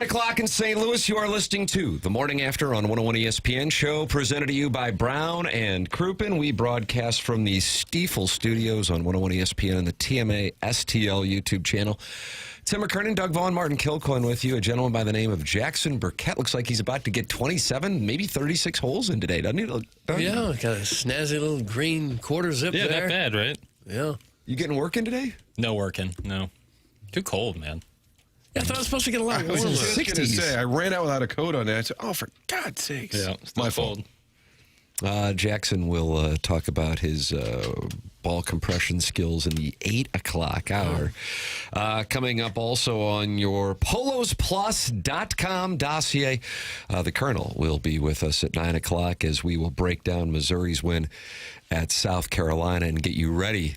O'clock in St. Louis, you are listening to the Morning After on 101 ESPN show, presented to you by Brown and Crouppen. We broadcast from the Stiefel Studios on 101 ESPN and the TMA STL YouTube channel. Tim McKernan, Doug Vaughn, Martin Kilcoyne with you. A gentleman by the name of Jackson Burkett. Looks like he's about to get 27, maybe 36 holes in today, doesn't he? Yeah, got a snazzy little green quarter zip there. Yeah, not bad, right? Yeah. You getting work in today? No working, no. Too cold, man. Yeah, I thought it was supposed to get a lot I was warmer. just going to say, I ran out without a coat on that. I said, oh, for God's sakes. Yeah, It's my fault. Jackson will talk about his ball compression skills in the 8 o'clock hour. Coming up also on your polosplus.com dossier, the Colonel will be with us at 9 o'clock as we will break down Missouri's win at South Carolina and get you ready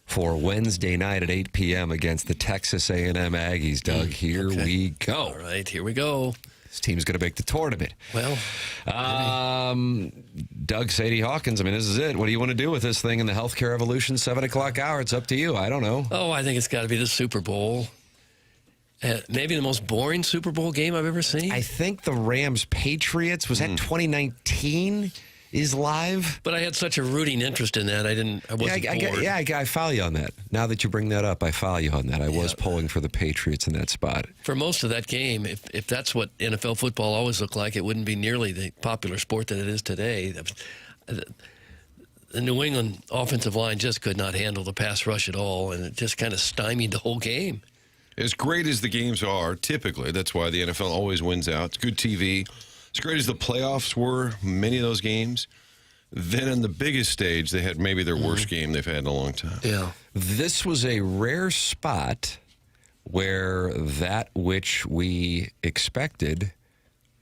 for Wednesday night at 8 p.m. against the Texas A&M Aggies. Doug, here we go. All right, here we go. This team's going to make the tournament. Well, Doug, Sadie Hawkins, I mean, this is it. What do you want to do with this thing in the healthcare evolution 7 o'clock hour? It's up to you. I don't know. oh, I think it's got to be the Super Bowl. Maybe the most boring Super Bowl game I've ever seen. I think the Rams-Patriots, was that 2019, is live? But I had such a rooting interest in that, I wasn't bored. I follow you on that. Now that you bring that up, I follow you on that. I was pulling for the Patriots in that spot. For most of that game, if that's what NFL football always looked like, it wouldn't be nearly the popular sport that it is today. The New England offensive line just could not handle the pass rush at all, and it just kind of stymied the whole game. As great as the games are, typically, that's why the NFL always wins out. It's good TV. As great as the playoffs were, many of those games, then on the biggest stage, they had maybe their worst game they've had in a long time. Yeah. This was a rare spot where that which we expected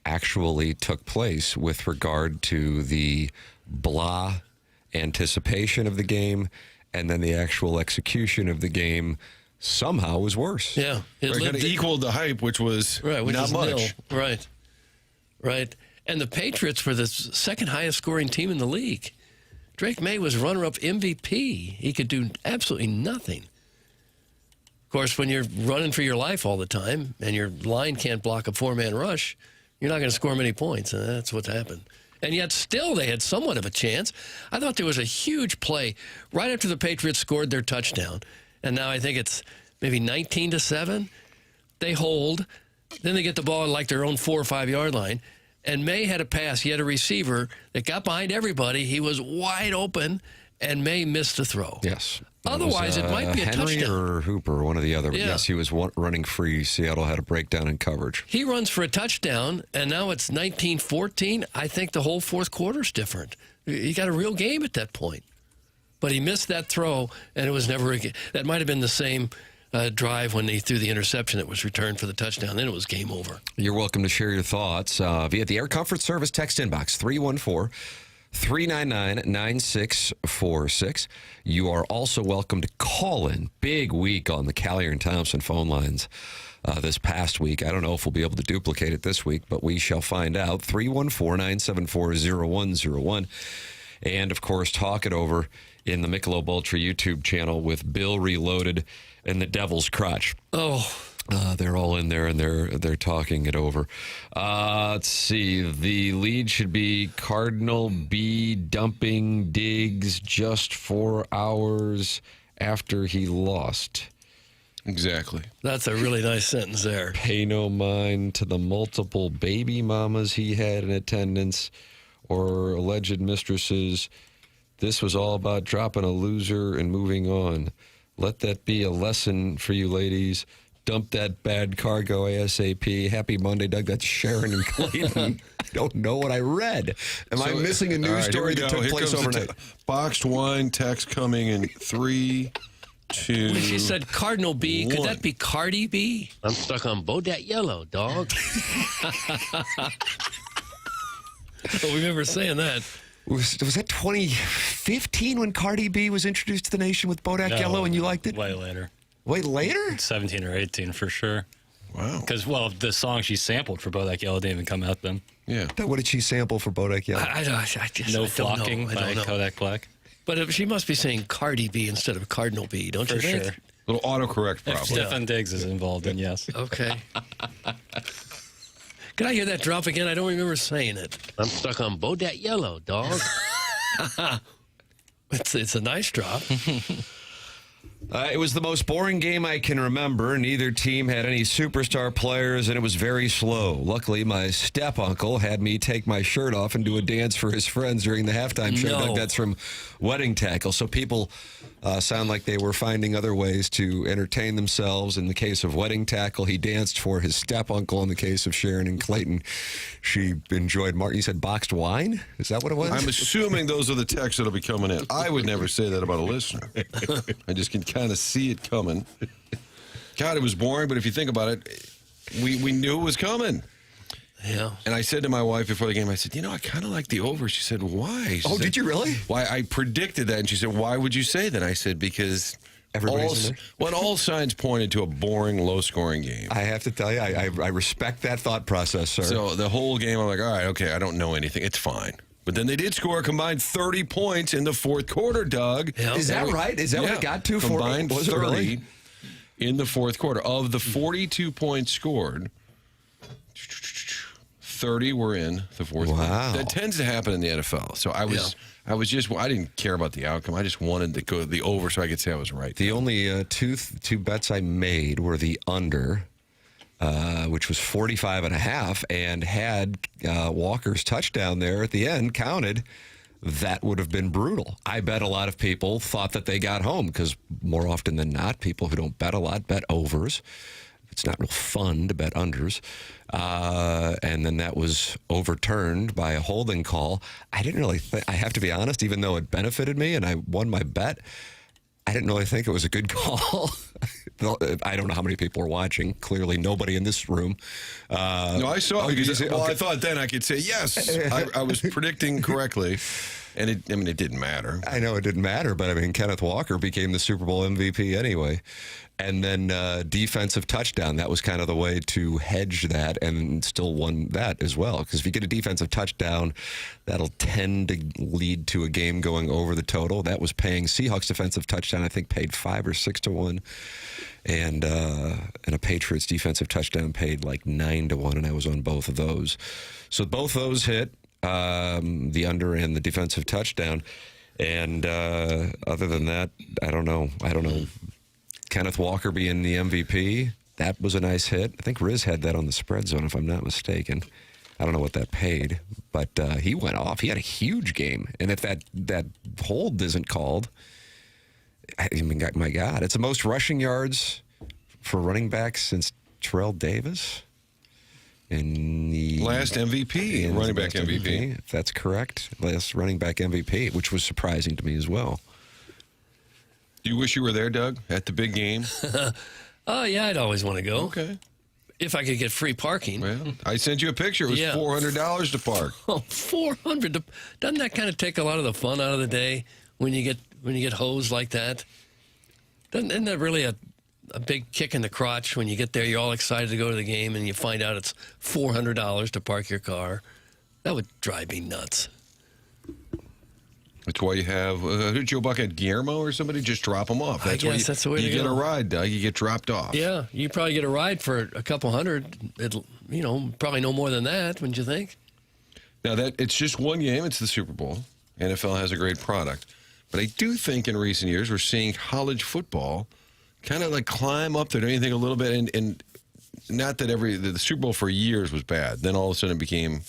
actually took place with regard to the blah anticipation of the game and then the actual execution of the game somehow was worse. Yeah. It kind of equaled the hype, which was not much. Nil. Right. And the Patriots were the second highest scoring team in the league. Drake May was runner-up MVP. He could do absolutely nothing. Of course, when you're running for your life all the time and your line can't block a four-man rush, you're not going to score many points, and that's what's happened. And yet still they had somewhat of a chance. I thought there was a huge play right after the Patriots scored their touchdown. And now I think it's maybe 19-7. They hold. Then they get the ball at like their own 4 or 5 yard line. And May had a pass. He had a receiver that got behind everybody. He was wide open, and May missed the throw. Yes. Otherwise, it might be a Henry touchdown. or Hooper, one or the other. Yeah. Yes, he was running free. Seattle had a breakdown in coverage. He runs for a touchdown, and now it's 19-14. I think the whole fourth quarter's different. He got a real game at that point. But he missed that throw, and it was never again. That might have been the same drive when he threw the interception that was returned for the touchdown. Then it was game over. You're welcome to share your thoughts via the Air Comfort Service text inbox, 314-399-9646. You are also welcome to call in. Big week on the Callier and Thompson phone lines this past week. I don't know if we'll be able to duplicate it this week, but we shall find out. 314-974-0101. And, of course, talk it over in the Michelob Ultra YouTube channel with Bill Reloaded and the Devil's Crotch. Oh. They're all in there, and they're talking it over. Let's see. The lead should be Cardinal B dumping Diggs just 4 hours after he lost. Exactly. That's a really nice sentence there. Pay no mind to the multiple baby mamas he had in attendance or alleged mistresses. This was all about dropping a loser and moving on. Let that be a lesson for you ladies. Dump that bad cargo ASAP. Happy Monday, Doug. That's Sharon and Clayton. I don't know what I read. Am I missing a news story that took place overnight? Boxed wine text coming in 3, 2. When she said Cardinal B, could that be Cardi B? I'm stuck on Bodak Yellow, dog. I remember saying that. Was that 2015 when Cardi B was introduced to the nation with Bodak Yellow and you liked it? Way later. Way later? 17 or 18 for sure. Wow. Because, well, the song she sampled for Bodak Yellow didn't even come out then. Yeah. What did she sample for Bodak Yellow? I just No I don't Flocking know. I by don't know. Kodak Black. But she must be saying Cardi B instead of Cardinal B, don't you For think? sure. Little autocorrect If problem. Stefan Diggs is involved, then yes. Okay. Could I hear that drop again? I don't remember saying it. I'm stuck on Bo Dat Yellow, dog. It's a nice drop. It was the most boring game I can remember. Neither team had any superstar players, and it was very slow. Luckily, my step-uncle had me take my shirt off and do a dance for his friends during the halftime show. No. Doug, that's from Wedding Tackle. So people sound like they were finding other ways to entertain themselves. In the case of Wedding Tackle, he danced for his step-uncle. In the case of Sharon and Clayton, she enjoyed, you said boxed wine? Is that what it was? I'm assuming those are the texts that'll be coming in. I would never say that about a listener. I just can kind of see it coming. God, it was boring, but if you think about it, we knew it was coming. Yeah. And I said to my wife before the game, I said, I kind of like the over. She said, why? She said, did you really? Why? I predicted that. And she said, why would you say that? I said, because Everybody's in there? all signs pointed to a boring, low-scoring game. I have to tell you, I respect that thought process, sir. So the whole game, I'm like, all right, okay, I don't know anything. It's fine. But then they did score a combined 30 points in the fourth quarter, Doug. Yeah. Is that right? Is that what it got to? Combined was it 30 really? in the fourth quarter. Of the 42 points scored, 30 were in the fourth quarter. Wow. That tends to happen in the NFL. So I didn't care about the outcome. I just wanted to go the over so I could say I was right. The only two bets I made were the under, which was 45.5, and had Walker's touchdown there at the end counted. That would have been brutal. I bet a lot of people thought that they got home because more often than not, people who don't bet a lot bet overs. It's not real fun to bet unders. And then that was overturned by a holding call. I didn't really I have to be honest, even though it benefited me and I won my bet, I didn't really think it was a good call. I don't know how many people were watching. Clearly, nobody in this room. No, I saw it. Because, okay. I thought then I could say yes. I was predicting correctly, and it didn't matter. I know it didn't matter, but Kenneth Walker became the Super Bowl MVP anyway. And then defensive touchdown. That was kind of the way to hedge that and still won that as well. Because if you get a defensive touchdown, that'll tend to lead to a game going over the total. That was paying Seahawks defensive touchdown, I think, paid 5 or 6 to 1. And a Patriots defensive touchdown paid like 9 to 1, and I was on both of those. So both those hit, the under and the defensive touchdown. And other than that, I don't know. Kenneth Walker being the MVP, that was a nice hit. I think Riz had that on the spread zone, if I'm not mistaken. I don't know what that paid, but he went off. He had a huge game. And if that hold isn't called, my God, it's the most rushing yards for running backs since Terrell Davis. In the Last MVP, running back MVP. If that's correct. Last running back MVP, which was surprising to me as well. Do you wish you were there, Doug, at the big game? Oh, yeah, I'd always want to go. Okay. If I could get free parking. Well, I sent you a picture. It was Yeah. $400 to park. Oh, $400. Doesn't that kind of take a lot of the fun out of the day when you get hosed like that? Isn't that really a big kick in the crotch when you get there? You're all excited to go to the game and you find out it's $400 to park your car. That would drive me nuts. That's why you have who did Joe Buck had Guillermo or somebody just drop them off. I guess that's the way you to get go. a ride, Doug. You get dropped off. Yeah, you probably get a ride for a couple hundred. Probably no more than that, wouldn't you think? Now it's just one game. It's the Super Bowl. NFL has a great product, but I do think in recent years we're seeing college football kind of like climb up there to anything a little bit. And not that the Super Bowl for years was bad. Then all of a sudden it became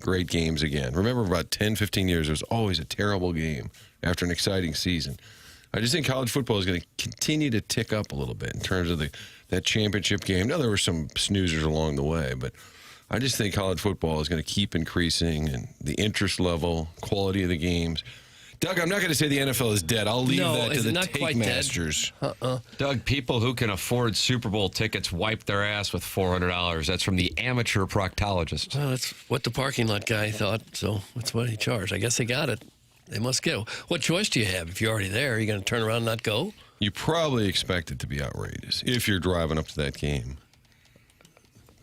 great games again. Remember about 10, 15 years, there was always a terrible game after an exciting season. I just think college football is going to continue to tick up a little bit in terms of that championship game. Now, there were some snoozers along the way, but I just think college football is going to keep increasing and the interest level, quality of the games. Doug, I'm not going to say the NFL is dead. I'll leave that to the take masters. Doug, people who can afford Super Bowl tickets wipe their ass with $400. That's from the amateur proctologist. Well, that's what the parking lot guy thought, so that's what he charged. I guess they got it. They must go. What choice do you have? If you're already there, are you going to turn around and not go? You probably expect it to be outrageous if you're driving up to that game.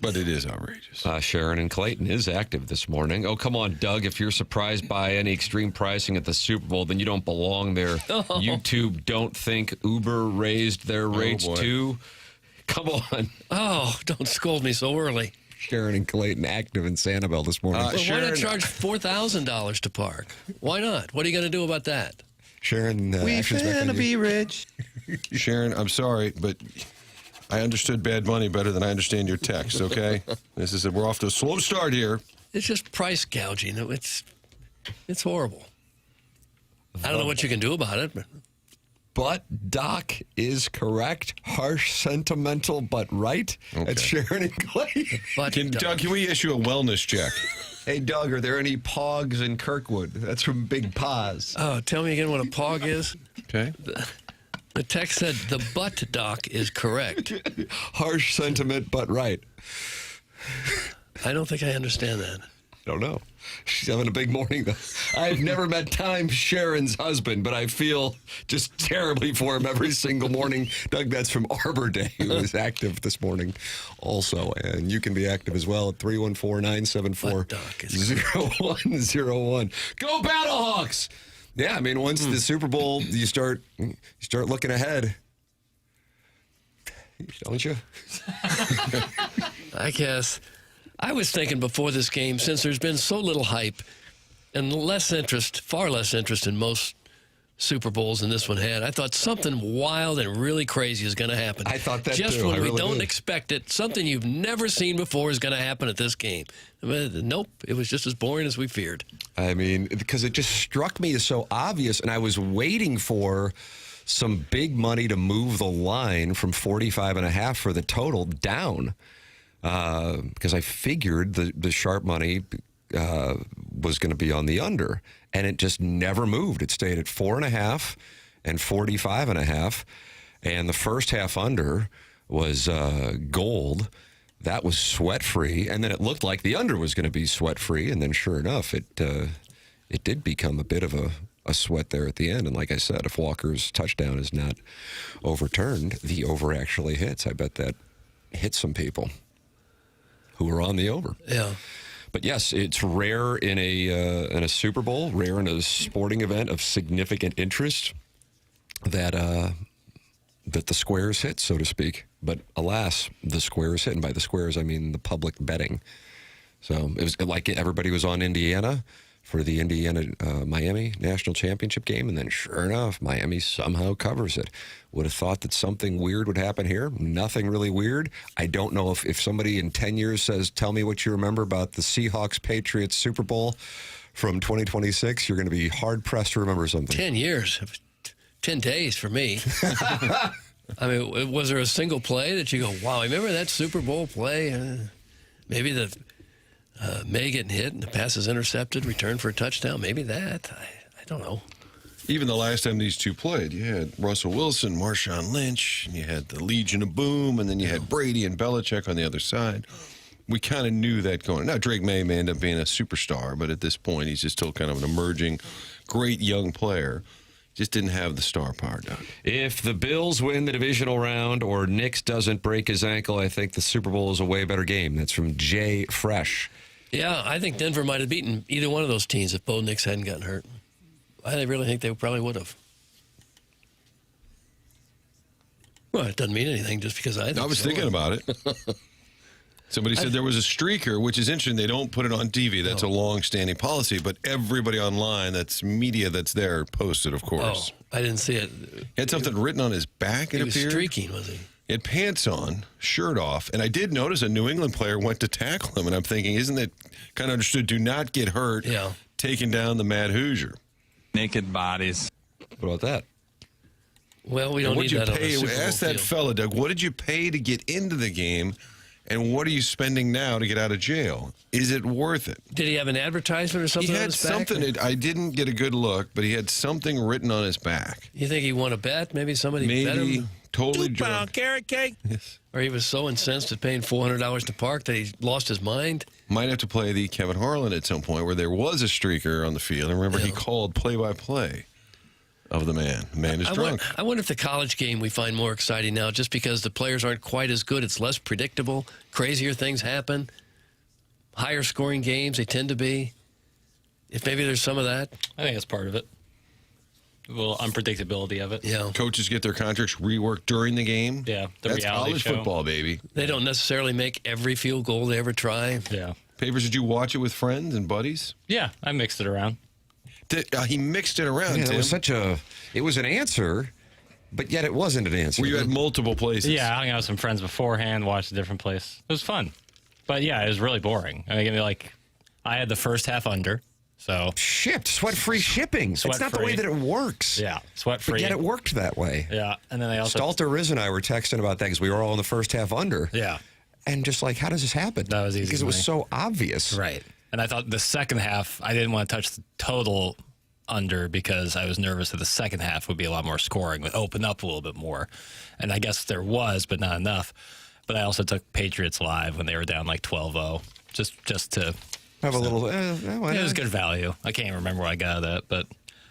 But it is outrageous. Sharon and Clayton is active this morning. Oh, come on, Doug. If you're surprised by any extreme pricing at the Super Bowl, then you don't belong there. Oh. YouTube don't think Uber raised their rates boy. too. Come on. Oh, don't scold me so early. Sharon and Clayton active in Sanibel this morning. Well, why Sharon- not charge $4,000 to park? Why not? What are you going to do about that? Sharon, action's back on you. rich. Sharon, I'm sorry, but I understood bad money better than I understand your text, okay? We're off to a slow start here. It's just price gouging. It's horrible. I don't know what you can do about it. But Doc is correct. Harsh, sentimental, but right. Okay. It's Sharon and Clay. But Doug, can we issue a wellness check? Hey, Doug, are there any pogs in Kirkwood? That's from Big Paws. oh, tell me again what a pog is. Okay. The text said the butt doc is correct. Harsh sentiment, but right. I don't think I understand that. Don't know. She's having a big morning, though. I've never met Time Sharon's husband, but I feel just terribly for him every single morning. Doug, that's from Arbor Day, who is active this morning also. And you can be active as well at 314-974-0101. Go Battlehawks! Yeah, I mean, once the Super Bowl, you start looking ahead. Don't you? I guess. I was thinking before this game, since there's been so little hype and far less interest in most Super Bowls than this one had, I thought something wild and really crazy is going to happen. I thought that just too. when I we really don't did. expect it, something you've never seen before is going to happen at this game. Nope, it was just as boring as we feared. I mean, because it just struck me as so obvious, and I was waiting for some big money to move the line from 45.5 for the total down. Because I figured the sharp money was going to be on the under, and it just never moved. It stayed at 4.5 and 45.5, and the first half under was gold. That was sweat free, and then it looked like the under was going to be sweat free, and then sure enough, it did become a bit of a sweat there at the end. And like I said, if Walker's touchdown is not overturned, the over actually hits. I bet that hit some people who were on the over. Yeah. But yes, it's rare in a Super Bowl, rare in a sporting event of significant interest that the squares hit, so to speak. But alas, the squares hit, and by the squares I mean the public betting. So it was like everybody was on Indiana for the Indiana-Miami national championship game, and then sure enough, Miami somehow covers it. Would have thought that something weird would happen here. Nothing really weird. I don't know if somebody in 10 years says, tell me what you remember about the Seahawks-Patriots Super Bowl from 2026, you're going to be hard-pressed to remember something. 10 years. 10 days for me. I mean, was there a single play that you go, wow, remember that Super Bowl play? Maybe the May getting hit and the pass is intercepted, return for a touchdown. Maybe that. I don't know. Even the last time these two played, you had Russell Wilson, Marshawn Lynch, and you had the Legion of Boom, and then you had Brady and Belichick on the other side. We kind of knew that going. Now, Drake May end up being a superstar, but at this point, he's just still kind of an emerging, great young player. Just didn't have the star power done. If the Bills win the divisional round or Knicks doesn't break his ankle, I think the Super Bowl is a way better game. That's from Jay Fresh. Yeah, I think Denver might have beaten either one of those teams if Bo Nix hadn't gotten hurt. I really think they probably would have. Well, it doesn't mean anything just because I think I was so. thinking about it. Somebody said there was a streaker, which is interesting. They don't put it on TV. That's a long-standing policy. But everybody online, that's media that's there, posted, of Oh, course. I didn't see it. He had something written on his back, it He was appeared. streaking, was he? He had pants on, shirt off. And I did notice a New England player went to tackle him. And I'm thinking, isn't that kind of understood? Do not get hurt taking down the Mad Hoosier. Naked bodies. What about that? Well, we don't need that on a Super Bowl Ask that field. fella, Doug, what did you pay to get into the game? And what are you spending now to get out of jail? Is it worth it? Did he have an advertisement or something He on had his back? something. I didn't get a good look, but he had something written on his back. You think he won a bet? Maybe somebody bet Maybe him? totally drunk. Carrot cake. Yes. Or he was so incensed at paying $400 to park that he lost his mind? Might have to play the Kevin Harlan at some point where there was a streaker on the field. And remember, he called play-by-play of the man. The man is drunk. I wonder if the college game we find more exciting now just because the players aren't quite as good. It's less predictable. Crazier things happen. Higher scoring games, they tend to be. If maybe there's some of that. I think that's part of it. A little unpredictability of it. Yeah. Coaches get their contracts reworked during the game. Yeah, the That's reality college show. football, baby. They don't necessarily make every field goal they ever try. Yeah. Papers, did you watch it with friends and buddies? Yeah, I mixed it around. He mixed it around, Yeah, Tim. it was an answer, but yet it wasn't an answer. Were you at multiple places? Yeah, I hung out with some friends beforehand, watched a different place. It was fun. But yeah, it was really boring. I mean, like, I had the first half under, so. Shipped, sweat-free shipping. It's not the Sweat-free. way that it works. Yeah, sweat-free. But yet it worked that way. Yeah, and then they also. Stalter, Riz, and I were texting about that because we were all in the first half under. Yeah. And just like, how does this happen? That was easy Because for it was me. so obvious. Right. And I thought the second half, I didn't want to touch the total under because I was nervous that the second half would be a lot more scoring, would open up a little bit more. And I guess there was, but not enough. But I also took Patriots live when they were down like 12-0, just to Have a little. Why it was not? good value. I can't remember what I got of that, but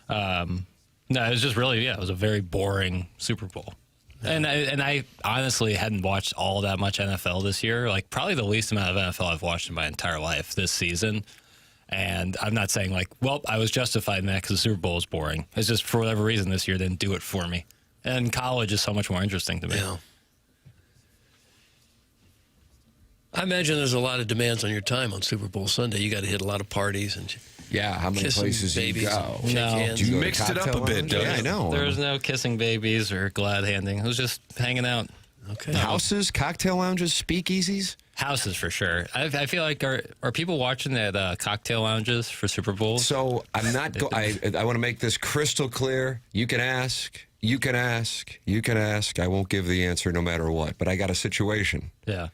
no, it was just really, it was a very boring Super Bowl. And I honestly hadn't watched all that much NFL this year. Like probably the least amount of NFL I've watched in my entire life this season. And I'm not saying like, well, I was justified in that because the Super Bowl is boring. It's just for whatever reason this year didn't do it for me. And college is so much more interesting to me. Yeah. I imagine there's a lot of demands on your time on Super Bowl Sunday. You got to hit a lot of parties and Yeah, how many kissing places do you babies go? and shake No. hands. Do you go to Mixed it up cocktail a bit, lounge? Doug. Yeah, I know. There was no kissing babies or glad handing. It was just hanging out. Okay. Houses, cocktail lounges, speakeasies. Houses for sure. I feel like are people watching at cocktail lounges for Super Bowls? So I'm not. I want to make this crystal clear. You can ask. You can ask. You can ask. I won't give the answer no matter what. But I got a situation. Yeah.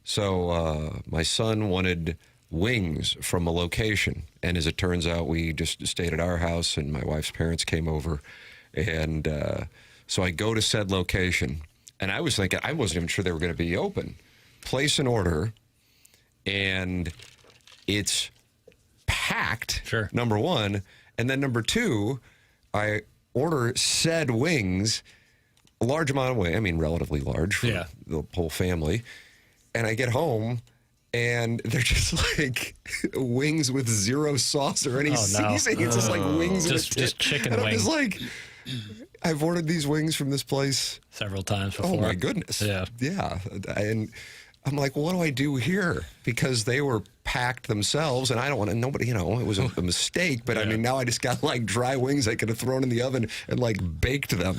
So my son wanted wings from a location, and as it turns out, we just stayed at our house, and my wife's parents came over, and so I go to said location, and I was thinking I wasn't even sure they were going to be open. Place an order, and it's packed. Sure. Number one, and then number two, I order said wings, a large amount of wings. I mean, relatively large for Yeah. the whole family. And I get home, and they're just like wings with zero sauce or any Oh, no. seasoning. It's just like wings Just with chicken and I'm wings. just like, I've ordered these wings from this place. Several times before. Oh my goodness. Yeah. Yeah. And I'm like, what do I do here? Because they were packed themselves, and I don't want to, nobody, it was a mistake, but I mean, now I just got like dry wings I could have thrown in the oven and like baked them.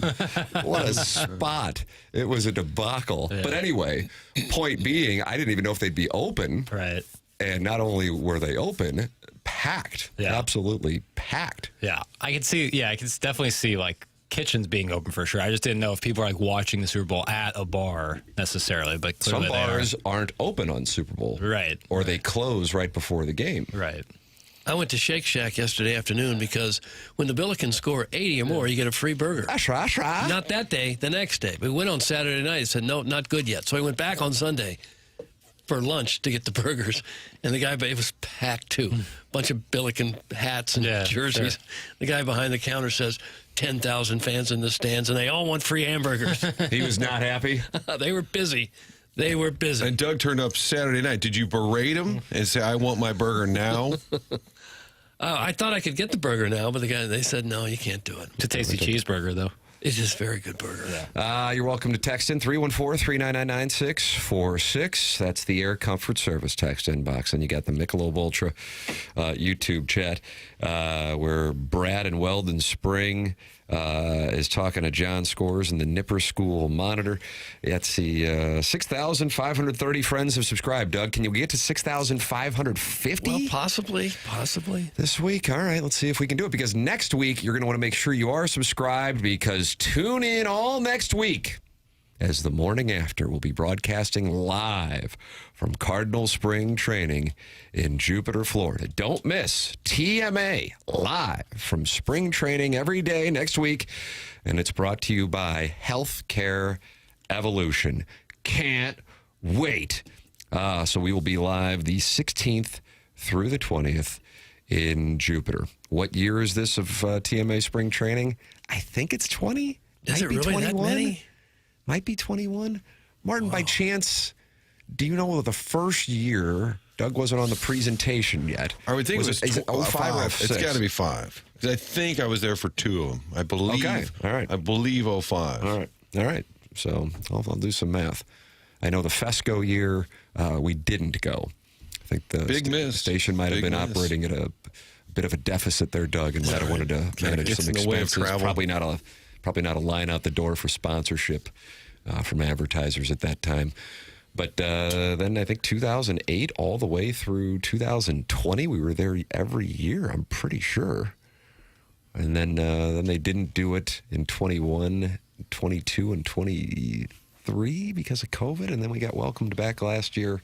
What a spot. It was a debacle. Yeah. But anyway, point being, I didn't even know if they'd be open. Right. And not only were they open, packed. Yeah. Absolutely packed. Yeah. I can definitely see like kitchens being open for sure. I just didn't know if people are like watching the Super Bowl at a bar necessarily, but Some clearly they are. bars aren't open on Super Bowl. Right. Or they close right before the game. Right. I went to Shake Shack yesterday afternoon because when the Billikens score 80 or more, you get a free burger. Ashra. Not that day, the next day. We went on Saturday night and said, no, not good yet. So I went back on Sunday for lunch to get the burgers. And the guy, it was packed too. Bunch of Billiken hats and Yeah, jerseys. sure. The guy behind the counter says, 10,000 fans in the stands, and they all want free hamburgers. He was not happy. They were busy. They were busy. And Doug turned up Saturday night. Did you berate him and say, I want my burger now? I thought I could get the burger now, but they said, no, you can't do it. It's a tasty cheeseburger though. It's just a very good burger. You're welcome to text in 314-399-9646. That's the Air Comfort Service text inbox. And you got the Michelob Ultra YouTube chat where Brad in Weldon Spring is talking to John Scores in the Nipper School Monitor. Let's see, 6,530 friends have subscribed. Doug, can you get to 6,550? Well, possibly. This week. All right, let's see if we can do it, because next week you're going to want to make sure you are subscribed, because tune in all next week as the Morning After will be broadcasting live from Cardinal Spring Training in Jupiter, Florida. Don't miss TMA live from spring training every day next week, and it's brought to you by Healthcare Evolution. Can't wait. So we will be live the 16th through the 20th in Jupiter. What year is this of TMA spring training? I think it's 20. Is it Might be really that 21. many? Might be 21. Martin, by chance, do you know the first year Doug wasn't on the presentation yet. I would think Is it 05 or 06? It's got to be 5. 'Cause I think I was there for 2 of them. I believe. Okay. All right. I believe 05. All right. So I'll do some math. I know the Fesco year we didn't go. I think the Big miss. station might have Big been miss. operating at a bit of a deficit there, Doug, and might have wanted to manage gets some in the way of expenses. travel. Probably not a line out the door for sponsorship from advertisers at that time. But then I think 2008 all the way through 2020, we were there every year, I'm pretty sure. And then they didn't do it in 21, 22, and 23 because of COVID. And then we got welcomed back last year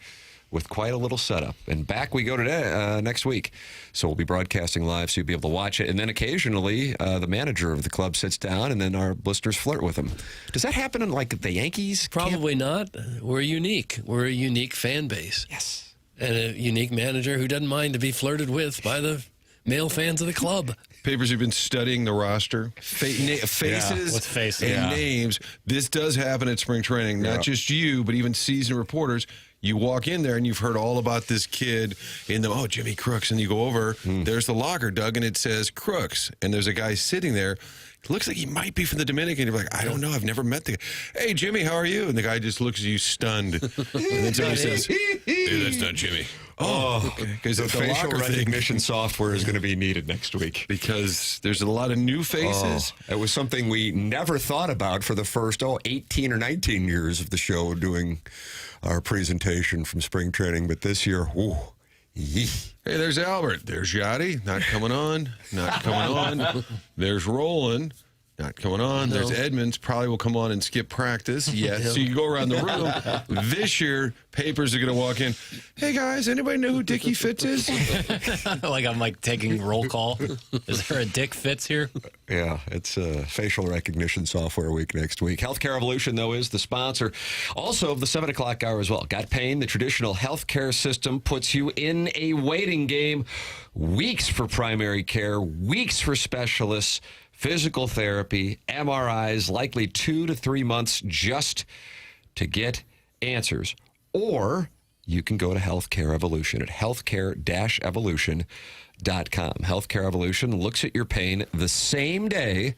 with quite a little setup. And back we go today, next week. So we'll be broadcasting live so you'll be able to watch it. And then occasionally the manager of the club sits down and then our listeners flirt with him. Does that happen in like the Yankees? Probably not. We're unique. We're a unique fan base. Yes. And a unique manager who doesn't mind to be flirted with by the male fans of the club. Papers have been studying the roster, faces, with faces. and Yeah. names. This does happen at spring training. Not just you, but even seasoned reporters. You walk in there and you've heard all about this kid in the, Jimmy Crooks. And you go over, there's the locker, Doug, and it says Crooks. And there's a guy sitting there. It looks like he might be from the Dominican. You're like, I don't know. I've never met the guy. Hey, Jimmy, how are you? And the guy just looks at you stunned. And then somebody says, hey, that's not Jimmy. Oh, okay. Because The the facial locker thing. recognition software is going to be needed next week. Because there's a lot of new faces. It was something we never thought about for the first 18 or 19 years of the show doing our presentation from spring training. But this year, yee. Hey, there's Albert. There's Yachty. Not coming on. Not coming on. There's Roland. Not coming on. No. There's Edmonds. Probably will come on and skip practice. Yes. So you go around the room. This year, Papers are going to walk in. Hey, guys, anybody know who Dickie Fitz is? Like I'm like taking roll call. Is there a Dick Fitz here? Yeah, it's facial recognition software week next week. Healthcare Evolution, though, is the sponsor also of the 7 o'clock hour as well. Got pain? The traditional healthcare system puts you in a waiting game. Weeks for primary care, weeks for specialists, physical therapy, MRIs, likely 2 to 3 months just to get answers. Or you can go to Healthcare Evolution at healthcare-evolution.com. Healthcare Evolution looks at your pain the same day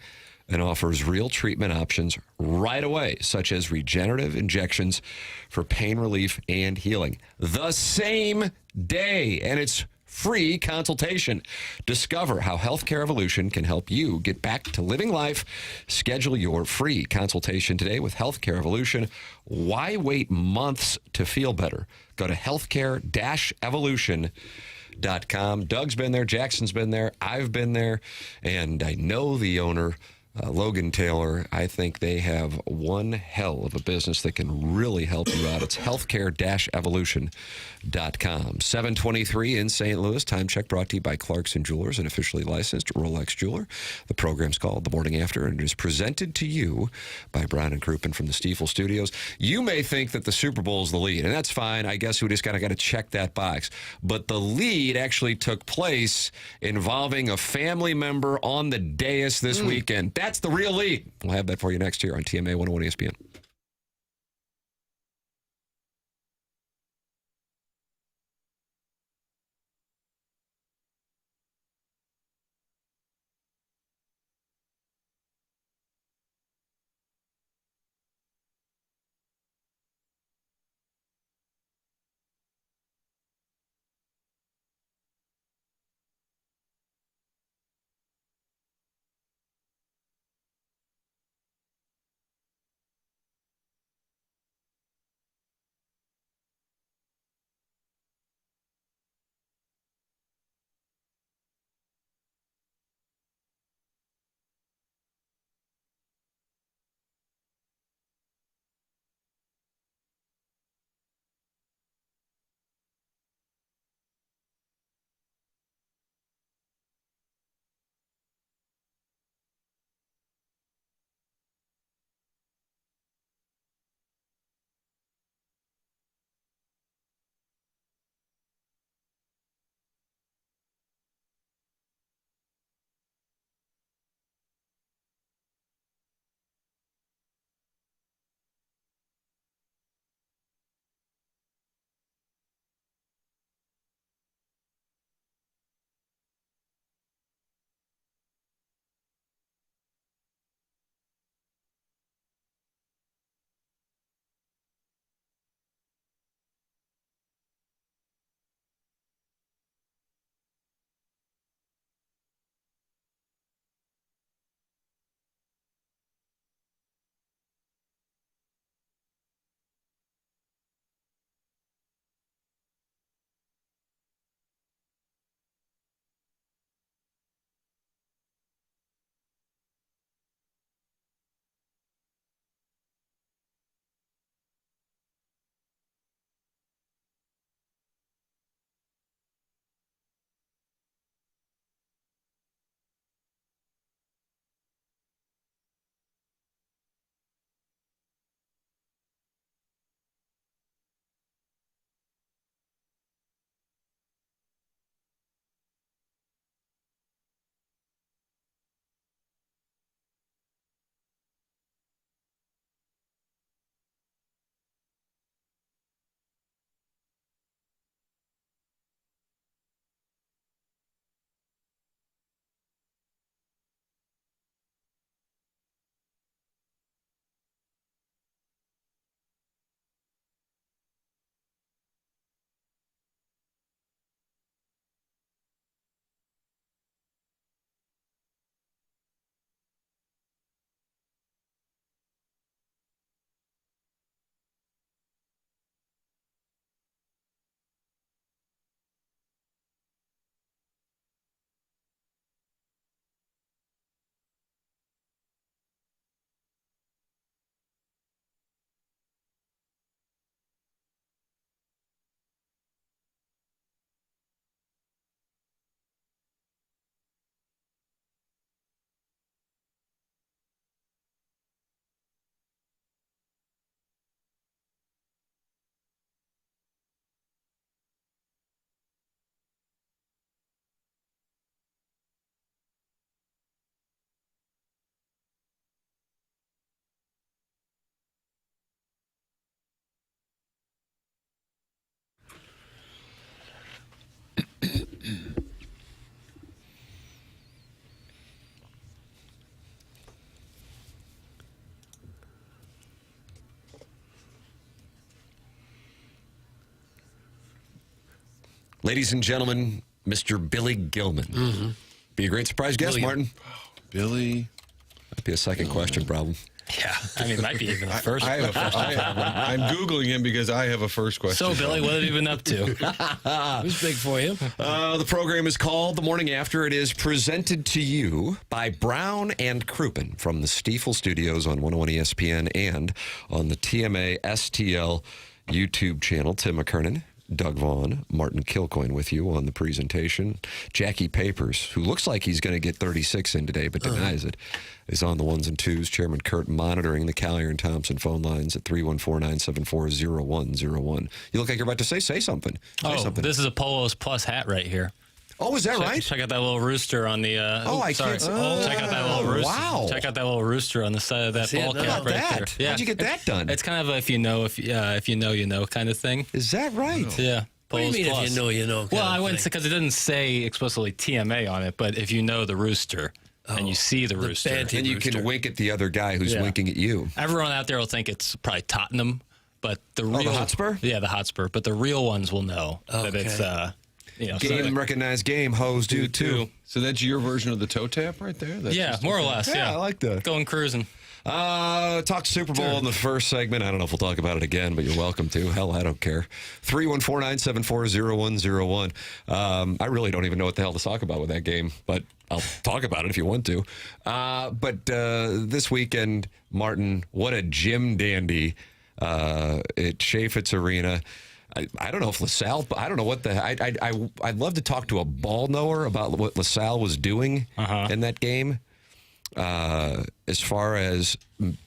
and offers real treatment options right away, such as regenerative injections for pain relief and healing. The same day, and it's free consultation. Discover how Healthcare Evolution can help you get back to living life. Schedule your free consultation today with Healthcare Evolution. Why wait months to feel better? Go to healthcare-evolution.com. Doug's been there. Jackson's been there. I've been there. And I know the owner, Logan Taylor. I think they have one hell of a business that can really help you out. It's healthcare-evolution.com. 723 in St. Louis. Time check brought to you by Clarkson Jewelers, an officially licensed Rolex jeweler. The program's called The Morning After, and it is presented to you by Brown and Crouppen from the Stiefel Studios. You may think that the Super Bowl is the lead, and that's fine. I guess we just got to check that box. But the lead actually took place involving a family member on the dais this weekend. That's the real lead. We'll have that for you next year on TMA 101 ESPN. Ladies and gentlemen, Mr. Billy Gilman. Be a great surprise guest, Martin. Billy. Might be a second question problem. Yeah, I mean, it might be even the first. I'm Googling him because I have a first question. So, Billy, what have you been up to? Who's big for you? The program is called The Morning After. It is presented to you by Brown and Crouppen from the Stiefel Studios on 101 ESPN and on the TMA STL YouTube channel. Tim McKernan, Doug Vaughn, Martin Kilcoyne with you on the presentation. Jackie Papers, who looks like he's going to get 36 in today but denies it, is on the ones and twos. Chairman Kurt monitoring the Callier and Thompson phone lines at 314-974-0101. You look like you're about to say something. Say something. This is a Polos Plus hat right here. Oh, is that right? Check out that little rooster on the. I can't see. Check out that little rooster. Wow. Check out that little rooster on the side of that ball How cap about right that? there. Yeah. How'd you get that done? It's kind of a if you know you know kind of thing. Is that right? Yeah. What do you Polos mean Plus. if you know, you know? Well, I wouldn't say because it doesn't say explicitly TMA on it, but if you know the rooster and you see the rooster, Banty And you rooster. can wink at the other guy who's Yeah. winking at you. everyone out there will think it's probably Tottenham, but the real Hotspur? Yeah, the Hotspur, but the real ones will know that it's Game recognized game, hoes do too. So that's your version of the toe tap right there? That's Yeah, just- more or less. Yeah, I like that. Going cruising. Talk Super Bowl in the first segment. I don't know if we'll talk about it again, but you're welcome to. Hell, I don't care. 314-974-0101. I really don't even know what the hell to talk about with that game, but I'll talk about it if you want to. But this weekend, Martin, what a gym dandy at Chaffetz Arena. I don't know if LaSalle. I don't know what the. I'd love to talk to a ball knower about what LaSalle was doing in that game. As far as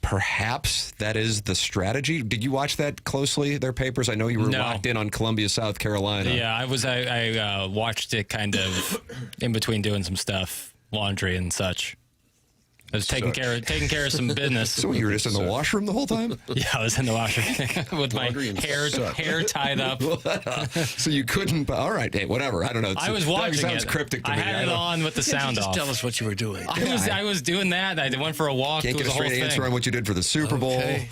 perhaps that is the strategy. Did you watch that closely? Their papers. I know you were No. locked in on Columbia, South Carolina. Yeah, I was. I watched it kind of in between doing some stuff, laundry and such. I was taking care of some business. So you were just in the washroom the whole time. Yeah, I was in the washer with my Laundry and hair tied up. So you couldn't. All right. Hey, whatever. I don't know. I was watching That sounds it. cryptic to I me. had it on with the sound Just off. tell us what you were doing. I was doing that. I went for a walk. Can't It get was a the whole straight answer thing. on what you did for the Super Bowl. Okay.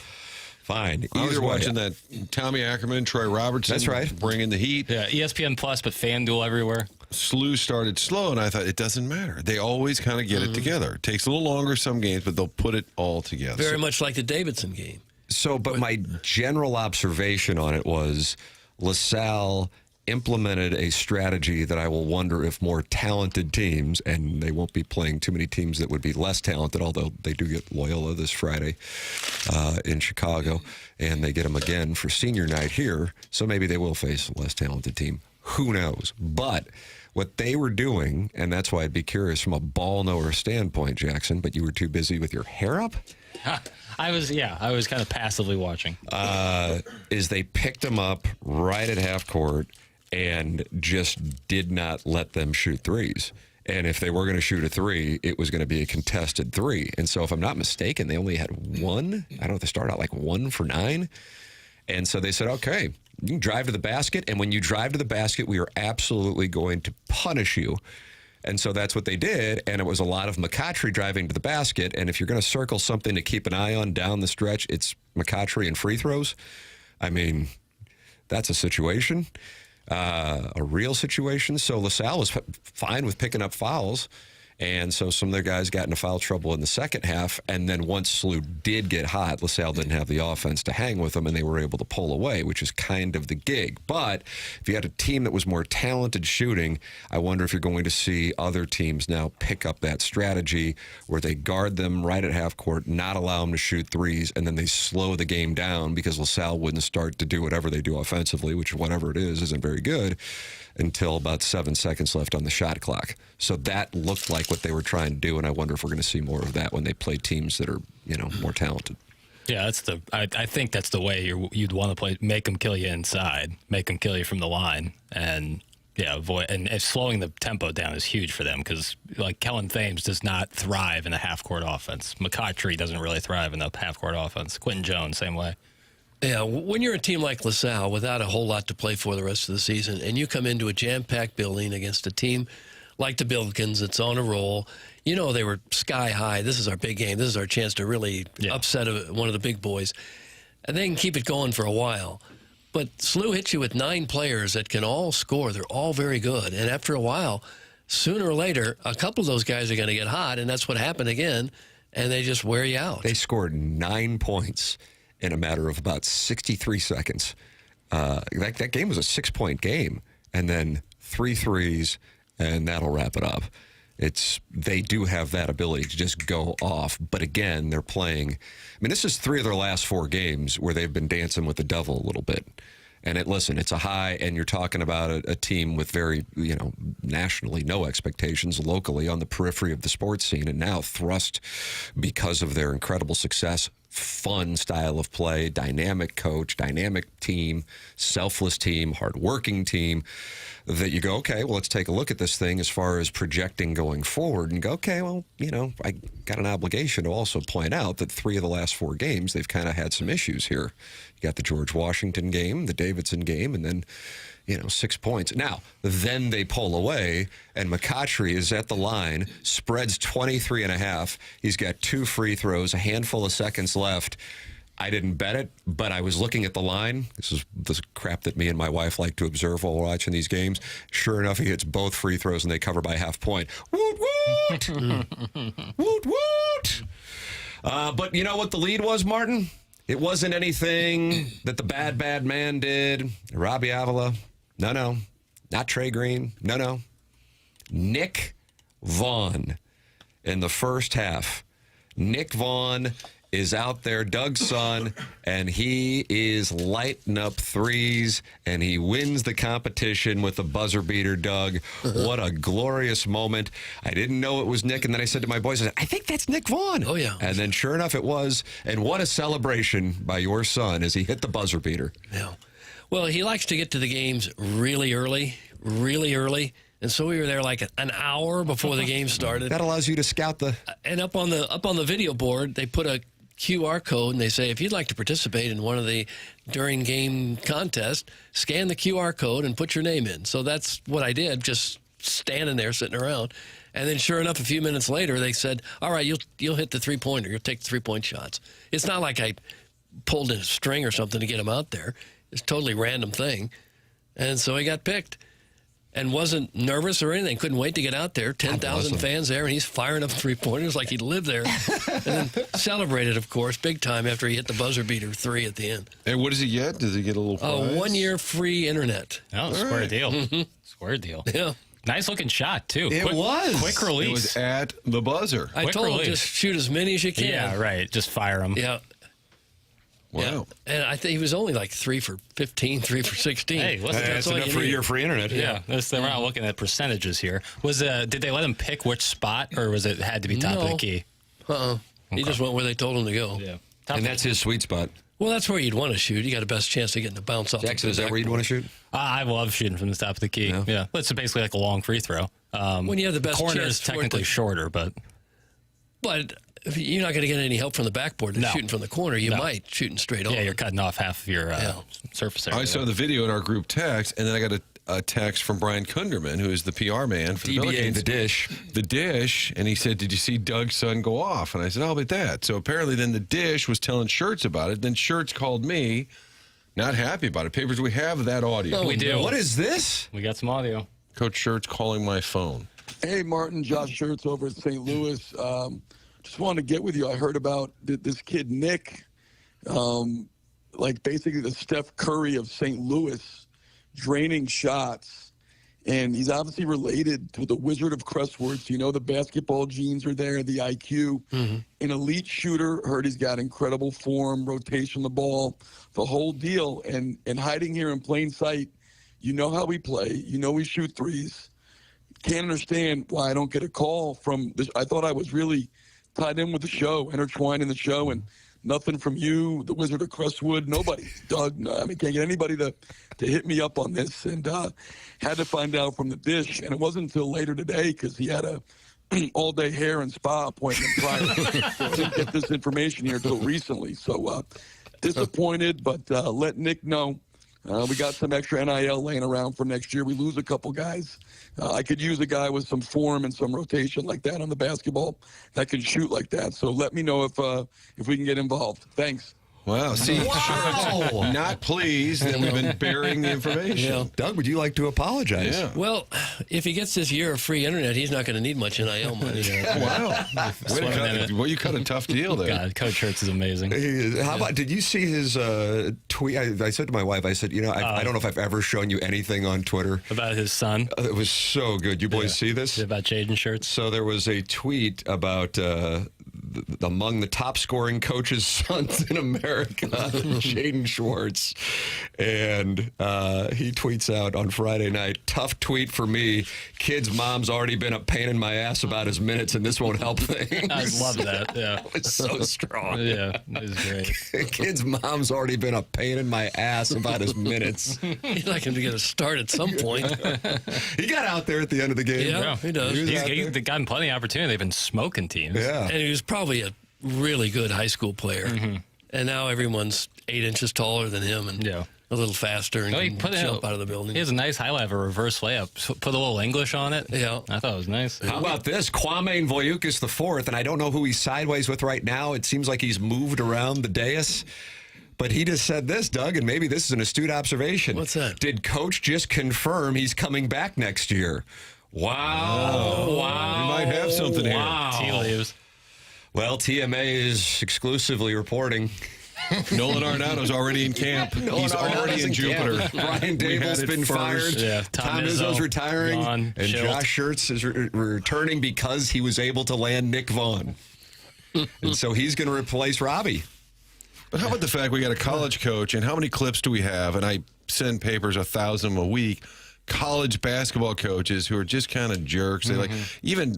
Fine. I was Either way. watching that Tommy Ackerman, Troy Robertson. That's right. Bringing the heat. Yeah, ESPN Plus, but FanDuel everywhere. SLU started slow, and I thought it doesn't matter. They always kind of get it together. It takes a little longer some games, but they'll put it all together. Very much like the Davidson game. So, but my general observation on it was LaSalle implemented a strategy that I will wonder if more talented teams, and they won't be playing too many teams that would be less talented, although they do get Loyola this Friday in Chicago, and they get them again for senior night here, so maybe they will face a less talented team. Who knows? But what they were doing, and that's why I'd be curious from a ball knower standpoint, Jackson, but you were too busy with your hair up? I was kind of passively watching. Is they picked them up right at half court and just did not let them shoot threes. And if they were going to shoot a three, it was going to be a contested three. And so if I'm not mistaken, they only had one. I don't know if they started out like 1 for 9. And so they said, okay, you can drive to the basket. And when you drive to the basket, we are absolutely going to punish you. And so that's what they did. And it was a lot of McCautry driving to the basket. And if you're going to circle something to keep an eye on down the stretch, it's McCautry and free throws. I mean, that's a situation, a real situation. So LaSalle was fine with picking up fouls. And so some of their guys got into foul trouble in the second half. And then once SLU did get hot, LaSalle didn't have the offense to hang with them, and they were able to pull away, which is kind of the gig. But if you had a team that was more talented shooting, I wonder if you're going to see other teams now pick up that strategy where they guard them right at half court, not allow them to shoot threes, and then they slow the game down because LaSalle wouldn't start to do whatever they do offensively, which whatever it is isn't very good, until about 7 seconds left on the shot clock. So that looked like what they were trying to do, and I wonder if we're going to see more of that when they play teams that are, more talented. Yeah, that's I think that's the way you'd want to play. Make them kill you inside, make them kill you from the line, and avoid. And slowing the tempo down is huge for them because like Kellen Thames does not thrive in a half court offense. McCautry doesn't really thrive in the half court offense. Quentin Jones, same way. Yeah, when you're a team like LaSalle without a whole lot to play for the rest of the season, and you come into a jam-packed building against a team like the Billikens that's on a roll, they were sky high. This is our big game. This is our chance to really upset one of the big boys. And they can keep it going for a while. But SLU hits you with 9 players that can all score. They're all very good. And after a while, sooner or later, a couple of those guys are going to get hot, and that's what happened again, and they just wear you out. They scored 9 points in a matter of about 63 seconds. That game was a 6-point game, and then 3 threes, and that'll wrap it up. They do have that ability to just go off. But again, they're playing. I mean, this is 3 of their last 4 games where they've been dancing with the devil a little bit. And listen, it's a high, and you're talking about a team with very, nationally no expectations, locally on the periphery of the sports scene, and now thrust because of their incredible success, fun style of play, dynamic coach, dynamic team, selfless team, hardworking team, that you go, okay, well, let's take a look at this thing as far as projecting going forward and go, okay, well, I got an obligation to also point out that 3 of the last 4 games, they've kind of had some issues here. You got the George Washington game, the Davidson game, and then, 6 points. Now, then they pull away, and McKernan is at the line, spreads 23.5. He's got 2 free throws, a handful of seconds left. I didn't bet it, but I was looking at the line. This is the crap that me and my wife like to observe while we're watching these games. Sure enough, he hits both free throws, and they cover by half point. Woot, woot! Woot, woot! But you know what the lead was, Martin? It wasn't anything that the bad man did. Robbie Avila. No. Not Trey Green. No. Nick Vaughn in the first half. Nick Vaughn is out there, Doug's son, and he is lighting up threes, and he wins the competition with a buzzer beater, Doug. What a glorious moment. I didn't know it was Nick, and then I said to my boys, I think that's Nick Vaughn. Oh, yeah. And then sure enough, it was. And what a celebration by your son as he hit the buzzer beater. Yeah. Well, he likes to get to the games really early. And so we were there like an hour before the game started. That allows you to scout the... And up on the video board, they put a QR code, and they say, if you'd like to participate in one of the during game contests, scan the QR code and put your name in. So that's what I did, just standing there, sitting around. And then sure enough, a few minutes later, they said, all right, you'll hit the 3-pointer. You'll take the 3-point shots. It's not like I pulled a string or something to get him out there. It's a totally random thing. And so he got picked. And wasn't nervous or anything. Couldn't wait to get out there. 10,000 fans there, and he's firing up 3-pointers like he lived there. And then celebrated, of course, big time after he hit the buzzer beater 3 at the end. And what does he get? Does he get a little prize? 1 year free internet. Oh, square deal. Square deal. Yeah. Nice looking shot, too. It was. Quick release. It was at the buzzer. I told him just shoot as many as you can. Yeah, right. Just fire them. Yeah. Wow. Yeah. And I think he was only like 3 for 15, 3 for 16. Hey, listen, That's enough for a year free internet. Yeah, we're not looking at percentages here. Did they let him pick which spot, or was it had to be top of the key? He just went where they told him to go. Yeah, And that's his sweet spot. Well, that's where you'd want to shoot. You got the best chance of getting the bounce off. Jackson, is that where you'd want to shoot? I love shooting from the top of the key. Yeah, it's basically like a long free throw. When you have the best corner chance is technically shorter, but you're not going to get any help from the backboard. No. Shooting from the corner, you might shooting straight on. yeah, you're cutting off half of your surface area. I saw the video in our group text, and then I got a text from Brian Kunderman, who is the PR man for the DBA, Pelicans. the dish. And he said, did you see Doug's son go off? And I said, I'll bet that. So apparently then the dish was telling Shirts about it. Then Shirts called me, not happy about it. Papers, we have that audio. We do. What is this? We got some audio. Coach Shirts calling my phone. Hey, Martin, Josh Shirts over at St. Louis. Just wanted to get with you. I heard about this kid, Nick, like basically the Steph Curry of St. Louis, draining shots. And he's obviously related to the Wizard of Crestwords. You know, the basketball genes are there, the IQ. An elite shooter. Heard he's got incredible form, rotation the ball, the whole deal. And hiding here in plain sight, you know how we play. You know we shoot threes. Can't understand why I don't get a call from this. I thought I was really tied in with the show, intertwined in the show, and nothing from you, the Wizard of Crestwood, nobody. Doug, can't get anybody to hit me up on this. And had to find out from the dish, and it wasn't until later today because he had a all-day hair and spa appointment prior. So I didn't get this information here until recently. So disappointed, but let Nick know. We got some extra NIL laying around for next year. We lose a couple guys. I could use a guy with some form and some rotation like that on the basketball that can shoot like that. So let me know if we can get involved. Thanks. Wow. See, Wow. not pleased that we've been burying the information. Yeah. Doug, would you like to apologize? Yeah. Well, if he gets this year of free internet, he's not going to need much NIL money. Wow. Well, you cut a tough deal there. God, Coach Hurts is amazing. How about, did you see his tweet? I said to my wife, I said, I don't know if I've ever shown you anything on Twitter. About his son. It was so good. You boys see this? About Jaden shirts. So there was a tweet about among the top scoring coaches' sons in America, Jaden Schwartz. And he tweets out on Friday night, tough tweet for me. Kid's mom's already been a pain in my ass about his minutes, and this won't help things. I love that. Yeah. It's so strong. Yeah, it was great. Kid's mom's already been a pain in my ass about his minutes. He'd like him to get a start at some point. He got out there at the end of the game. Yeah, he does. He's gotten plenty of opportunity. They've been smoking teams. Yeah. And he was probably a really good high school player. And now everyone's 8 inches taller than him and a little faster and Oh, he can put it jump out. out of the building. He has a nice highlight of a reverse layup. Put a little English on it. Yeah. I thought it was nice. How about this? Kwame Voyukas IV, and I don't know who he's sideways with right now. It seems like he's moved around the dais. But he just said this, Doug, and maybe this is an astute observation. What's that? Did Coach just confirm he's coming back next year? Wow. Wow. We might have something here. Wow. Tea leaves. Well, TMA is exclusively reporting. Nolan Arenado's already in camp. He's already in Jupiter. Brian We had Dable's it been first. fired. Yeah, Tom Tom Izzo's Izzo, retiring. Vaughn, And Schilt. Josh Schertz is returning because he was able to land Nick Vaughn. And so he's going to replace Robbie. But how about the fact we got a college coach, and how many clips do we have? And I send papers 1,000 a week. College basketball coaches who are just kind of jerks. They even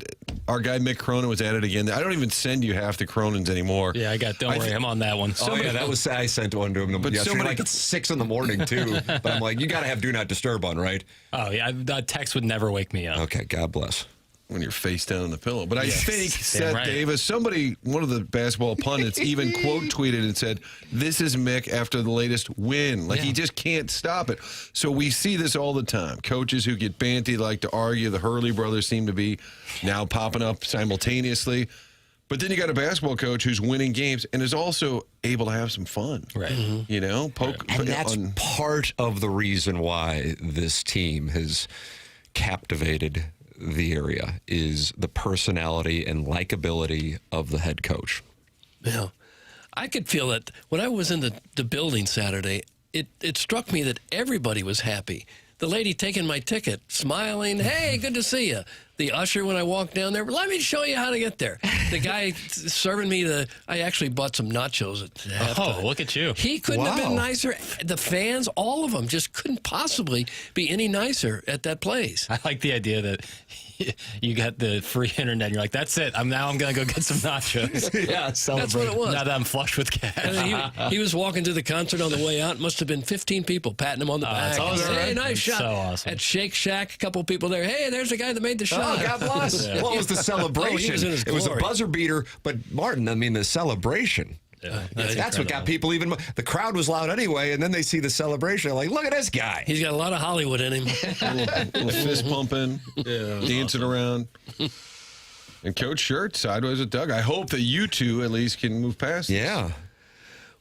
our guy McKernan was at it again. I don't even send you half the Cronins anymore. Yeah, don't worry, I'm on that one. I sent one to him But yesterday. somebody- Like it's 6 in the morning too. But I'm like, you got to have do not disturb on, right? Oh, yeah, that text would never wake me up. Okay, God bless. When you're face down on the pillow. But I Yes, think damn Seth right. Davis, one of the basketball pundits, even quote tweeted and said, "This is Mick after the latest win." Like he just can't stop it. So we see this all the time. Coaches who get banty like to argue. The Hurley brothers seem to be now popping up simultaneously. But then you got a basketball coach who's winning games and is also able to have some fun. Right. You know, And that's part of the reason why this team has captivated the area is the personality and likability of the head coach. Yeah. I could feel that when I was in the building Saturday, it struck me that everybody was happy. The lady taking my ticket, smiling, hey, good to see you. The usher, when I walked down there, let me show you how to get there. The guy serving me I actually bought some nachos at halftime. Oh, look at you. He couldn't have Wow. been nicer. The fans, all of them, just couldn't possibly be any nicer at that place. I like the idea that you got the free internet and you're like, that's it. I'm going to go get some nachos. Yeah, That's what it was. Now that I'm flush with cash. And he was walking to the concert on the way out. Must have been 15 people patting him on the back. that's awesome. Hey, nice That's shot. so awesome. At Shake Shack, a couple people there. Hey, there's the guy that made the shot. Oh, God bless. Well, it was the celebration. Oh, he was in his it was a glory. buzzer beater, but Martin, I mean, the celebration. Yeah, That's what got people even. The crowd was loud anyway, and then they see the celebration. They're like, look at this guy. He's got a lot of Hollywood in him. little fist pumping, dancing around. And Coach Shirt sideways with Doug. I hope that you two at least can move past this. Yeah.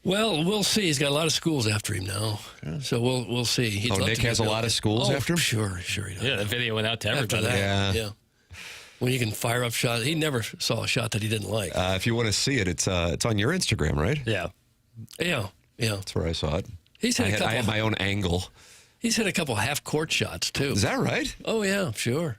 Well, we'll see. He's got a lot of schools after him now, so we'll see. He'd love Nick to be has a built. lot of schools after him? Sure he does. Yeah, the video went out to After everybody. that, Yeah. When you can fire up shots, he never saw a shot that he didn't like. If you want to see it, it's on your Instagram, right? Yeah. Yeah. That's where I saw it. He's hit I had my own angle. He's hit a couple half-court shots too. Is that right? Oh yeah, sure.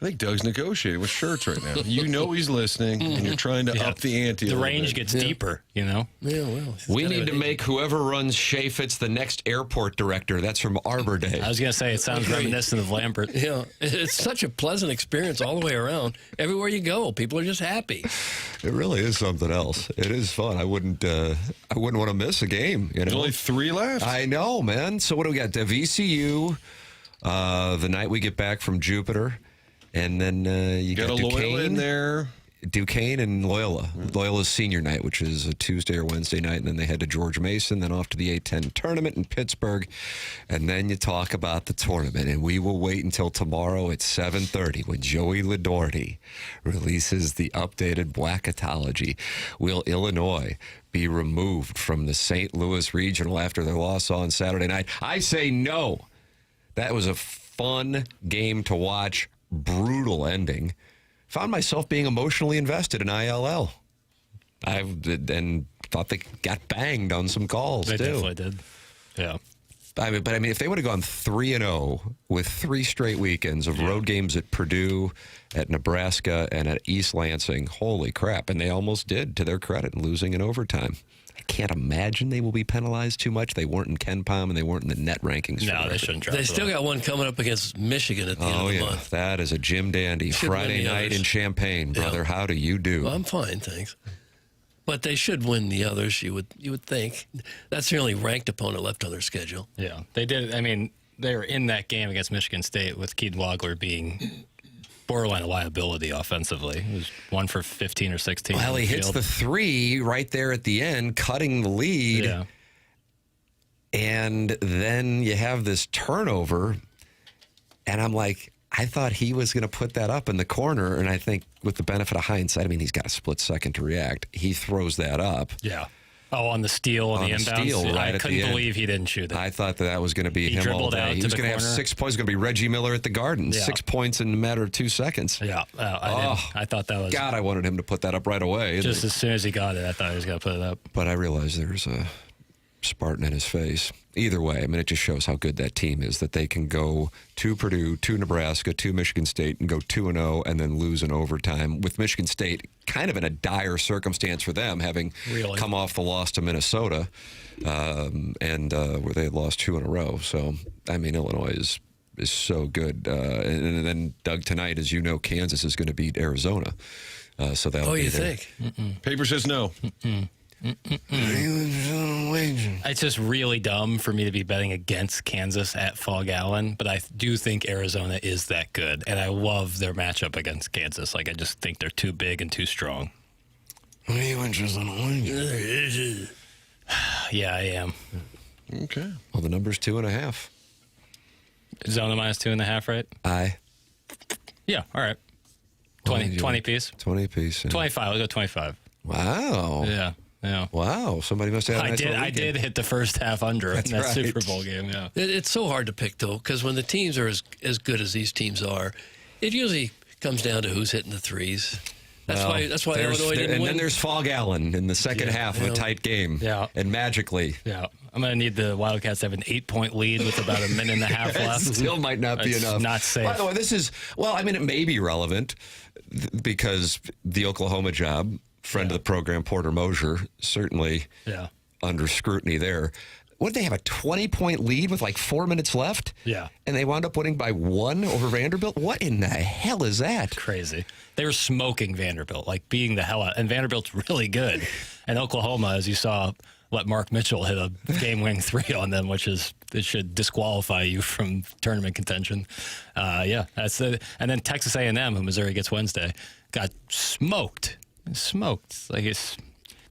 I think Doug's negotiating with Shirts right now. You know he's listening, and you're trying to up the ante. a The little range bit. gets deeper, you know? Yeah, well. We need to make whoever runs Shea Fitz the next airport director. That's from Arbor Day. I was going to say, it sounds reminiscent of Lambert. Yeah, it's such a pleasant experience all the way around. Everywhere you go, people are just happy. It really is something else. It is fun. I wouldn't want to miss a game. You There's know? only 3 left. I know, man. So what do we got? The VCU, the night we get back from Jupiter, and then you got a got Loyola Duquesne in there. Duquesne and Loyola. Loyola's senior night, which is a Tuesday or Wednesday night, and then they head to George Mason, then off to the A-10 tournament in Pittsburgh, and then you talk about the tournament. And we will wait until tomorrow at 7:30 when Joey Ladorty releases the updated bracketology. Will Illinois be removed from the St. Louis Regional after their loss on Saturday night? I say no. That was a fun game to watch. Brutal ending. Found myself being emotionally invested in ILL. And thought they got banged on some calls, They too. definitely did. Yeah. But if they would have gone 3-0 with 3 straight weekends of road games at Purdue, at Nebraska, and at East Lansing, holy crap. And they almost did, to their credit, losing in overtime. I can't imagine they will be penalized too much. They weren't in KenPom, and they weren't in the net rankings. No, they shouldn't drop They for still that. got one coming up against Michigan at the end of the month. That is a Jim Dandy. Should win Friday the night others. in Champaign, brother. Yeah. How do you do? Well, I'm fine, thanks. But they should win the others, you would think. That's the only ranked opponent left on their schedule. Yeah, they did. I mean, they were in that game against Michigan State with Keaton Wagler being borderline a liability offensively. It was 1 for 15 or 16. Well, he in the hits field. the 3 right there at the end, cutting the lead. Yeah. And then you have this turnover. And I'm like, I thought he was going to put that up in the corner. And I think with the benefit of hindsight, I mean, he's got a split second to react. He throws that up. Yeah. Oh, on the steal and On the the inbounds. steal, right I at the couldn't end. believe he didn't shoot it. I thought that was going to be He him all dribbled out day. He to was the going to have corner. 6 points. Going to be Reggie Miller at the Garden. Yeah. 6 points in a matter of 2 seconds. Yeah. I thought that was God, I wanted him to put that up right away. just as soon as he got it. I thought he was going to put it up. But I realized there's a Spartan in his face. Either way, I mean, it just shows how good that team is, that they can go to Purdue, to Nebraska, to Michigan State, and go 2-0 and then lose in overtime. With Michigan State kind of in a dire circumstance for them, having come off the loss to Minnesota, where they had lost 2 in a row. So, I mean, Illinois is so good. And then, Doug, tonight, as you know, Kansas is going to beat Arizona. So that'll be You there. think? Paper says no. It's just really dumb for me to be betting against Kansas at Fog Allen, but I do think Arizona is that good, and I love their matchup against Kansas. Like, I just think they're too big and too strong. Are you interested in winning? Yeah, I am. Okay. Well, the number's 2.5. Zona minus 2.5, right? Aye. Yeah, all right. Well, 20 piece. 20 piece. Yeah. 25. I'll go 25. Wow. Yeah. Wow. Somebody must have had a nice little I weekend. did hit the first half under That's in that right. Super Bowl game, yeah. It's so hard to pick, though, because when the teams are as good as these teams are, it usually comes down to who's hitting the threes. That's why Illinois didn't and win. then there's Fog Allen in the second half of a tight game. Yeah. And magically. Yeah. I'm going to need the Wildcats to have an 8-point lead with about a minute and a half That left. still might not be It's enough. not safe. By the way, it may be relevant because the Oklahoma job, friend of the program, Porter Mosier, certainly under scrutiny there. What did they have, a 20-point lead with like 4 minutes left? Yeah. And they wound up winning by 1 over Vanderbilt? What in the hell is that? Crazy. They were smoking Vanderbilt, like beating the hell out. And Vanderbilt's really good. And Oklahoma, as you saw, let Mark Mitchell hit a game-winning 3 on them, it should disqualify you from tournament contention. That's it. And then Texas A&M, who Missouri gets Wednesday, got smoked. Like it's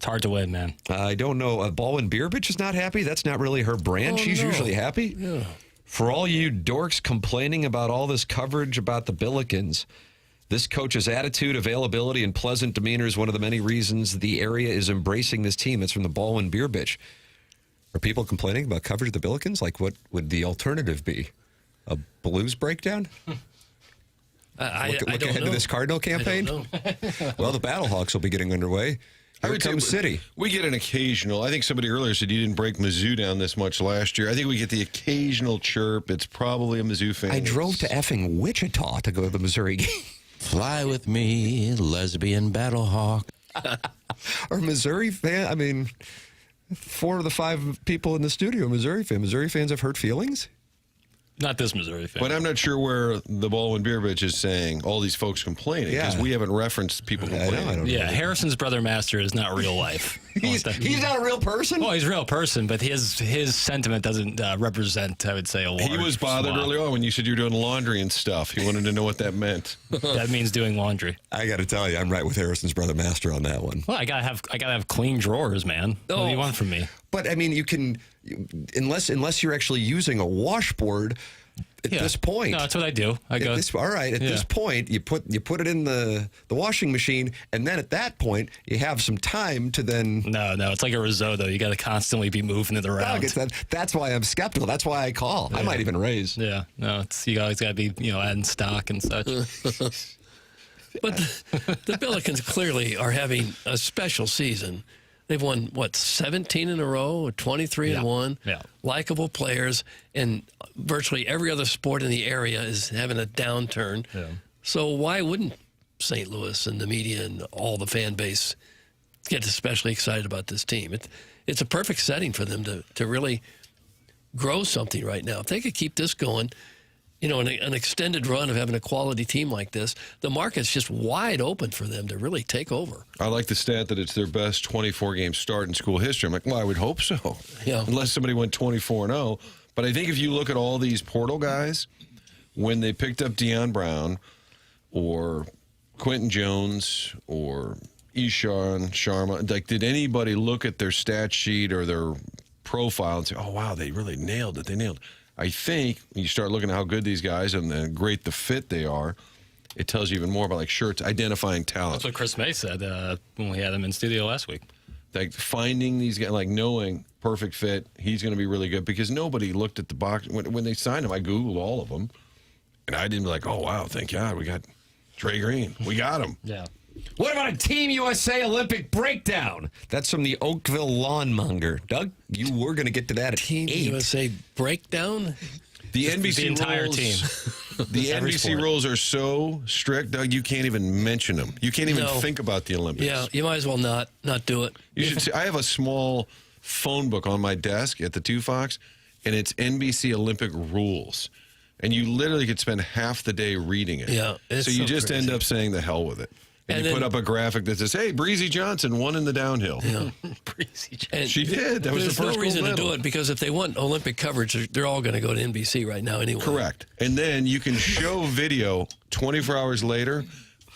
hard to win, man. I don't know. Baldwin Beerbitch is not happy. That's not really her brand. She's usually happy. Yeah. For all you dorks complaining about all this coverage about the Billikens, this coach's attitude, availability, and pleasant demeanor is one of the many reasons the area is embracing this team. It's from the Baldwin Beerbitch. Are people complaining about coverage of the Billikens? Like, what would the alternative be? A blues breakdown? Look ahead to this Cardinal campaign? I don't know. Well, the Battlehawks will be getting underway. Here comes City. We get an occasional. I think somebody earlier said you didn't break Mizzou down this much last year. I think we get the occasional chirp. It's probably a Mizzou fan. I drove to effing Wichita to go to the Missouri game. Fly with me, lesbian battlehawk. Or Missouri fan? I mean, 4 of the 5 people in the studio are Missouri fans. Missouri fans have hurt feelings? Not this Missouri fan. But I'm not sure where the Baldwin Beerbitch is saying all these folks complaining because we haven't referenced people complaining. I don't know. Yeah, Harrison's brother Master is not real life. He's not a real person? Well, he's a real person, but his sentiment doesn't represent, I would say, a large He was bothered swath. early on when you said you were doing laundry and stuff. He wanted to know what that meant. That means doing laundry. I got to tell you, I'm right with Harrison's brother Master on that one. Well, I gotta have clean drawers, man. What do you want from me? But I mean, unless you're actually using a washboard at this point. No, that's what I do. I go. All right. At this point, you put it in the washing machine, and then at that point, you have some time to then. No, it's like a risotto. You got to constantly be moving it around. That's why I'm skeptical. That's why I call. I might even raise. Yeah, no, you always got to be adding stock and such. But the Billikens clearly are having a special season. They've won, 17 in a row, or 23 and 1. Yeah. Likeable players, and virtually every other sport in the area is having a downturn. Yeah. So why wouldn't St. Louis and the media and all the fan base get especially excited about this team? It's a perfect setting for them to really grow something right now. If they could keep this going, an extended run of having a quality team like this, the market's just wide open for them to really take over. I like the stat that it's their best 24-game start in school history. I'm like, well, I would hope so. Yeah. Unless somebody went 24-0. But I think if you look at all these portal guys, when they picked up Deion Brown or Quentin Jones or Ishan Sharma, like, did anybody look at their stat sheet or their profile and say, oh, wow, they really nailed it. They nailed it. I think when you start looking at how good these guys and how great the fit they are, it tells you even more about, like, shirts, identifying talent. That's what Chris May said when we had him in studio last week. Like, finding these guys, like, knowing perfect fit, he's going to be really good, because nobody looked at the box. When they signed him, I Googled all of them, and I didn't be like, oh, wow, thank God, we got Trey Green. We got him. Yeah. What about a Team USA Olympic breakdown? That's from the Oakville Lawnmonger. Doug, you were going to get to that at Team 8. USA breakdown? The NBC the entire rules, team. The Every NBC sport. rules are so strict, Doug, you can't even mention them. You can't even No. think about the Olympics. Yeah, you might as well not do it. You should see, I have a small phone book on my desk at the Two Fox, and it's NBC Olympic rules. And you literally could spend half the day reading it. Yeah, it's so you so just crazy. end up saying the hell with it. And you then- put up a graphic that says, hey, Breezy Johnson won in the downhill. Yeah. And She did. That was the there's first no reason gold to do medal. it, because if they want Olympic coverage, they're all going to go to NBC right now anyway. Correct. And then you can show video 24 hours later,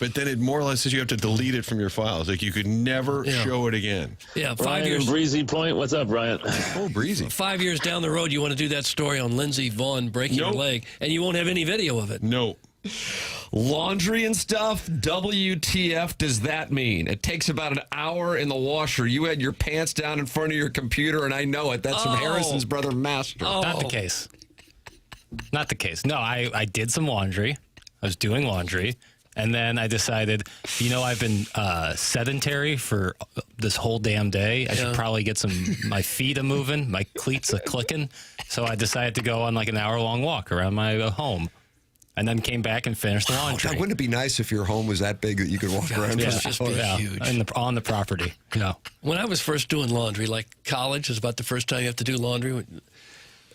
but then it more or less says you have to delete it from your files. Like, you could never Yeah. show it again. Yeah, Ryan in Breezy Point. What's up, Ryan? Oh, Breezy. 5 years down the road, you want to do that story on Lindsey Vaughn breaking her Nope. leg, and you won't have any video of it. No. Laundry and stuff, WTF does that mean? It takes about an hour in the washer. You had your pants down in front of your computer, and I know it. That's from Harrison's brother, Master. Not the case. Not the case. No, I did some laundry. I was doing laundry. And then I decided, I've been sedentary for this whole damn day. I should probably get my feet a moving, my cleats a clicking. So I decided to go on like an hour-long walk around my home. And then came back and finished the laundry. Doug, wouldn't it be nice if your home was that big that you could walk around? yeah. with? It's just huge. On the property. Yeah. When I was first doing laundry, like college is about the first time you have to do laundry.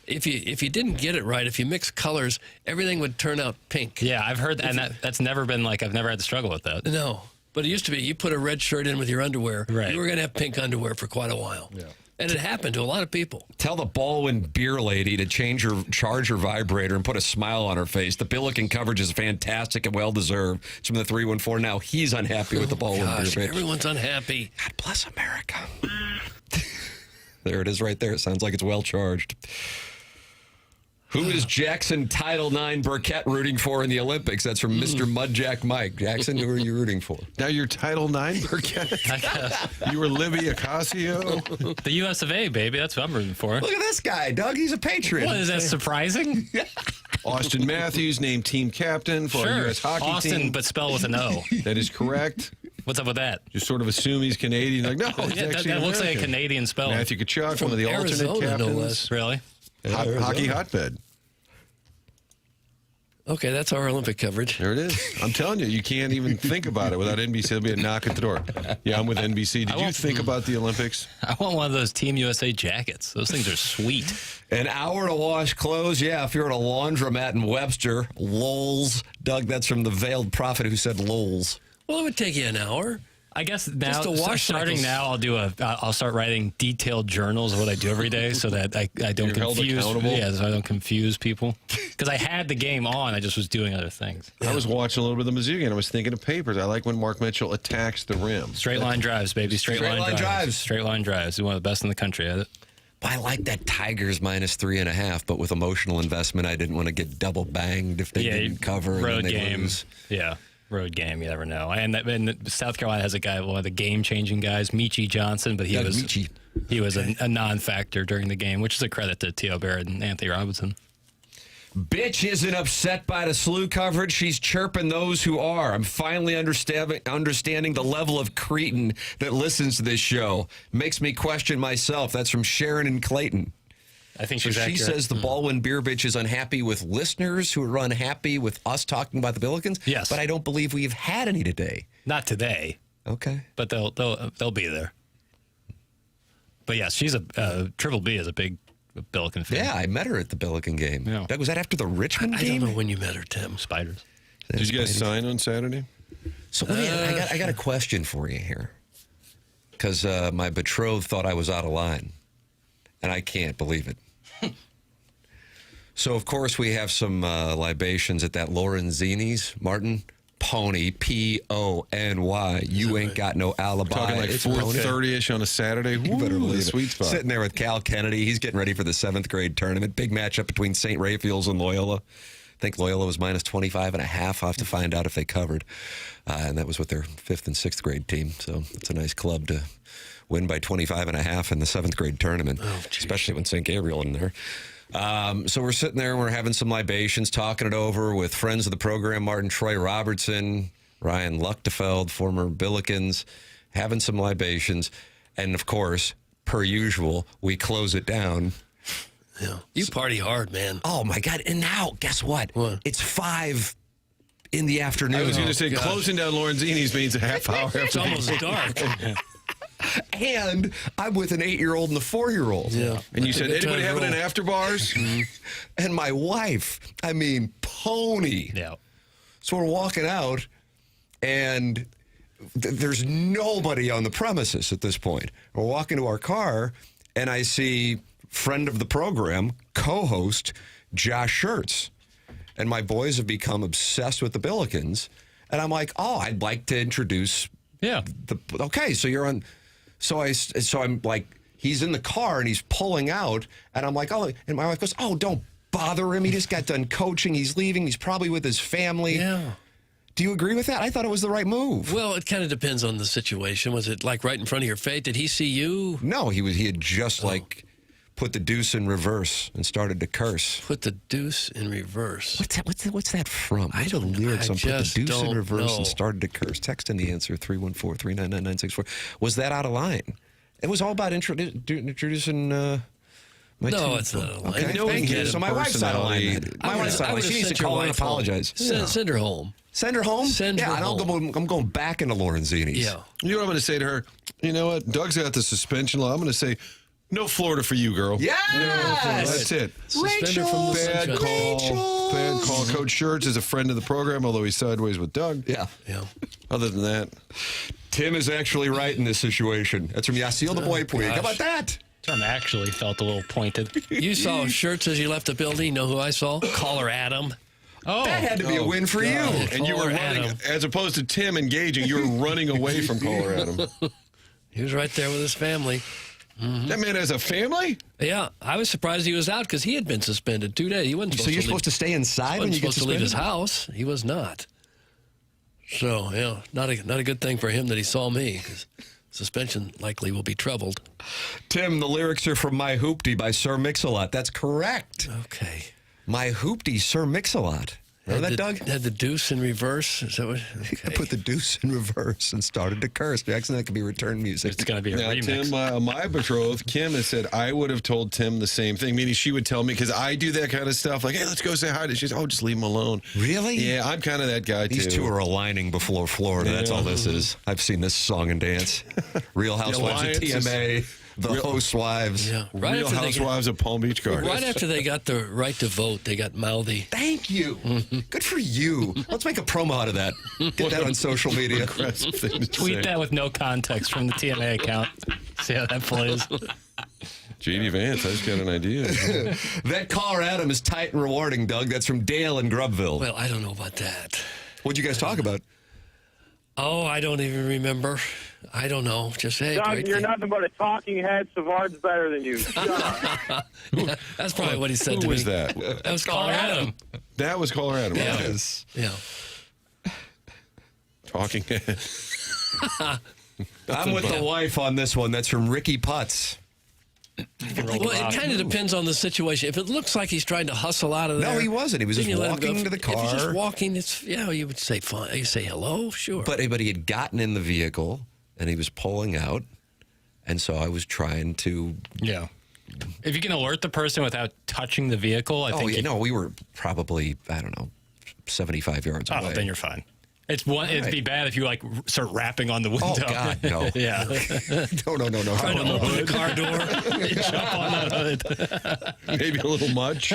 If you didn't get it right, if you mix colors, everything would turn out pink. Yeah, I've heard, and that's never been like, I've never had to struggle with that. No, but it used to be you put a red shirt in with your underwear. Right. You were going to have pink underwear for quite a while. Yeah. And it happened to a lot of people. Tell the Baldwin beer lady to charge her vibrator and put a smile on her face. The Billiken coverage is fantastic and well-deserved. It's from the 314. Now he's unhappy with the Baldwin Gosh, beer. everyone's unhappy. God bless America. There it is right there. It sounds like it's well-charged. Who is Jackson Title IX Burkett rooting for in the Olympics? That's from Mr. Mudjack Mike. Jackson, who are you rooting for? Now you're Title IX, Burkett? You were Libby Ocasio? The US of A, baby. That's what I'm rooting for. Look at this guy, Doug. He's a patriot. What, is that surprising? Austin Matthews named team captain for our Sure. U.S. hockey Austin, team. but spell with an O. That is correct. What's up with that? Just sort of assume he's Canadian. Like, no, he's Yeah, actually that looks like a American. Canadian spell. Matthew Tkachuk, one of the Arizona, alternate no captains. less. Really? Hockey hotbed. Okay, that's our Olympic coverage. There it is. I'm telling you, you can't even think about it without NBC. There'll be a knock at the door. Yeah, I'm with NBC. Did you think about the Olympics? I want one of those Team USA jackets. Those things are sweet. An hour to wash clothes. Yeah, if you're at a laundromat in Webster, lols. Doug, that's from the Veiled Prophet who said lols. Well, it would take you an hour. I guess now, the wash starting cycles. now, I'll start writing detailed journals of what I do every day, so that I don't You're held confuse. accountable? Yeah, so I don't confuse people. Because I had the game on, I just was doing other things. I was watching a little bit of the Mizzou game. I was thinking of papers. I like when Mark Mitchell attacks the rim. Straight line drives, baby. Straight line drives. Straight line drives. He's one of the best in the country at it. I like that Tigers -3.5, but with emotional investment, I didn't want to get double banged if they didn't cover. Road and then they game. lose. Yeah. Road game, you never know. And South Carolina has a guy, one of the game-changing guys, Michie Johnson, but he was a non-factor during the game, which is a credit to T.O. Barrett and Anthony Robinson. Bitch isn't upset by the SLU coverage. She's chirping those who are. I'm finally understanding the level of cretin that listens to this show. Makes me question myself. That's from Sharon and Clayton. I think So she's she accurate. says the Baldwin Beer Bitch is unhappy with listeners who are unhappy with us talking about the Billikens. Yes. But I don't believe we've had any today. Not today, Okay. but they'll be there. But yes, she's Triple B is a big Billiken fan. Yeah, I met her at the Billiken game. Yeah. Was that after the Richmond I game? don't know when you met her, Tim. Spiders. Did you guys sign on Saturday? So I got a question for you here, because my betrothed thought I was out of line, and I can't believe it. So of course we have some libations at that Lorenzini's, Martin. Pony, Pony. You ain't got no alibi. Talking like It's 4:30ish on a Saturday. You better Ooh, believe it. sweet spot. Sitting there with Cal Kennedy. He's getting ready for the 7th grade tournament. Big matchup between St. Raphael's and Loyola. I think Loyola was -25.5. I'll have to find out if they covered. And that was with their 5th and 6th grade team. So it's a nice club to win by 25.5 in the 7th grade tournament, especially when St. Gabriel in there. So we're sitting there and we're having some libations, talking it over with friends of the program, Martin Troy Robertson, Ryan Luchtefeld, former Billikens, having some libations. And of course, per usual, we close it down. Yeah. You party hard, man. Oh my God. And now, guess what? What? It's 5 in the afternoon. I was going to say, gosh. closing down Lorenzini's means a half hour It's after. almost dark. And I'm with an 8-year-old and a 4-year-old. Yeah. And you said, Good time anybody to having an roll. after bars? And my wife, Pony. Yeah. So we're walking out, and there's nobody on the premises at this point. We're walking to our car, and I see friend of the program, co-host, Josh Schertz. And my boys have become obsessed with the Billikens. And I'm like, oh, I'd like to introduce Yeah. okay, so you're on. So I'm like, he's in the car and he's pulling out, and I'm like, oh, and my wife goes, oh, don't bother him. He just got done coaching. He's leaving. He's probably with his family. Yeah. Do you agree with that? I thought it was the right move. Well, it kind of depends on the situation. Was it like right in front of your face? Did he see you? No, he had just like put the deuce in reverse and started to curse. Put the deuce in reverse. What's that from? I What's the don't know. lyrics I on put the just deuce in don't reverse know. and started to curse? Text in the answer 314-399-9964. Was that out of line? It was all about introducing my No, team. it's not out of line. Okay, I know thank we you. get So it. my wife's out of line. Personality. My wife's out of line. She needs to call and apologize. Send her home. Send her home? Send her and home. I'm going back into Lorenzini's. Yeah. You know what I'm going to say to her? You know what? Doug's got the suspension law. I'm going to say, no Florida for you, girl. Yes! That's it. Suspend her from the Bad sunshine. call. Bad call. Coach Schertz is a friend of the program, although he's sideways with Doug. Yeah. Yeah. Other than that, Tim is actually right in this situation. That's from Yasiel the Boy Puig. How about that? Term actually felt a little pointed. You saw shirts as you left the building. You know who I saw? Caller Adam. Oh, That had to be a win for you. and you were Caller running, Adam. as opposed to Tim engaging, you were running away from Colorado. He was right there with his family. That man has a family? Yeah, I was surprised he was out because he had been suspended 2 days. He wasn't supposed So you're to supposed to stay inside when you get supposed to leave his suspended? house. He was not. So yeah, not a good thing for him that he saw me because suspension likely will be troubled. Tim, the lyrics are from My Hoopty by Sir Mix-a-Lot. That's correct. Okay. My Hoopty, Sir Mix-a-Lot. Remember that, Doug? Had the deuce in reverse. Is that what? I Okay. put the deuce in reverse and started to curse. Jackson, that could be return music. it's going to be a Now, remix. Tim, my betrothed, Kim, has said I would have told Tim the same thing, meaning she would tell me, because I do that kind of stuff, like, hey, let's go say hi to. She's, oh, just leave him alone. Really? Yeah, I'm kind of that guy, These too. two are aligning before Florida. That's all this is. I've seen this song and dance. Real Housewives of alliance is- TMA. The host wives. Yeah. Real after they Housewives of Palm Beach Gardens. Right after they got the right to vote, they got mouthy. Thank you. Good for you. Let's make a promo out of that. Get that on social media. Aggressive thing to Tweet say. that with no context from the TMA account. See how that plays. J.D. Vance, I just got an idea. That caller Adam is tight and rewarding, Doug. That's from Dale in Grubville. Well, I don't know about that. What'd you guys talk about? Oh, I don't even remember. I don't know. Just, hey, Doug, great you're thing. nothing but a talking head. Savard's better than you. Shut up. Yeah, that's probably what he said Who to was me. that? That was caller Adam. That was caller Adam. Yeah. Okay. Yes. Yeah. Talking head. I'm with the wife on this one. That's from Ricky Putz. Well, it kind of depends on the situation. If it looks like he's trying to hustle out of there. No, he wasn't. He was then just you let him go. walking to the If he's just car. walking, it's, you would say fine. You say hello, sure. But he had gotten in the vehicle, and he was pulling out. And so I was trying to... Yeah. If you can alert the person without touching the vehicle, I think. we were probably, I don't know, 75 yards away. Oh, then you're fine. It'd be bad if you start rapping on the window. Oh, God, no. Yeah. No. Trying to open the car door. You jump on the hood. Maybe a little much.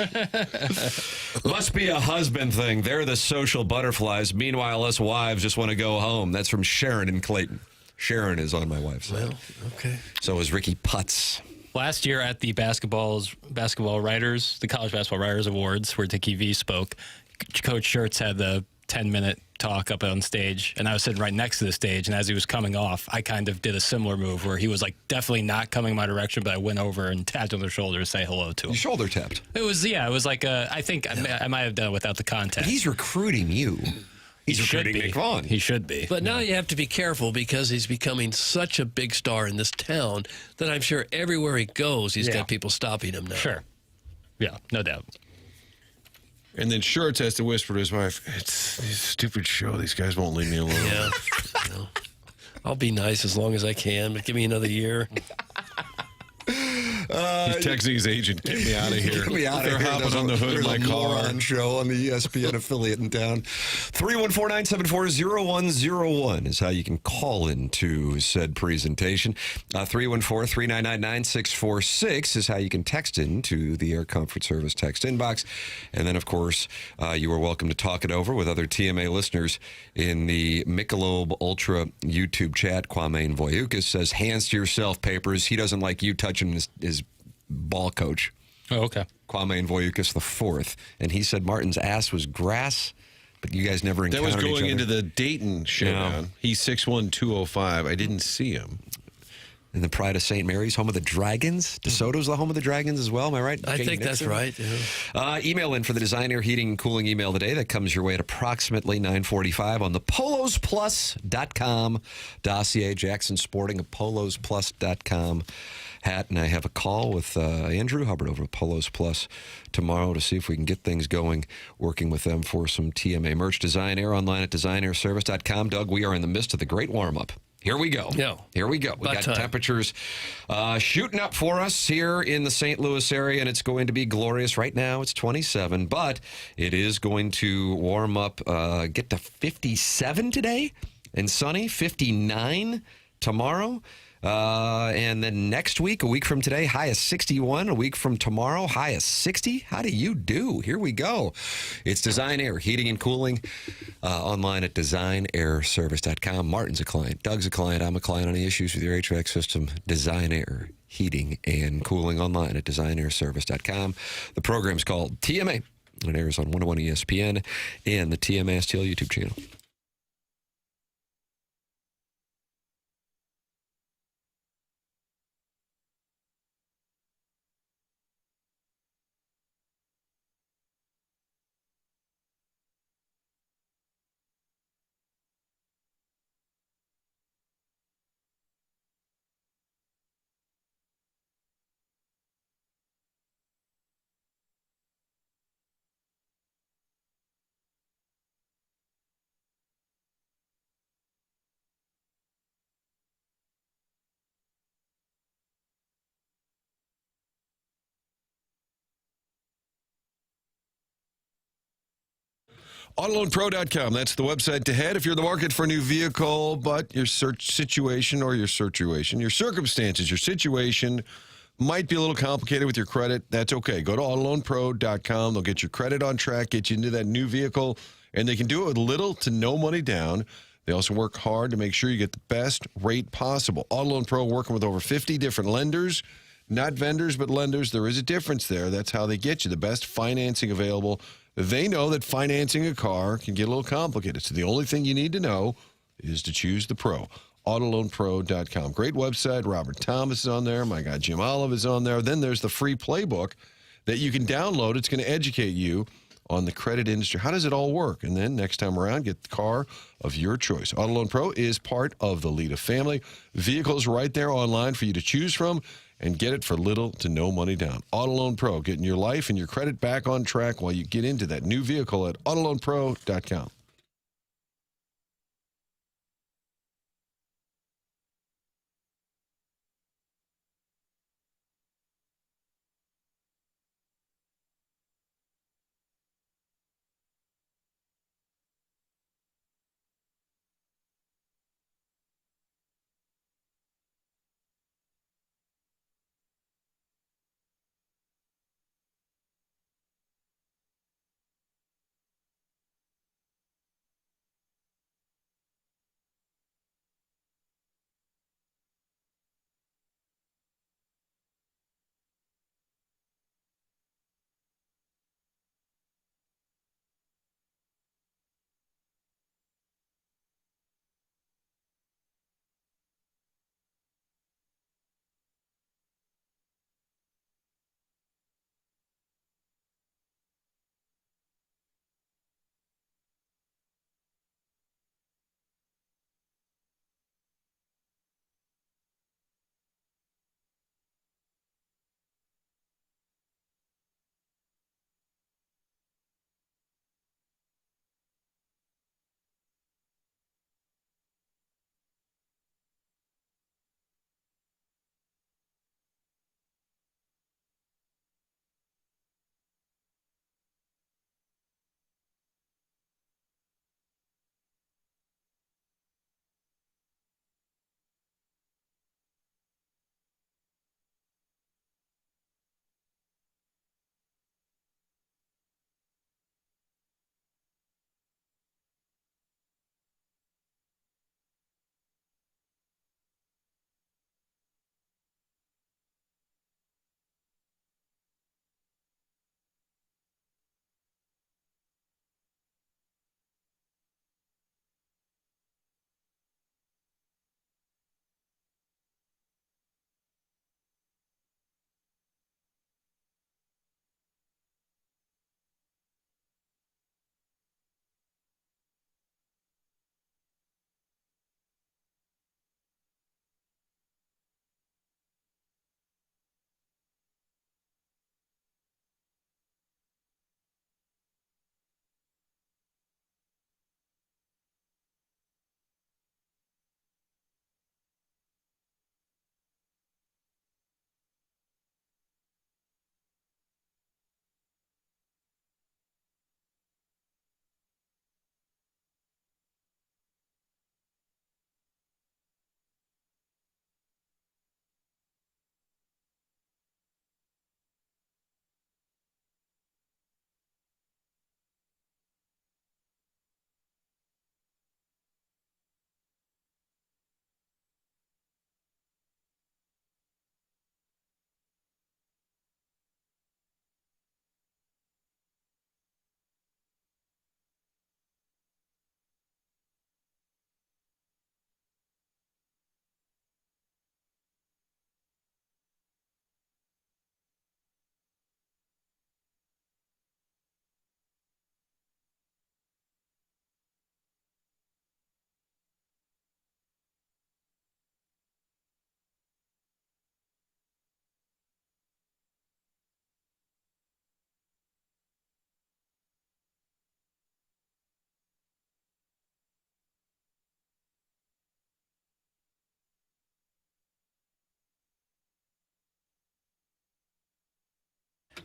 Must be a husband thing. They're the social butterflies. Meanwhile, us wives just want to go home. That's from Sharon in Clayton. Sharon is on my wife's side. Well, okay. So is Ricky Putz. Last year at the basketball writers, the College Basketball Writers Awards, where Dickie V spoke, Coach Schertz had the 10-minute talk up on stage, and I was sitting right next to the stage, and as he was coming off, I kind of did a similar move where he was definitely not coming my direction, but I went over and tapped on their shoulder to say hello to him. You shoulder tapped. It was like I think I might have done it without the context. He's recruiting you. He's He should recruiting be. Nick Vaughn. He should be. But now you have to be careful because he's becoming such a big star in this town that I'm sure everywhere he goes, he's got people stopping him now. Sure. Yeah, no doubt. And then Schertz has to whisper to his wife, it's this stupid show. These guys won't leave me alone. Yeah. No. I'll be nice as long as I can, but give me another year. He's texting his agent, get me out of here. Get me out They're of here. hopping on the hood of my There's a car. moron show on the ESPN affiliate in town. 314-974-0101 is how you can call into said presentation. 314-399-9646 is how you can text into the Air Comfort Service text inbox. And then, of course, you are welcome to talk it over with other TMA listeners in the Michelob Ultra YouTube chat. Kwame Voyukas says, hands to yourself, Papers. He doesn't like you touching his ball coach. Oh, okay. Kwame Voyukas the fourth, and he said Martin's ass was grass, but you guys never That encountered was each going other. into the Dayton showdown. Yeah. He's 6'1", 205. I didn't see him. In the Pride of St. Mary's, home of the Dragons. DeSoto's the home of the Dragons as well, am I right? I King think that's Nixon? right. Yeah. Email in for the Design Air Heating and Cooling email today. That comes your way at approximately 9:45 on the polosplus.com dossier. Jackson sporting a polosplus.com hat, and I have a call with Andrew Hubbard over at Polos Plus tomorrow to see if we can get things going, working with them for some TMA merch. Design Air online at designairservice.com. Doug, we are in the midst of the great warm-up. Here we go. Yeah. Here we go. We About got time. temperatures shooting up for us here in the St. Louis area, and it's going to be glorious. Right now, it's 27, but it is going to warm up, get to 57 today, and sunny, 59 tomorrow. And then next week, a week from today, high of 61. A week from tomorrow, high of 60. How do you do? Here we go. It's Design Air, heating and cooling, online at designairservice.com. Martin's a client. Doug's a client. I'm a client. Any issues with your HVAC system? Design Air, heating and cooling, online at designairservice.com. The program's called TMA. It airs on 101 ESPN and the TMA STL YouTube channel. AutoLoanPro.com. That's the website to head if you're in the market for a new vehicle, but your search situation or your situation, your circumstances, your situation might be a little complicated with your credit. That's okay. Go to AutoLoanPro.com. They'll get your credit on track, get you into that new vehicle, and they can do it with little to no money down. They also work hard to make sure you get the best rate possible. AutoLoan Pro working with over 50 different lenders, not vendors, but lenders. There is a difference there. That's how they get you the best financing available. They know that financing a car can get a little complicated. So the only thing you need to know is to choose the pro. AutoLoanPro.com. Great website. Robert Thomas is on there. My guy Jim Olive is on there. Then there's the free playbook that you can download. It's going to educate you on the credit industry. How does it all work? And then next time around, get the car of your choice. AutoLoan Pro is part of the Lita family. Vehicles right there online for you to choose from and get it for little to no money down. AutoLoan Pro, getting your life and your credit back on track while you get into that new vehicle at AutoLoanPro.com.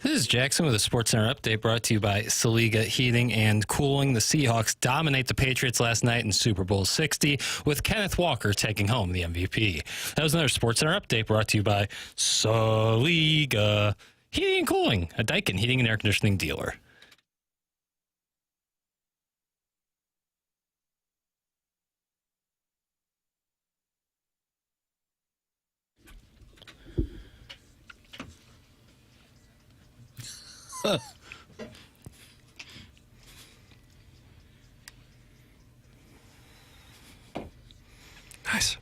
This is Jackson with a SportsCenter update brought to you by Saliga Heating and Cooling. The Seahawks dominate the Patriots last night in Super Bowl 60 with Kenneth Walker taking home the MVP. That was another SportsCenter update brought to you by Saliga Heating and Cooling, a Daikin heating and air conditioning dealer. Nice.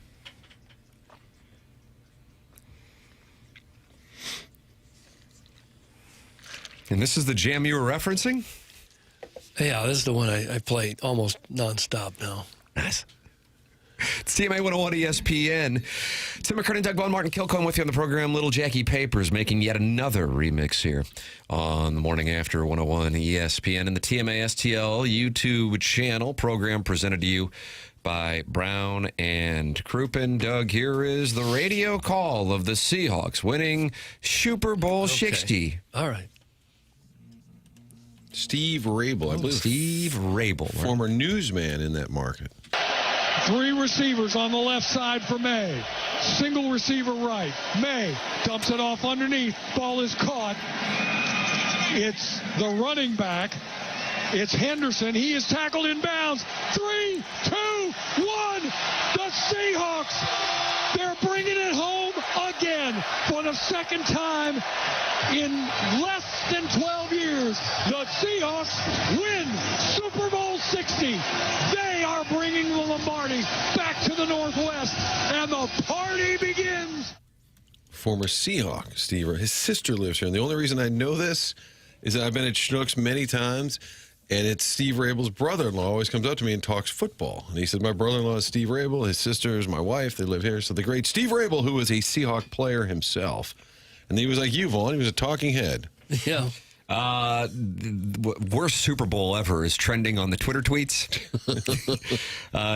And this is the jam you were referencing? Yeah, this is the one I play almost nonstop now. Nice. It's TMA 101 ESPN. Tim McKernan, Doug Vaughn, Martin Kilcoyne with you on the program. Little Jackie Papers making yet another remix here on the Morning After 101 ESPN and the TMA STL YouTube channel. Program presented to you by Brown and Crouppen. Doug, here is the radio call of the Seahawks winning Super Bowl 60. All right. Steve Rabel, I believe. Steve Rabel. Former newsman in that market. 3 receivers on the left side for May. Single receiver right. May dumps it off underneath. Ball is caught. It's the running back. It's Henderson. He is tackled in bounds. 3, 2, 1. The Seahawks. They're bringing it home again for the second time in less than 12 years. The Seahawks win Super Bowl 60. They are bringing the Lombardi back to the Northwest, and the party begins. Former Seahawk, Steve. His sister lives here. And the only reason I know this is that I've been at Schnucks many times, and it's Steve Rabel's brother-in-law always comes up to me and talks football. And he said, my brother-in-law is Steve Rabel. His sister is my wife. They live here. So the great Steve Rabel, who was a Seahawk player himself. And he was like you, Vaughn. He was a talking head. Yeah. Worst Super Bowl ever is trending on the Twitter tweets.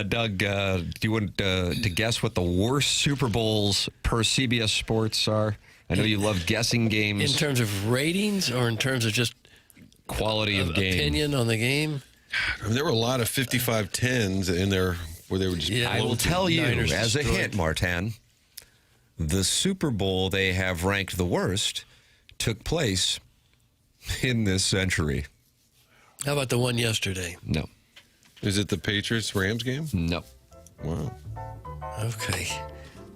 Doug, do you want to guess what the worst Super Bowls per CBS Sports are? I know you love guessing games. In terms of ratings or in terms of just quality of game? Opinion on the game? I mean, there were a lot of 55-10s in there where they were just... Yeah, I will tell you, Niners as a destroyed. hint, Martin, the Super Bowl they have ranked the worst took place in this century. How about the one yesterday? No. Is it the Patriots-Rams game? No. Wow. Okay.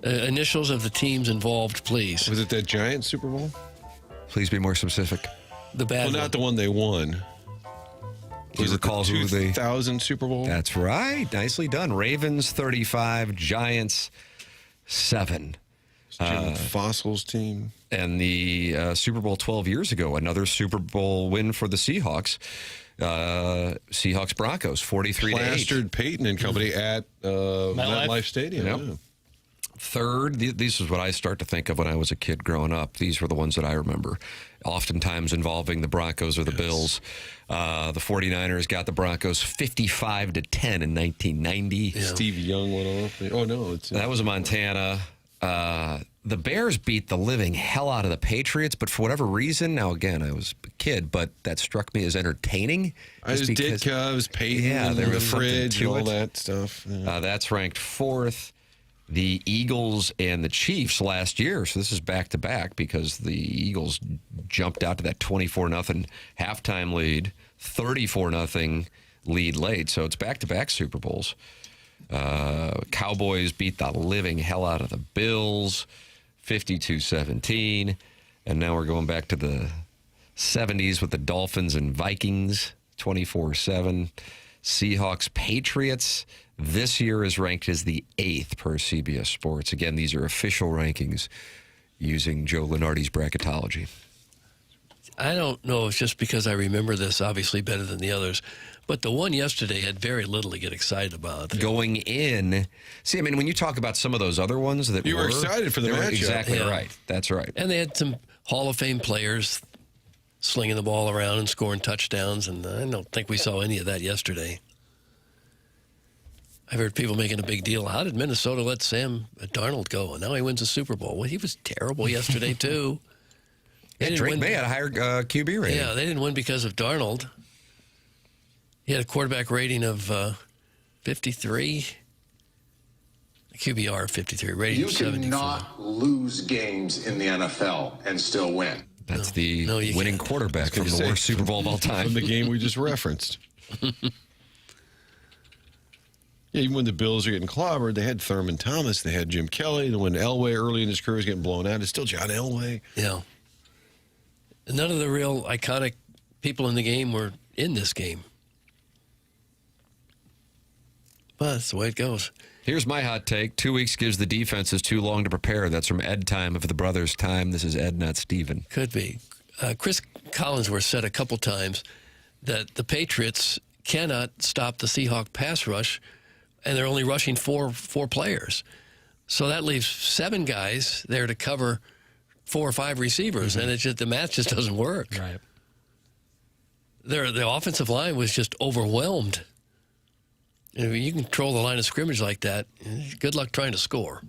Initials of the teams involved, please. Was it that Giants Super Bowl? Please be more specific. The bad Well, one. not the one they won. Do you recall who they... 2000 Super Bowl? That's right. Nicely done. Ravens 35, Giants 7. Jim Fossil's team. And the Super Bowl 12 years ago, another Super Bowl win for the Seahawks. Seahawks Broncos 43-8. Plastered Peyton and company at MetLife Stadium. Yep. Yeah. Third, this is what I start to think of when I was a kid growing up. These were the ones that I remember, oftentimes involving the Broncos or the Bills. The 49ers got the Broncos 55-10 in 1990. Yeah. Steve Young went off. Oh, no. That was a Montana. The Bears beat the living hell out of the Patriots, but for whatever reason, now again, I was a kid, but that struck me as entertaining. I just did Cubs, Peyton, Yeah, there the was something fridge, to all it. that stuff. Yeah. That's ranked 4th. The Eagles and the Chiefs last year, so this is back-to-back because the Eagles jumped out to that 24-0 halftime lead, 34-0 lead late, so it's back-to-back Super Bowls. Cowboys beat the living hell out of the Bills, 52-17, and now we're going back to the 70s with the Dolphins and Vikings, 24-7. Seahawks, Patriots, this year is ranked as the 8th per CBS Sports. Again, these are official rankings using Joe Lunardi's bracketology. I don't know. It's just because I remember this obviously better than the others. But the one yesterday had very little to get excited about. Going in, see, I mean, when you talk about some of those other ones that You were excited for the they were matchup. exactly Yeah. right. That's right. And they had some Hall of Fame players slinging the ball around and scoring touchdowns, and I don't think we saw any of that yesterday. I've heard people making a big deal. How did Minnesota let Sam Darnold go? And now he wins a Super Bowl. Well, he was terrible yesterday, too. didn't Drake win. May had a higher QB rating. Yeah, they didn't win because of Darnold. He had a quarterback rating of 53. QBR 53, rating You of 74. cannot lose games in the NFL and still win. That's the you winning can't. quarterback from the worst Super Bowl of all time. From the game we just referenced. Yeah, even when the Bills are getting clobbered, they had Thurman Thomas, they had Jim Kelly, and when Elway early in his career was getting blown out, it's still John Elway. Yeah. None of the real iconic people in the game were in this game. But that's the way it goes. Here's my hot take. 2 weeks gives the defenses too long to prepare. That's from Ed Time of the Brothers Time. This is Ed, not Steven. Could be. Chris Collinsworth said a couple times that the Patriots cannot stop the Seahawks pass rush, and they're only rushing four players. So that leaves 7 guys there to cover 4 or 5 receivers, and it's just the math just doesn't work. Right. The offensive line was just overwhelmed. And if you control the line of scrimmage like that, good luck trying to score.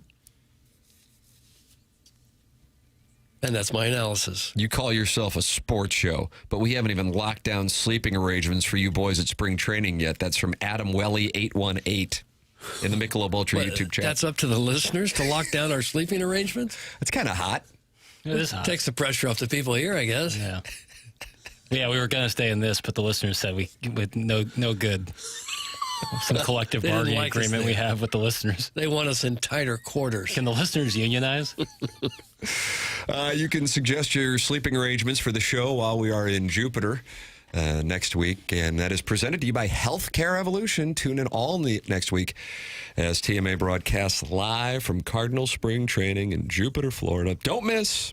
And that's my analysis. You call yourself a sports show, but we haven't even locked down sleeping arrangements for you boys at spring training yet. That's from Adam Welly 818 in the Michelob Ultra YouTube chat. That's up to the listeners to lock down our sleeping arrangements? It's kind of hot. It is hot. Takes the pressure off the people here, I guess. Yeah. Yeah, we were going to stay in this, but the listeners said we with no good. Some collective They didn't bargaining like us agreement we there. have with the listeners. They want us in tighter quarters. Can the listeners unionize? You can suggest your sleeping arrangements for the show while we are in Jupiter next week, and that is presented to you by Healthcare Evolution. Tune in all next week as TMA broadcasts live from Cardinal Spring Training in Jupiter, Florida. Don't miss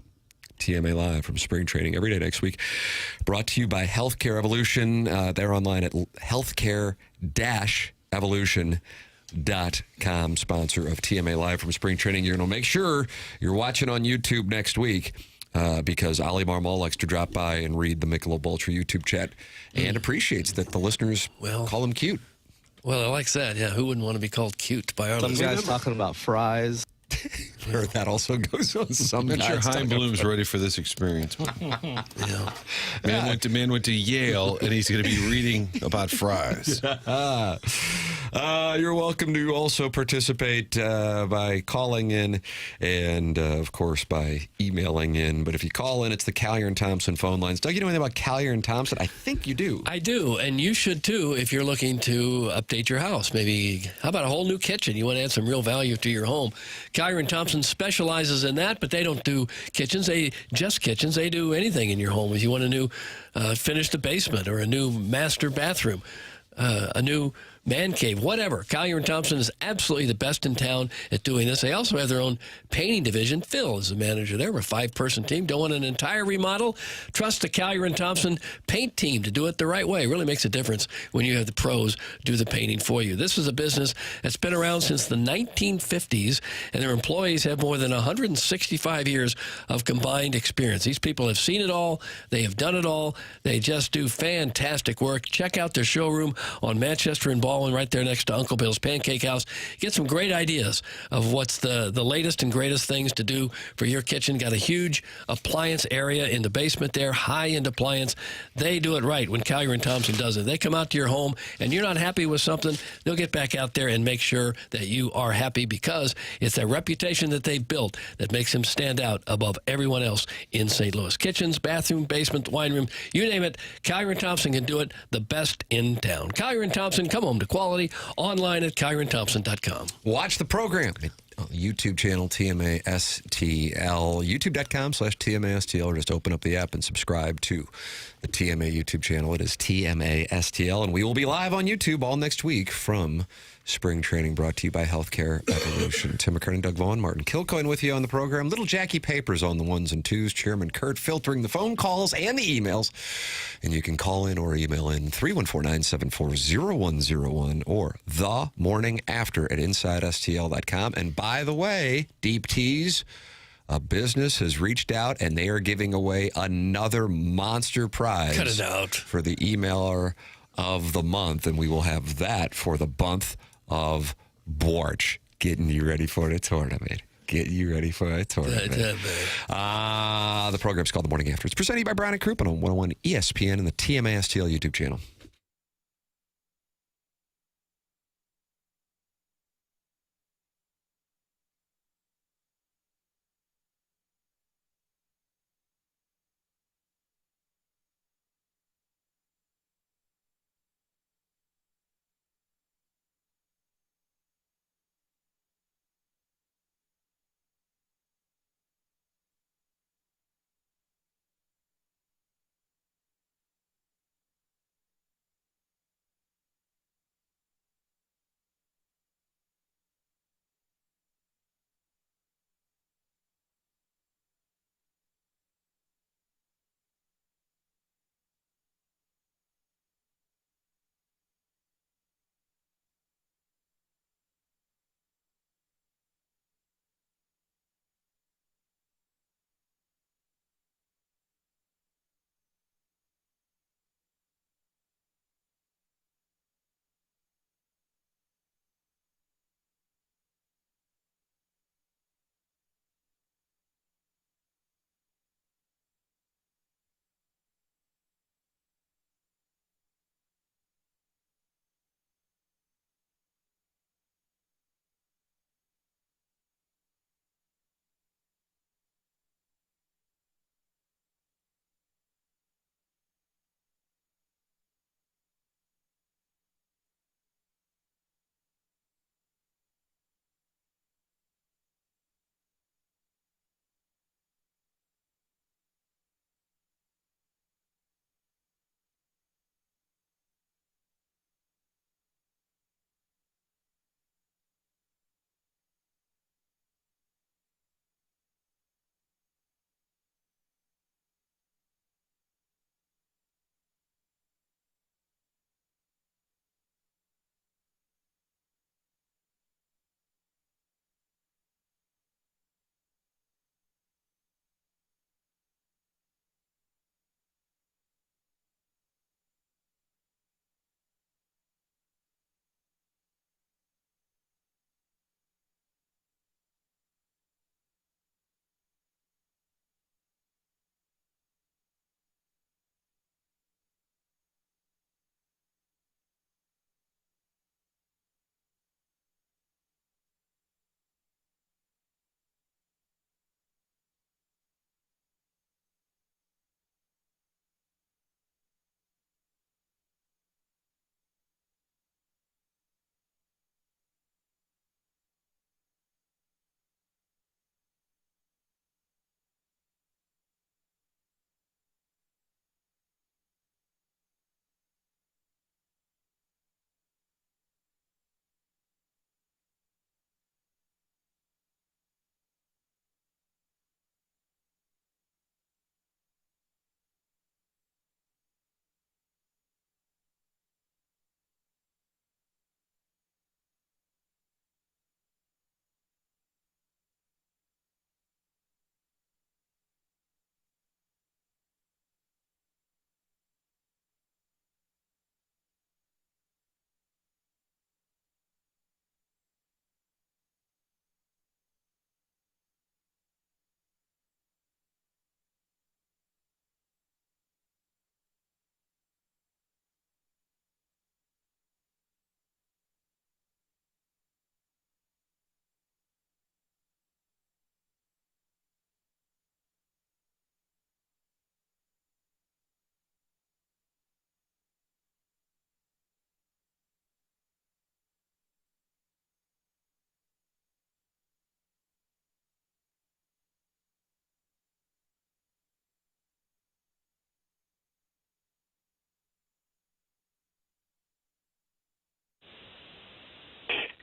TMA Live from spring training every day next week. Brought to you by Healthcare Evolution. They're online at healthcare-evolution.com, sponsor of TMA Live from spring training. You're going to make sure you're watching on YouTube next week because Ali Marmol likes to drop by and read the Michelob Ultra YouTube chat and appreciates that the listeners call him cute. Well, I like that. Yeah, who wouldn't want to be called cute by our Some listeners? guys talking about fries. Or that also goes on some I'm not sure guys Hein talking Bloom's about- ready for this experience. Yeah. Man went to Yale, and he's going to be reading about fries. You're welcome to also participate by calling in and, of course, by emailing in. But if you call in, it's the Callier and Thompson phone lines. Doug, you know anything about Callier and Thompson? I think you do. I do, and you should too if you're looking to update your house. Maybe, how about a whole new kitchen? You want to add some real value to your home. Callier and Thompson specializes in that, but they don't do kitchens. They do anything in your home. If you want a new finished basement or a new master bathroom, a new man cave, whatever. Collier & Thompson is absolutely the best in town at doing this. They also have their own painting division. Phil is the manager there. We're a 5-person team. Don't want an entire remodel? Trust the Collier & Thompson paint team to do it the right way. It really makes a difference when you have the pros do the painting for you. This is a business that's been around since the 1950s, and their employees have more than 165 years of combined experience. These people have seen it all. They have done it all. They just do fantastic work. Check out their showroom on Manchester and Baldwin, right there next to Uncle Bill's Pancake House. Get some great ideas of what's the latest and greatest things to do for your kitchen. Got a huge appliance area in the basement there, high-end appliance. They do it right when Collier & Thompson does it. They come out to your home and you're not happy with something, they'll get back out there and make sure that you are happy, because it's a reputation that they built that makes them stand out above everyone else in St. Louis. Kitchens, bathroom, basement, wine room, you name it, Collier & Thompson can do it the best in town. Collier & Thompson, come home to quality, online at collierandthompson.com. Watch the program. YouTube channel, TMA STL, youtube.com/TMA STL, or just open up the app and subscribe to the TMA YouTube channel. It is TMA STL, and we will be live on YouTube all next week from spring training, brought to you by Healthcare Evolution. Tim McKernan, Doug Vaughn, Martin Kilcoyne with you on the program. Little Jackie Papers on the ones and twos. Chairman Kurt filtering the phone calls and the emails. And you can call in or email in 314-974-0101 or the morning after at InsideSTL.com. And by the way, Deep Tease, a business has reached out and they are giving away another monster prize. Cut it out. For the emailer of the month, and we will have that for the month of March, getting you ready for the tournament. Get you ready for a tournament. The program's called The Morning After. It's presented by Brown & Crouppen on 101 ESPN and the TMA STL YouTube channel.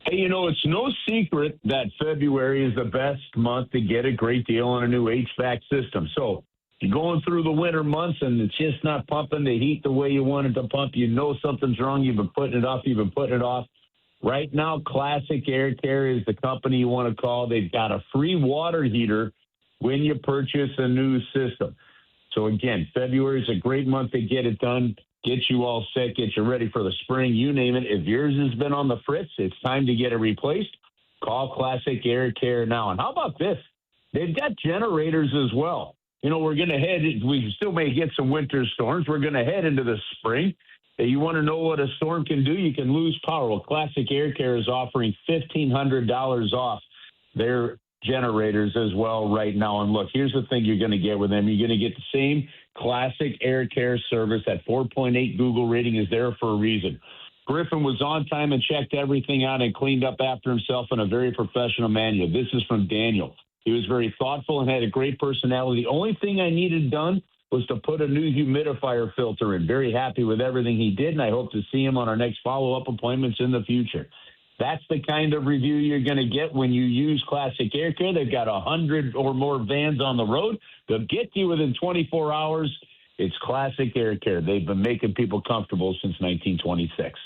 Hey, you know, it's no secret that February is the best month to get a great deal on a new HVAC system. So you're going through the winter months and it's just not pumping the heat the way you want it to pump. You know something's wrong. You've been putting it off. Right now, Classic Air Care is the company you want to call. They've got a free water heater when you purchase a new system. So, again, February is a great month to get it done, get you all set, get you ready for the spring, you name it. If yours has been on the fritz, it's time to get it replaced. Call Classic Air Care now. And how about this? They've got generators as well. We're going to we still may get some winter storms. We're going to head into the spring. You want to know what a storm can do? You can lose power. Well, Classic Air Care is offering $1,500 off their generators as well right now. And look, here's the thing you're going to get with them. You're going to get the same Classic Air Care service. That 4.8 Google rating is there for a reason. Griffin was on time and checked everything out and cleaned up after himself in a very professional manner. This is from Daniel. He was very thoughtful and had a great personality. The only thing I needed done was to put a new humidifier filter in. Very happy with everything he did, and I hope to see him on our next follow-up appointments in the future. That's the kind of review you're going to get when you use Classic Air Care. They've got 100 or more vans on the road. They'll get to you within 24 hours. It's Classic Air Care. They've been making people comfortable since 1926.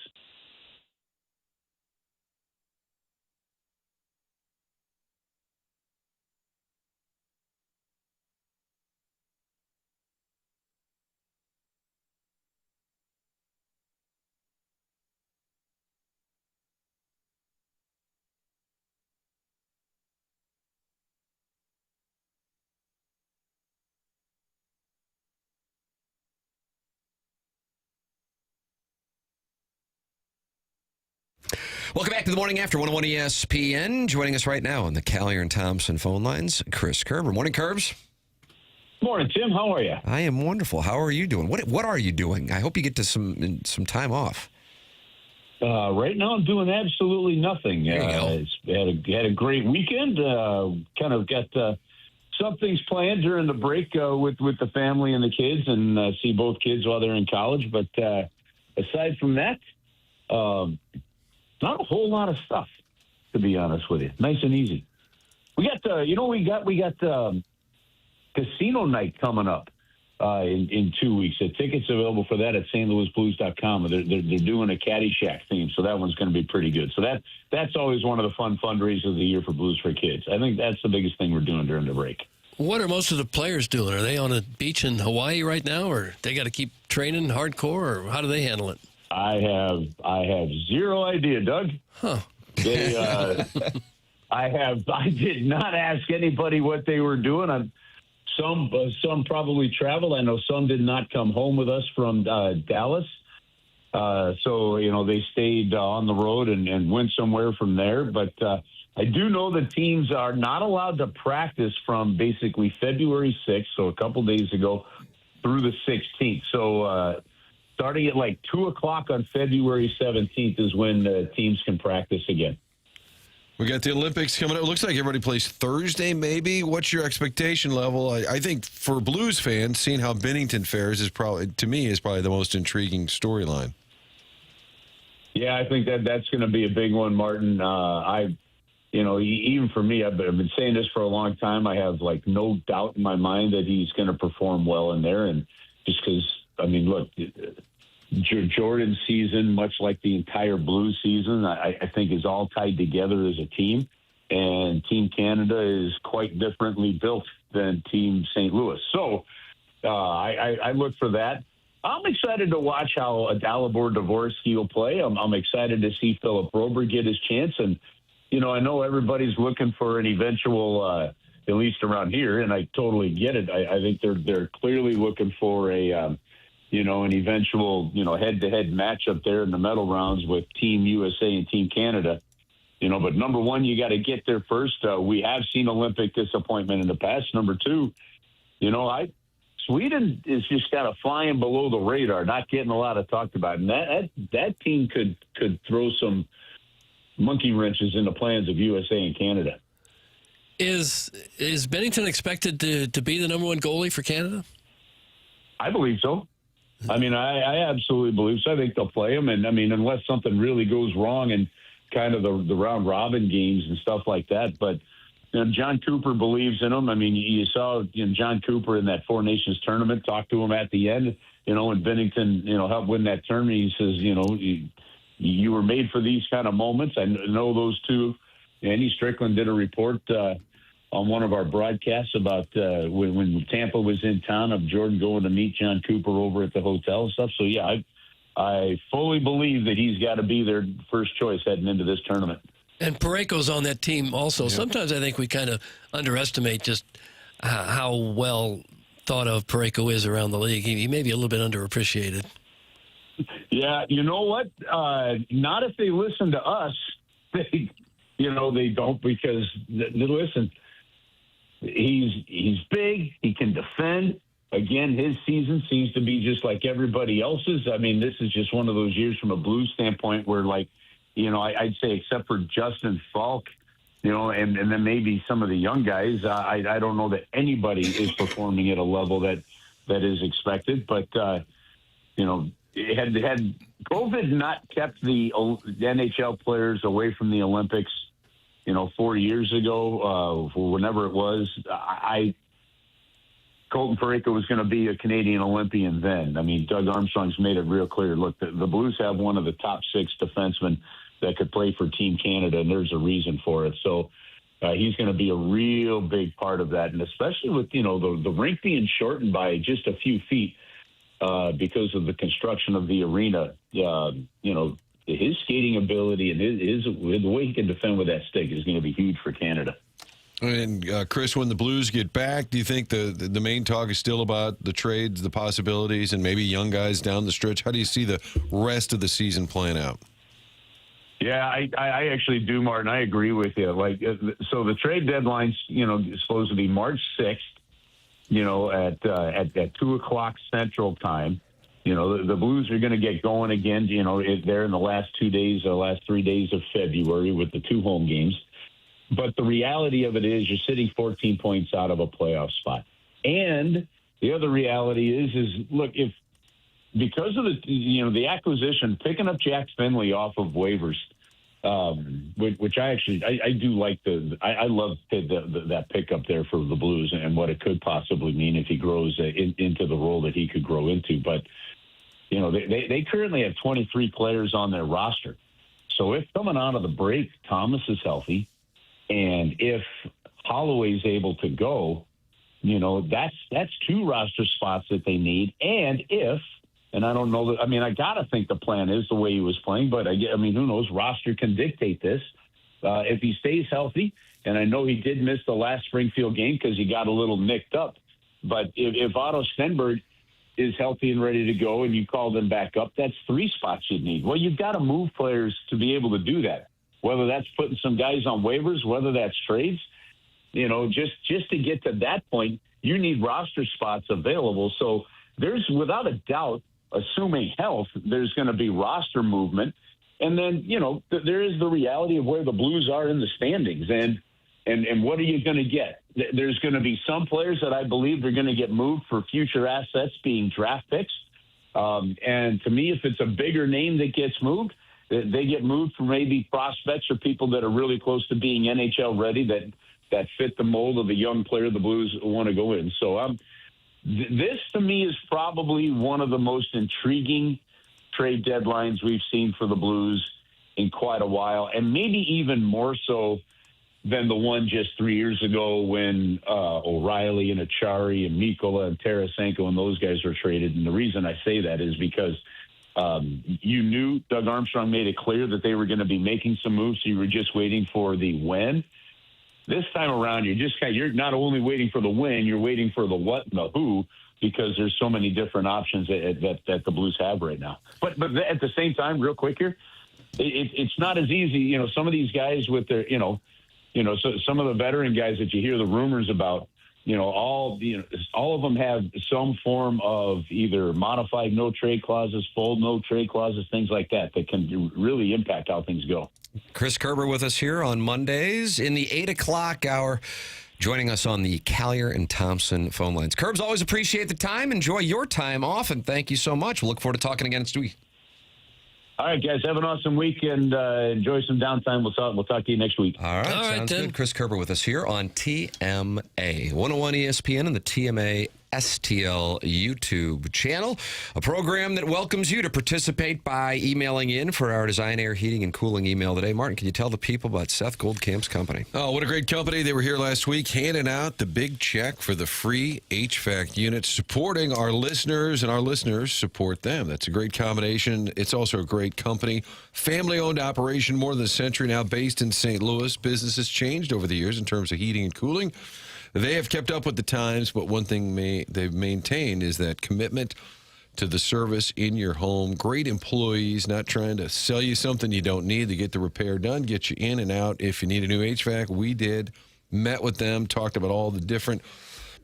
Welcome back to the Morning After 101 ESPN. Joining us right now on the Callier and Thompson phone lines, Chris Kerber. Morning, Kerbs. Morning, Tim. How are you? I am wonderful. How are you doing? What are you doing? I hope you get to some time off. Right now, I'm doing absolutely nothing. There you go. Had a great weekend. Kind of got some things planned during the break with the family and the kids, and see both kids while they're in college. But aside from that, not a whole lot of stuff, to be honest with you. Nice and easy. We got casino night coming up in 2 weeks. The tickets available for that at stlouisblues.com. They're doing a Caddyshack theme, so that one's going to be pretty good. So that's always one of the fun fundraisers of the year for Blues for Kids. I think that's the biggest thing we're doing during the break. What are most of the players doing? Are they on a beach in Hawaii right now, or they got to keep training hardcore, or how do they handle it? I have zero idea, Doug. Huh. I did not ask anybody what they were doing. Some probably traveled. I know some did not come home with us from Dallas. So they stayed on the road and went somewhere from there. But I do know the teams are not allowed to practice from basically February 6th, so a couple days ago, through the 16th. So starting at like 2 o'clock on February 17th is when the teams can practice again. We got the Olympics coming up. It looks like everybody plays Thursday, maybe. What's your expectation level? I think for Blues fans, seeing how Bennington fares is probably the most intriguing storyline. Yeah, I think that's going to be a big one, Martin. Even for me, I've been saying this for a long time. I have like no doubt in my mind that he's going to perform well in there, and just because. I mean, look, Jordan's season, much like the entire Blues season, I think is all tied together as a team. And Team Canada is quite differently built than Team St. Louis. So I look for that. I'm excited to watch how Dalibor Dvorsky will play. I'm excited to see Philip Rober get his chance. And, I know everybody's looking for an eventual, at least around here, and I totally get it. I think they're clearly looking for an eventual, head-to-head matchup there in the medal rounds with Team USA and Team Canada. But number one, you got to get there first. We have seen Olympic disappointment in the past. Number two, Sweden is just kind of flying below the radar, not getting a lot of talked about. And that team could throw some monkey wrenches in the plans of USA and Canada. Is Bennington expected to be the number one goalie for Canada? I believe so. I mean, I absolutely believe so. I think they'll play him. And, I mean, unless something really goes wrong in kind of the round-robin games and stuff like that. But, John Cooper believes in him. I mean, you saw John Cooper in that Four Nations tournament, talk to him at the end, and Bennington, helped win that tournament. He says, you were made for these kind of moments. I know those two. Andy Strickland did a report on one of our broadcasts about when Tampa was in town, of Jordan going to meet John Cooper over at the hotel and stuff. So, yeah, I fully believe that he's got to be their first choice heading into this tournament. And Parayko's on that team also. Sometimes I think we kind of underestimate just how well thought of Parayko is around the league. He may be a little bit underappreciated. Yeah, you know what? Not if they listen to us. They don't, because listen, he's big. He can defend. Again, his season seems to be just like everybody else's. I mean, this is just one of those years from a Blues standpoint where, like, I'd say except for Justin Falk, and then maybe some of the young guys, I don't know that anybody is performing at a level that is expected. But, had COVID not kept the NHL players away from the Olympics, 4 years ago, whenever it was, Colton Parayko was going to be a Canadian Olympian then. I mean, Doug Armstrong's made it real clear. Look, the Blues have one of the top 6 defensemen that could play for Team Canada, and there's a reason for it. So he's going to be a real big part of that, and especially with, the rink being shortened by just a few feet because of the construction of the arena, his skating ability and the way he can defend with that stick is going to be huge for Canada. And Chris, when the Blues get back, do you think the main talk is still about the trades, the possibilities, and maybe young guys down the stretch? How do you see the rest of the season playing out? Yeah, I actually do, Martin. I agree with you. Like, so the trade deadline's, is supposed to be March 6th, at 2:00 Central Time. The Blues are going to get going again, they're in the last 2 days, the last 3 days of February with the 2 home games. But the reality of it is you're sitting 14 points out of a playoff spot. And the other reality is look, if because of the acquisition, picking up Jack Finley off of waivers, which I do like I love that pickup there for the Blues and what it could possibly mean if he grows into the role that he could grow into. But, they currently have 23 players on their roster. So if coming out of the break, Thomas is healthy, and if Holloway's able to go, that's 2 roster spots that they need. And I don't know I got to think the plan is the way he was playing, but who knows? Roster can dictate this. If he stays healthy, and I know he did miss the last Springfield game because he got a little nicked up, but if Otto Stenberg is healthy and ready to go and you call them back up, that's 3 spots you'd need. Well, you've got to move players to be able to do that, whether that's putting some guys on waivers, whether that's trades. Just to get to that point, you need roster spots available. So there's, without a doubt, assuming health, there's going to be roster movement. And then, there is the reality of where the Blues are in the standings. And what are you going to get? There's going to be some players that I believe they're going to get moved for future assets being draft picks. And to me, if it's a bigger name that gets moved, they get moved for maybe prospects or people that are really close to being NHL ready that fit the mold of the young player the Blues want to go in. So this, to me, is probably one of the most intriguing trade deadlines we've seen for the Blues in quite a while, and maybe even more so than the one just 3 years ago when O'Reilly and Achari and Mikkola and Tarasenko and those guys were traded. And the reason I say that is because you knew Doug Armstrong made it clear that they were going to be making some moves, so you were just waiting for the when. This time around, you're not only waiting for the when, you're waiting for the what and the who, because there's so many different options that the Blues have right now. But at the same time, real quick here, it's not as easy. Some of these guys with their, so some of the veteran guys that you hear the rumors about, all of them have some form of either modified no trade clauses, full no trade clauses, things like that can really impact how things go. Chris Kerber with us here on Mondays in the 8:00 hour, joining us on the Collier and Thompson phone lines. Kerbs, always appreciate the time. Enjoy your time off, and thank you so much. We'll look forward to talking again next week. All right, guys, have an awesome week and enjoy some downtime. We'll talk to you next week. All right, sounds good. Chris Kerber with us here on TMA 101 ESPN and the TMA STL YouTube channel, a program that welcomes you to participate by emailing in for our Design Air Heating and Cooling email today. Martin, can you tell the people about Seth Goldcamp's company? Oh, what a great company. They were here last week handing out the big check for the free HVAC units, supporting our listeners, and our listeners support them. That's a great combination. It's also a great company. Family-owned operation, more than a century now, based in St. Louis. Business has changed over the years in terms of heating and cooling. They have kept up with the times, but one thing they've maintained is that commitment to the service in your home. Great employees, not trying to sell you something you don't need to get the repair done, get you in and out. If you need a new HVAC, we did. Met with them, talked about all the different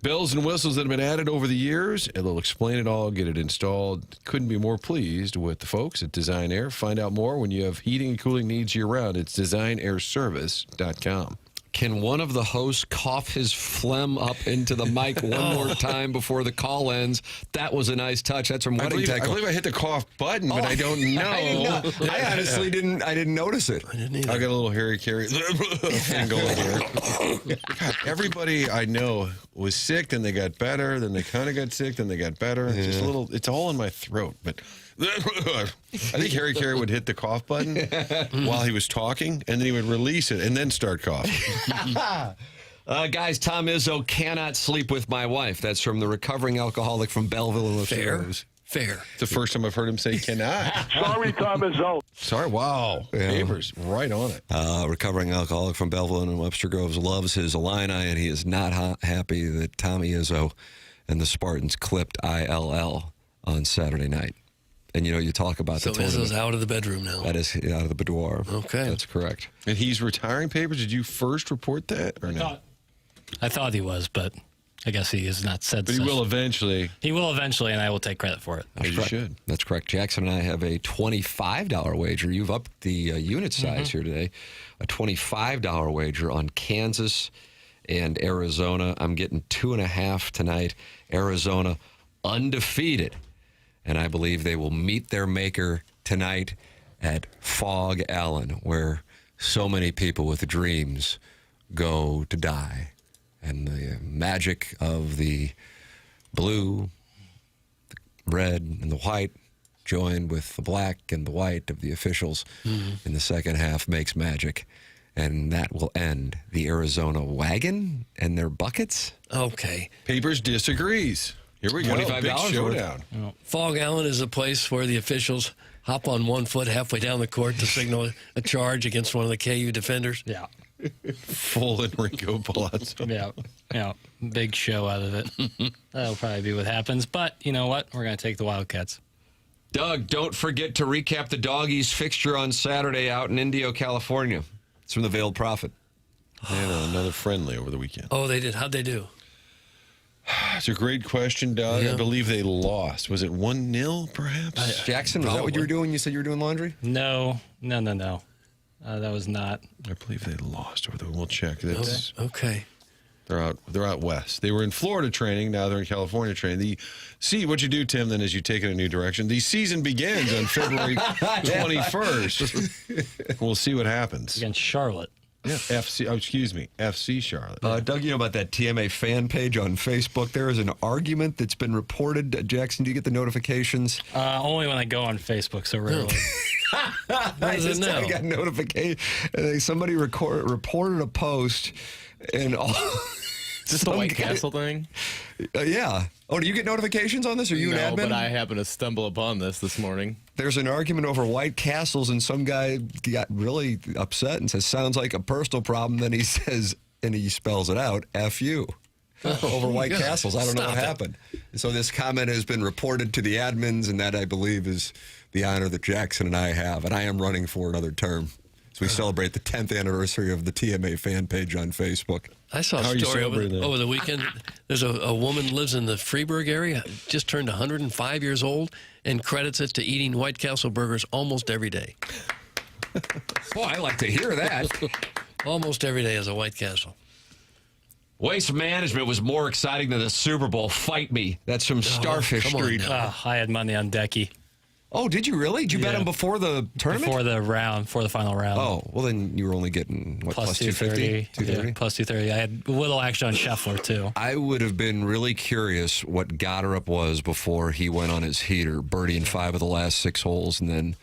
bells and whistles that have been added over the years, and they'll explain it all, get it installed. Couldn't be more pleased with the folks at Design Air. Find out more when you have heating and cooling needs year-round. It's designairservice.com. Can one of the hosts cough his phlegm up into the mic one more time before the call ends? That was a nice touch. That's from Wedding I believe I hit the cough button, but I don't know. I honestly didn't notice it. I didn't either. I got a little Harry Carey thing going here. God, everybody I know was sick, then they got better, then they kind of got sick, then they got better. It's just a little, it's all in my throat. But I think Harry Carey would hit the cough button while he was talking, and then he would release it and then start coughing. Guys, Tom Izzo cannot sleep with my wife. That's from the recovering alcoholic from Belleville and Fair. It's the first time I've heard him say cannot. Sorry, Tom Izzo. Sorry, wow. Neighbors, right on it. Recovering alcoholic from Belleville and Webster Groves loves his Illini, and he is not happy that Tommy Izzo and the Spartans clipped ILL on Saturday night. And, you know, you talk about So the tournament. Izzo's out of the bedroom now. That is out of the boudoir. Okay. That's correct. And he's retiring papers. Did you first report that or no? I thought he was, but I guess he has not said But he will eventually. He will eventually, and I will take credit for it. As you should. That's correct. Jackson and I have a $25 wager. You've upped the unit size here today. A $25 wager on Kansas and Arizona. I'm getting 2.5 tonight. Arizona undefeated. And I believe they will meet their maker tonight at Fog Allen, where so many people with dreams go to die. And the magic of the blue, the red, and the white, joined with the black and the white of the officials in the second half, makes magic. And that will end the Arizona wagon and their buckets. Okay. Papers disagrees. Here we go. $25 Big showdown. Fog Allen is a place where the officials hop on one foot halfway down the court to signal a charge against one of the KU defenders. Yeah. Full Enrico Palazzo. Yeah. Big show out of it. That'll probably be what happens. But you know what? We're going to take the Wildcats. Doug, don't forget to recap the Doggies fixture on Saturday out in Indio, California. It's from the Veiled Prophet. They had another friendly over the weekend. Oh, they did. How'd they do? It's a great question, Doug. Yeah. I believe they lost. Was it 1-0, perhaps? Jackson, was that what you were doing? You said you were doing laundry? No. That was not. I believe they lost over the. We'll check. That's, Okay. They're out west. They were in Florida training. Now they're in California training. What you do, Tim, then, is you take it in a new direction. The season begins on February 21st. We'll see what happens. Against Charlotte. Yeah, FC Charlotte. Doug, you know about that TMA fan page on Facebook? There is an argument that's been reported. Jackson, do you get the notifications? Only when I go on Facebook, so rarely. I just got notification. Somebody reported a post, and all. Is this the White Castle thing? Yeah. Oh, do you get notifications on this? Are you an admin? No, but I happened to stumble upon this morning. There's an argument over White Castles, and some guy got really upset and says, sounds like a personal problem. Then he says, and he spells it out, F you. Over White Castles. I don't know what happened. So this comment has been reported to the admins, and that, I believe, is the honor that Jackson and I have. And I am running for another term. So we celebrate the 10th anniversary of the TMA fan page on Facebook. I saw a story over the weekend. There's a woman who lives in the Freeburg area, just turned 105 years old, and credits it to eating White Castle burgers almost every day. Boy, I like to hear that. Almost every day is a White Castle. Waste Management was more exciting than the Super Bowl. Fight me. That's from Starfish Street. I had money on Decky. Oh, did you really? Did you bet him before the tournament? Before the final round. Oh, well, then you were only getting, what, plus 250? 230? Yeah, plus 230. I had a little action on Scheffler, too. I would have been really curious what Goddard was before he went on his heater, birdieing 5 of the last 6 holes and then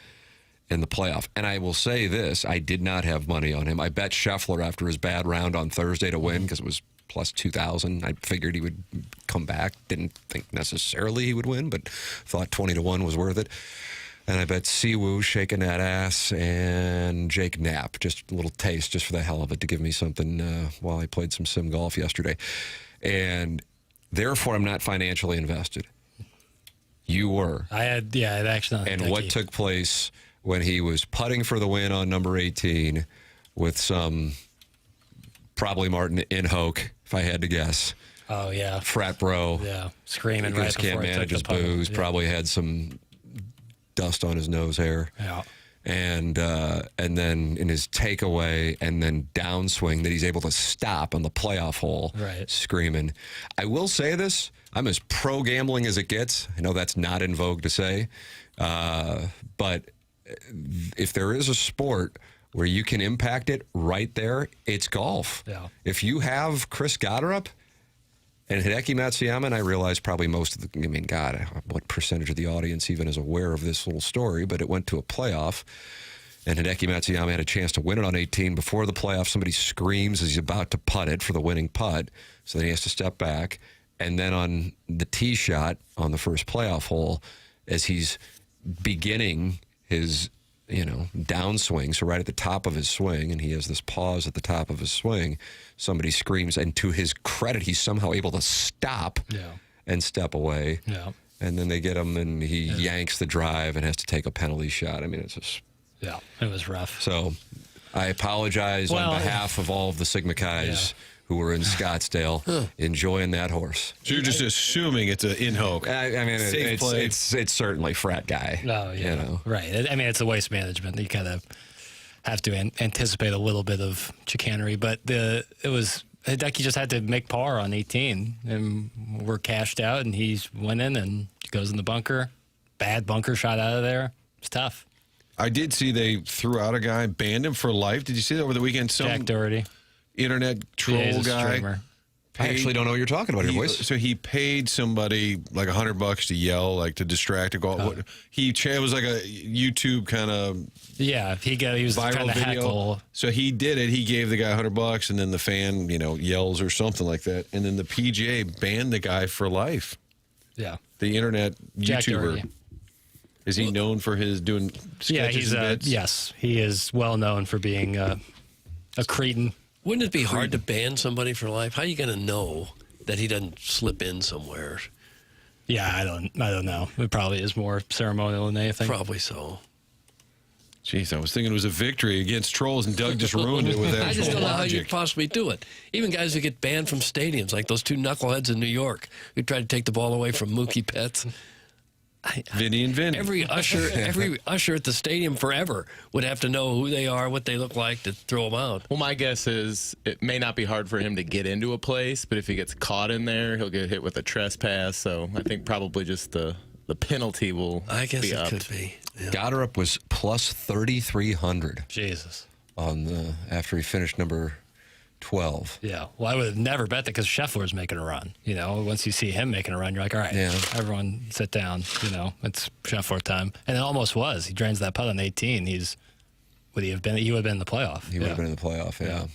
in the playoff. And I will say this, I did not have money on him. I bet Scheffler after his bad round on Thursday to win because it was plus 2,000. I figured he would come back. Didn't think necessarily he would win, but thought 20-1 was worth it. And I bet Siwoo shaking that ass and Jake Knapp, just a little taste just for the hell of it to give me something while I played some sim golf yesterday. And therefore, I'm not financially invested. You were. I had action on And what took place when he was putting for the win on number 18 with some probably Martin Inhoke, if I had to guess. Oh, yeah. Frat bro. Yeah, screaming because right can't before manage his booze. Probably had some dust on his nose hair. Yeah. And then in his takeaway and then downswing that he's able to stop on the playoff hole, screaming. I will say this, I'm as pro gambling as it gets. I know that's not in vogue to say, but if there is a sport where you can impact it right there, it's golf. Yeah. If you have Chris Goddard and Hideki Matsuyama, and I realize probably most of the, God, what percentage of the audience even is aware of this little story, but it went to a playoff, and Hideki Matsuyama had a chance to win it on 18. Before the playoff, somebody screams as he's about to putt it for the winning putt, so then he has to step back. And then on the tee shot on the first playoff hole, as he's beginning his downswing, so right at the top of his swing, and he has this pause at the top of his swing, somebody screams, and to his credit, he's somehow able to stop and step away. Yeah. And then they get him, and he yanks the drive and has to take a penalty shot. I mean, it's just... Yeah, it was rough. So I apologize on behalf of all of the Sigma Chi's who were in Scottsdale enjoying that horse. So you're just assuming it's an Inhoke. I mean, it's certainly frat guy. Oh, yeah. Right. I mean, it's a waste management. You kind of have to anticipate a little bit of chicanery. But Hideki just had to make par on 18. And we're cashed out, and he's winning, and goes in the bunker. Bad bunker shot out of there. It's tough. I did see they threw out a guy, banned him for life. Did you see that over the weekend? Jack Doherty. Internet troll guy. I actually don't know what you're talking about here, boys. So he paid somebody like $100 to yell, like to distract. It was like a YouTube kind of he was viral trying to video. heckle. So he did it. He gave the guy $100, and then the fan, yells or something like that, and then the PGA banned the guy for life. Yeah, the internet Jack YouTuber. Doherty. Is he known for his doing sketches and bits? Yes, he is well known for being a cretin. Wouldn't it be hard to ban somebody for life? How are you going to know that he doesn't slip in somewhere? Yeah, I don't know. It probably is more ceremonial than anything. Probably so. Jeez, I was thinking it was a victory against trolls, and Doug just ruined it with that. I just don't know how you'd possibly do it. Even guys who get banned from stadiums, like those two knuckleheads in New York who tried to take the ball away from Mookie Betts. Vinny and Vinny. Every usher at the stadium forever would have to know who they are, what they look like to throw them out. Well, my guess is it may not be hard for him to get into a place, but if he gets caught in there, he'll get hit with a trespass. So I think probably just the penalty will be upped. Could be. Yeah. Goddard was plus 3,300. Jesus. After he finished number 12. Yeah. Well, I would have never bet that because Scheffler's making a run. Once you see him making a run, you're like, all right, everyone sit down. It's Scheffler time. And it almost was. He drains that putt on 18. He would have been in the playoff. He would have been in the playoff, yeah.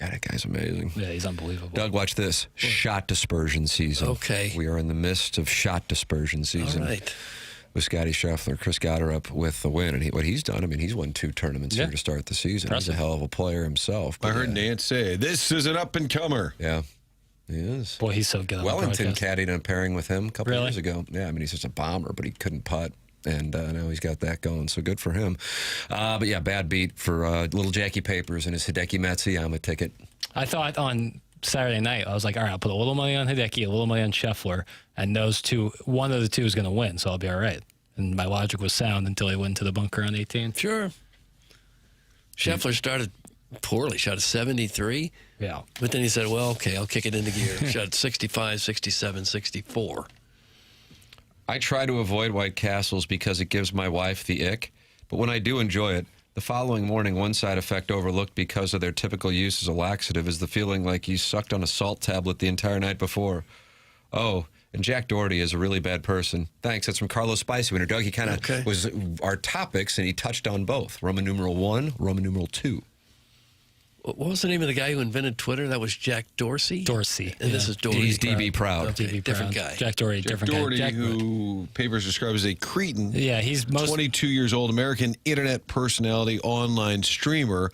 God, that guy's amazing. Yeah, he's unbelievable. Doug, watch this. Shot dispersion season. Okay. We are in the midst of shot dispersion season. All right. With Scotty Scheffler, Chris Goddard with the win. And what he's done, he's won 2 tournaments here to start the season. Impressive. He's a hell of a player himself. I heard Nance say, this is an up-and-comer. Yeah, he is. Boy, he's so good on Wellington the broadcast. caddied and pairing with him a couple years ago. Yeah, he's just a bomber, but he couldn't putt. And now he's got that going, so good for him. But yeah, bad beat for little Jackie Papers and his Hideki Matsuyama ticket. I thought on Saturday night, I was like, all right, I'll put a little money on Hideki, a little money on Scheffler, and those two, one of the two is going to win, so I'll be all right. And my logic was sound until he went to the bunker on 18. Sure. Scheffler started poorly, shot a 73. Yeah. But then he said, well, okay, I'll kick it into gear. Shot 65, 67, 64. I try to avoid White Castles because it gives my wife the ick, but when I do enjoy it, the following morning, one side effect overlooked because of their typical use as a laxative is the feeling like you sucked on a salt tablet the entire night before. Oh, and Jack Doherty is a really bad person. Thanks. That's from Carlos Spicy Winter. Doug, he kind of was our topics, and he touched on both. Roman numeral 1, Roman numeral 2. What was the name of the guy who invented Twitter? That was Jack Dorsey? Dorsey. And this is Doherty. He's DB Proud. Okay, DB different Proud. guy. Jack Doherty, different Doherty, guy. who papers describe as a cretin. Yeah, he's 22 years old, American internet personality, online streamer,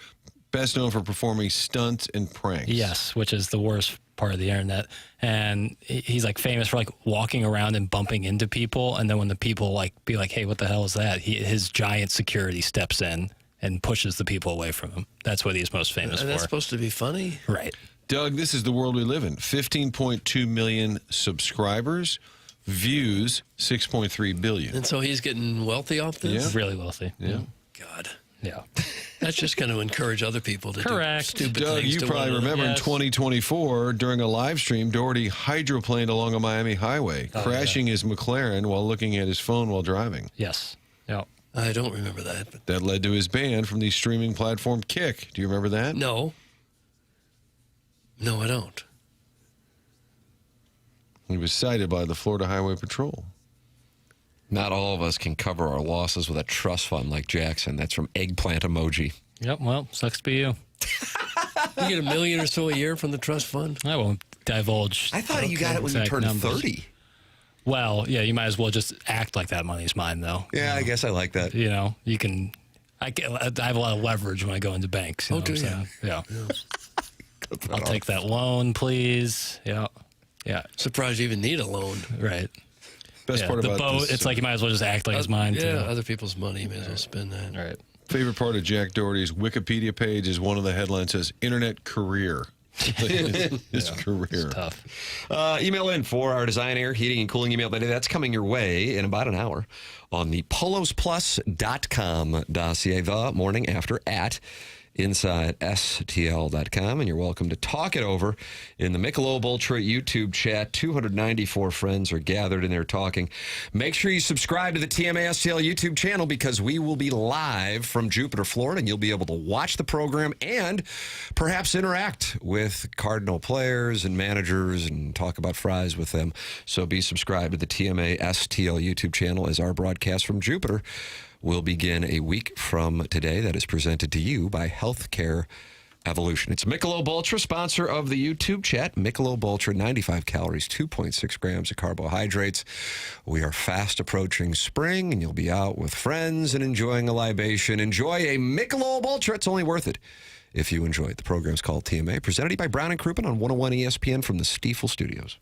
best known for performing stunts and pranks. Yes, which is the worst part of the internet. And he's like famous for like walking around and bumping into people, and then when the people like be like, "Hey, what the hell is that?" His giant security steps in and pushes the people away from him. That's what he's most famous for. And that's supposed to be funny? Right. Doug, this is the world we live in. 15.2 million subscribers, views 6.3 billion. And so he's getting wealthy off this? Yeah. Really wealthy. Yeah. God. Yeah. That's just going to encourage other people to Correct. do stupid Doug, things. you to probably one another. remember in Yes. 2024, during a live stream, Doherty hydroplaned along a Miami highway, crashing his McKernan while looking at his phone while driving. Yes. Yeah. I don't remember that. But That led to his ban from the streaming platform Kick. Do you remember that? no. No, I don't. He was cited by the Florida Highway Patrol. Not all of us can cover our losses with a trust fund like Jackson. That's from Eggplant Emoji. Yep. Well, sucks to be you. You get $1 million or so a year from the trust fund? I won't divulge. I thought you got it when you exact turned numbers. 30. Well, yeah, you might as well just act like that money's mine, though. Yeah, I guess I like that. You know, you can. I have a lot of leverage when I go into banks. You know do what I'm you? saying? Yeah. I'll take that loan, please. Yeah. Yeah. Surprised you even need a loan. Right. Best Yeah, part the about boat, this, it's like you might as well just act like it's mine, Yeah, too. other people's money. You may as well spend that. Right. favorite part of Jack Doherty's Wikipedia page is one of the headlines says internet career. His career. Tough. Email in for our design, air, heating, and cooling email today. That's coming your way in about an hour on the polosplus.com dossier, the morning after at InsideSTL.com. And you're welcome to talk it over in the Michelob Ultra YouTube chat. 294 friends are gathered in there talking. Make sure you subscribe to the TMA STL YouTube channel because we will be live from Jupiter, Florida, and you'll be able to watch the program and perhaps interact with Cardinal players and managers and talk about fries with them. So be subscribed to the TMA STL YouTube channel as our broadcast from Jupiter will begin a week from today. That is presented to you by Healthcare Evolution. It's Michelob Ultra, sponsor of the YouTube chat. Michelob Ultra, 95 calories, 2.6 grams of carbohydrates. We are fast approaching spring, and you'll be out with friends and enjoying a libation. Enjoy a Michelob Ultra. It's only worth it if you enjoy it. The program's called TMA, presented to you by Brown and Crouppen on 101 ESPN from the Stiefel Studios.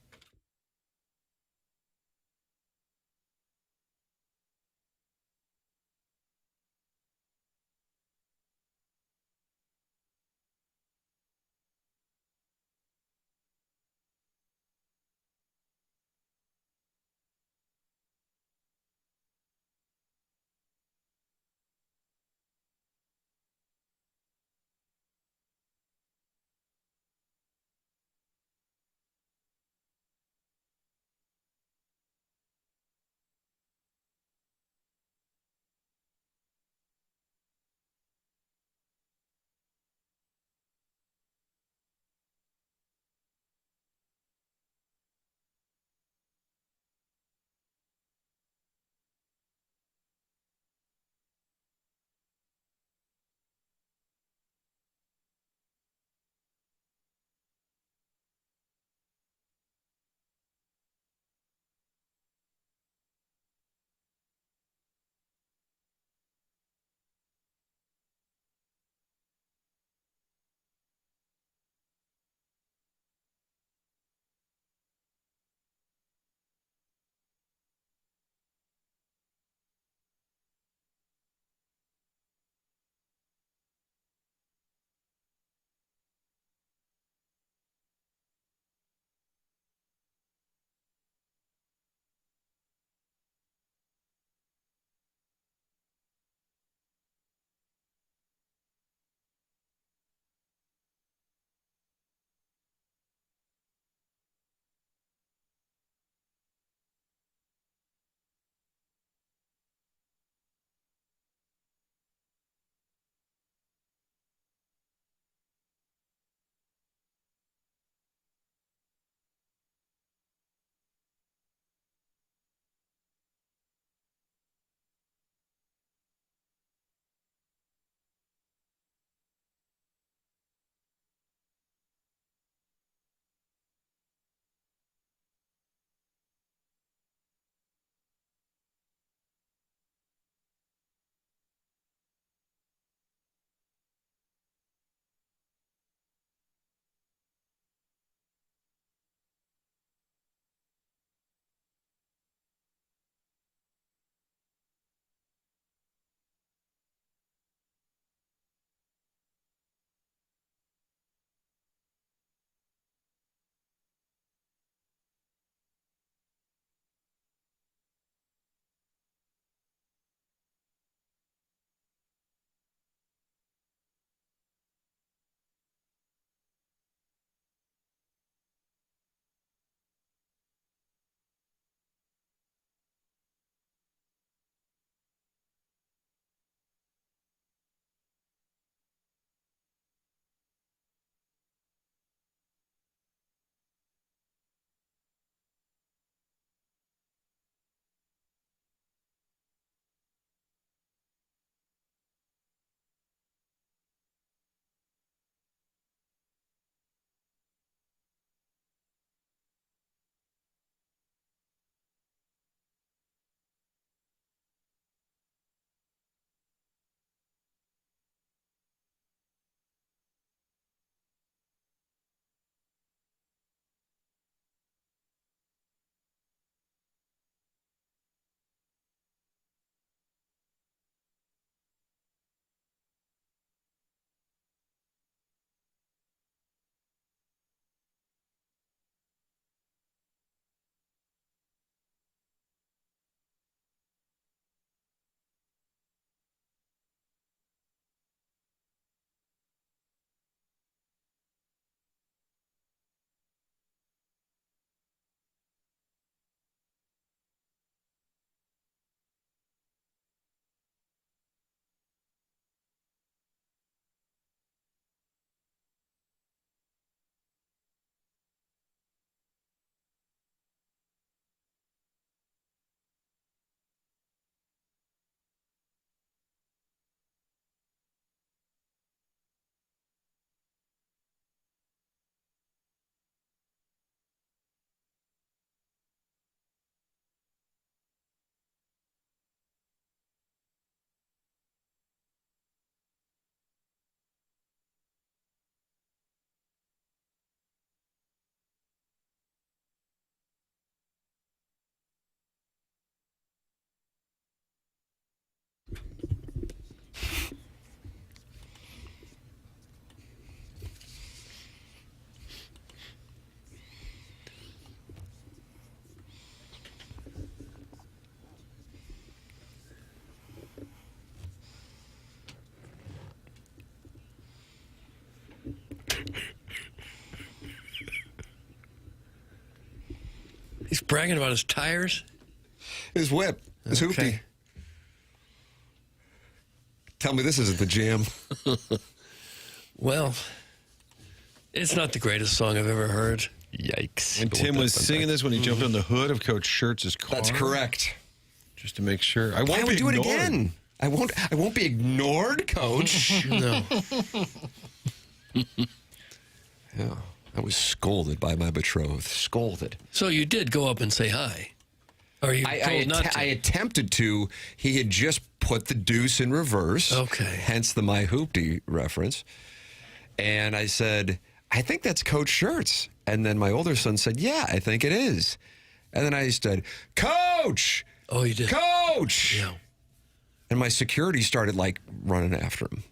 bragging about his tires? His whip. His hoopty. Tell me this isn't the jam. Well, it's not the greatest song I've ever heard. Yikes. And Tim was singing this when he jumped on the hood of Coach Schertz's car. That's correct. Just to make sure. I Why won't would be do it ignored. again? I won't be ignored, Coach. No. Yeah. I was scolded by my betrothed. Scolded. So you did go up and say hi. Or you told not to? I attempted to. He had just put the deuce in reverse. Okay. Hence the My Hoopty reference. And I said, I think that's Coach Schertz. And then my older son said, yeah, I think it is. And then I said, Coach! Oh, you did? Coach! Yeah. And my security started, like, running after him.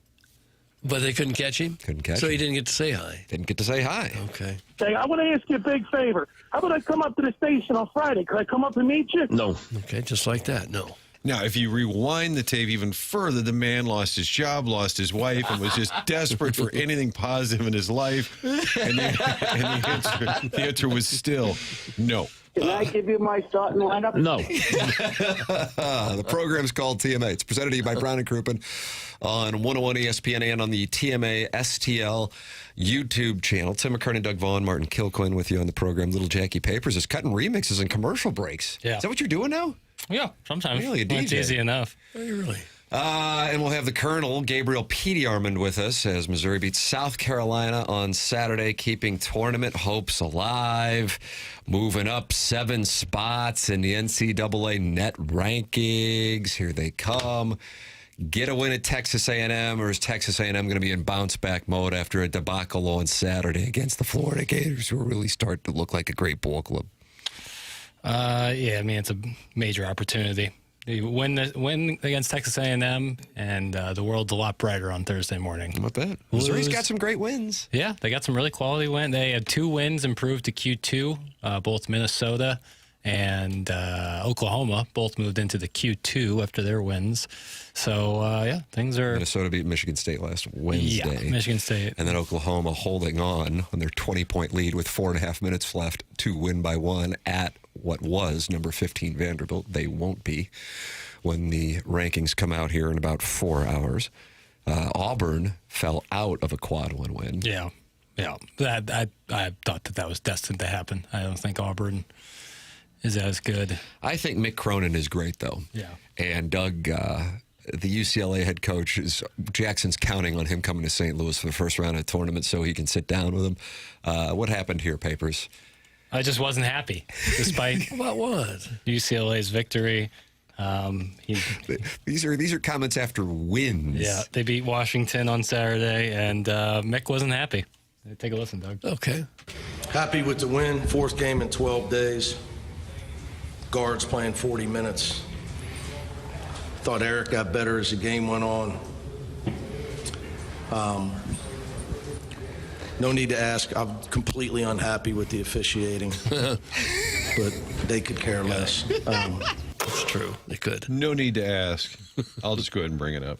But they couldn't catch him? Couldn't catch him. So he didn't get to say hi? Didn't get to say hi. Okay. Hey, I want to ask you a big favor. How about I come up to the station on Friday? Could I come up and meet you? No. Okay, just like that. No. Now, if you rewind the tape even further, the man lost his job, lost his wife, and was just desperate for anything positive in his life. And the answer was still no. Can I give you my starting lineup? No. The program's called TMA. It's presented to you by Brown and Crouppen on 101 ESPN and on the TMA STL YouTube channel. Tim McKernan, Doug Vaughn, Martin Kilcoyne with you on the program. Little Jackie Papers is cutting remixes and commercial breaks. Yeah. Is that what you're doing now? Yeah, sometimes. Really, a When it's DJ. easy enough. Oh, really? And we'll have the Colonel, Gabriel DeArmond, with us as Missouri beats South Carolina on Saturday, keeping tournament hopes alive, moving up 7 spots in the NCAA net rankings. Here they come. Get a win at Texas A&M, or is Texas A&M going to be in bounce-back mode after a debacle on Saturday against the Florida Gators, who are really starting to look like a great ball club? Yeah, I mean, it's a major opportunity. You win against Texas A&M, and the world's a lot brighter on Thursday morning. Not bad. Missouri's got some great wins. Yeah, they got some really quality wins. They had 2 wins improved to Q2. Both Minnesota and Oklahoma both moved into the Q2 after their wins. So, yeah, things are... Minnesota beat Michigan State last Wednesday. Yeah, Michigan State. And then Oklahoma holding on their 20-point lead with 4.5 minutes left to win by 1 at what was number 15 Vanderbilt. They won't be when the rankings come out here in about 4 hours. Auburn fell out of a quad 1 win. Yeah. I thought that was destined to happen. I don't think Auburn is as good. I think McKernan is great, though. Yeah. And Doug, the UCLA head coach, Jackson's counting on him coming to St. Louis for the first round of the tournament so he can sit down with him. What happened here, Papers? I just wasn't happy, despite About what? UCLA's victory. These are comments after wins. Yeah, they beat Washington on Saturday, and Mick wasn't happy. Take a listen, Doug. Okay. Happy with the win, 4th game in 12 days. Guards playing 40 minutes. Thought Eric got better as the game went on. No need to ask. I'm completely unhappy with the officiating, but they could care less. That's true. They could. No need to ask. I'll just go ahead and bring it up.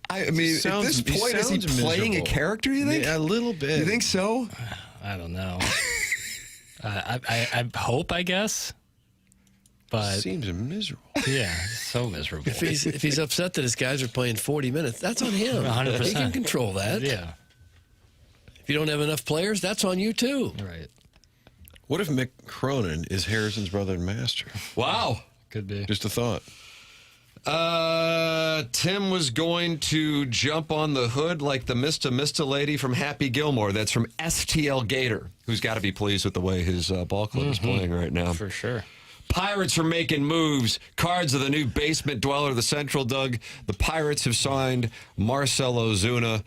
I mean, at this point, is he playing a character, you think? Yeah, a little bit. You think so? I don't know. I hope, I guess. But seems miserable. Yeah, so miserable. If he's upset that his guys are playing 40 minutes, that's on him. 100%. He can control that. Yeah. If you don't have enough players, that's on you too. Right. What if McKernan is Harrison's brother and master? Wow. Could be. Just a thought. Tim was going to jump on the hood like the Mista lady from Happy Gilmore. That's from STL Gator, who's got to be pleased with the way his ball club is playing right now. For sure. Pirates are making moves. Cards of the new basement dweller of the Central, Doug. The Pirates have signed Marcelo Zuna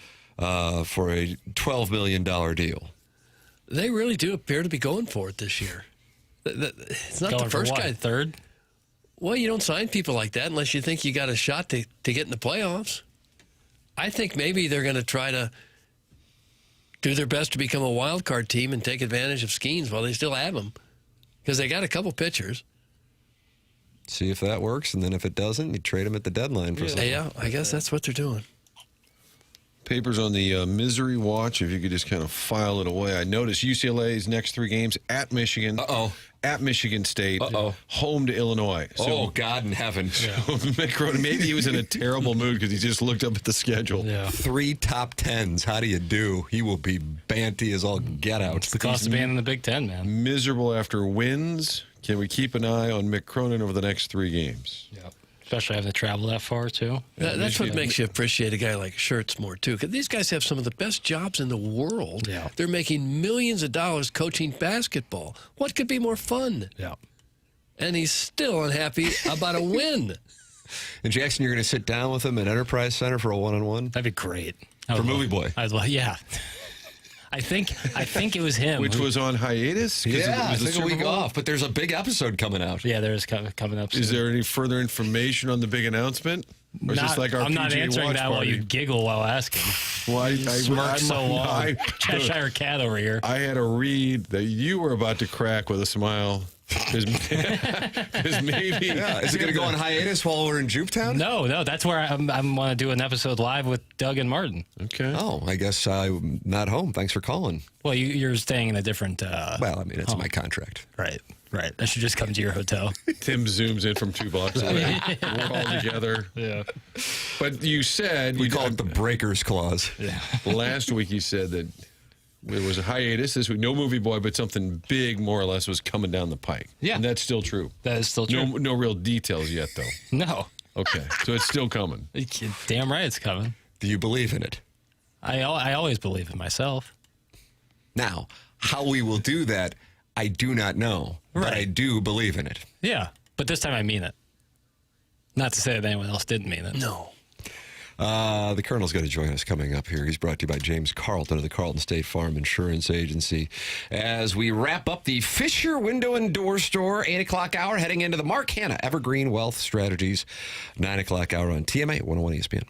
for a $12 million deal. They really do appear to be going for it this year. It's not Going the first for what, guy. Third? Well, you don't sign people like that unless you think you got a shot to get in the playoffs. I think maybe they're going to try to do their best to become a wild card team and take advantage of Skeens while they still have them, because they got a couple pitchers. See if that works, and then if it doesn't, you trade them at the deadline for something. Yeah, I guess that's what they're doing. Papers on the misery watch, if you could just kind of file it away. I noticed UCLA's next 3 games at Michigan, at Michigan State, home to Illinois. So, God in heaven. McKernan, maybe he was in a terrible mood because he just looked up at the schedule. 3 top 10s. How do you do? He will be banty as all get out. It's the cost of being in the Big Ten, man. Miserable after wins. Can we keep an eye on McKernan over the next 3 games? Yep. Especially having to travel that far, too. That's what makes you appreciate a guy like Schertz more, too. Because these guys have some of the best jobs in the world. Yeah. They're making millions of dollars coaching basketball. What could be more fun? Yeah. And he's still unhappy about a win. And Jackson, you're going to sit down with him at Enterprise Center for a one-on-one? That'd be great. For Movie Boy. Yeah. I think it was him. Which was on hiatus? Yeah, it was took a week off, but there's a big episode coming out. Yeah, there is coming up soon. Is there any further information on the big announcement? Or is this like our I'm not PGA answering watch that party? while you giggle while asking. Well, I smirk so long. Cheshire Cat over here. I had to read that you were about to crack with a smile. Because maybe... Yeah. Is it going to go on hiatus while we're in Jupetown? No, that's where I want to do an episode live with Doug and Martin. Okay. Oh, I guess I'm not home. Thanks for calling. Well, you're staying in a different... well, I mean, it's my contract. Right. I should just come to your hotel. Tim zooms in from 2 blocks away. We're all together. Yeah. But you said... We call it the Breakers Clause. Yeah. Last week you said that there was a hiatus this week. No Movie Boy, but something big, more or less, was coming down the pike. Yeah. And that's still true. That is still true. No real details yet, though. No. Okay. So it's still coming. Damn right it's coming. Do you believe in it? I always believe in myself. Now, how we will do that, I do not know. But Right. I do believe in it. Yeah, but this time I mean it. Not to say that anyone else didn't mean it. No. The Colonel's going to join us coming up here. He's brought to you by James Carlton of the Carlton State Farm Insurance Agency. As we wrap up the Fisher Window and Door Store, 8 o'clock hour, heading into the Mark Hanna Evergreen Wealth Strategies, 9 o'clock hour on TMA 101 ESPN.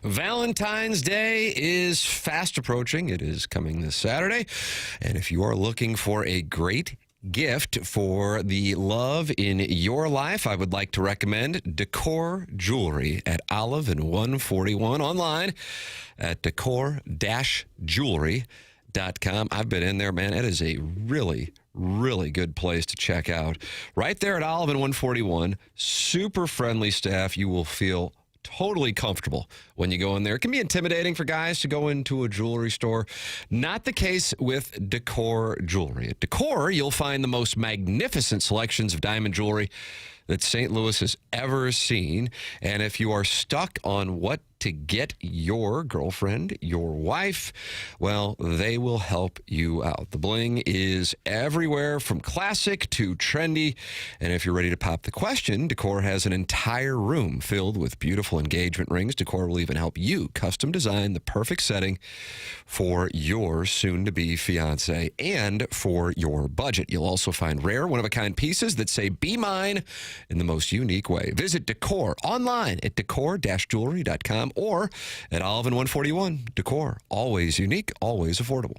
Valentine's Day is fast approaching. It is coming this Saturday. And if you are looking for a great gift for the love in your life, I would like to recommend Decor Jewelry at Olive and 141 online at decor-jewelry.com. I've been in there, man. It is a really good place to check out. Right there at Olive and 141, super friendly staff. You will feel totally comfortable when you go in there. It can be intimidating for guys to go into a jewelry store. Not the case with Decor Jewelry. At Decor, you'll find the most magnificent selections of diamond jewelry that St. Louis has ever seen. And if you are stuck on what to get your girlfriend, your wife, well, they will help you out. The bling is everywhere from classic to trendy. And if you're ready to pop the question, Decor has an entire room filled with beautiful engagement rings. Decor will even help you custom design the perfect setting for your soon-to-be fiance and for your budget. You'll also find rare, one-of-a-kind pieces that say, "Be mine," in the most unique way. Visit Decor online at decor-jewelry.com or at Olive and 141. Decor, always unique, always affordable.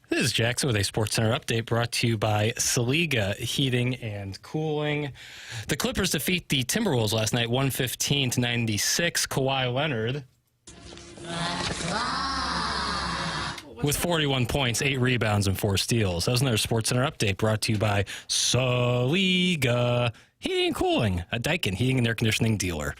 This is Jackson with a SportsCenter update brought to you by Saliga Heating and Cooling. The Clippers defeat the Timberwolves last night, 115-96. Kawhi Leonard with 41 points, 8 rebounds, and 4 steals. That was another SportsCenter update brought to you by Saliga Heating and Cooling, a Daikin heating and air conditioning dealer.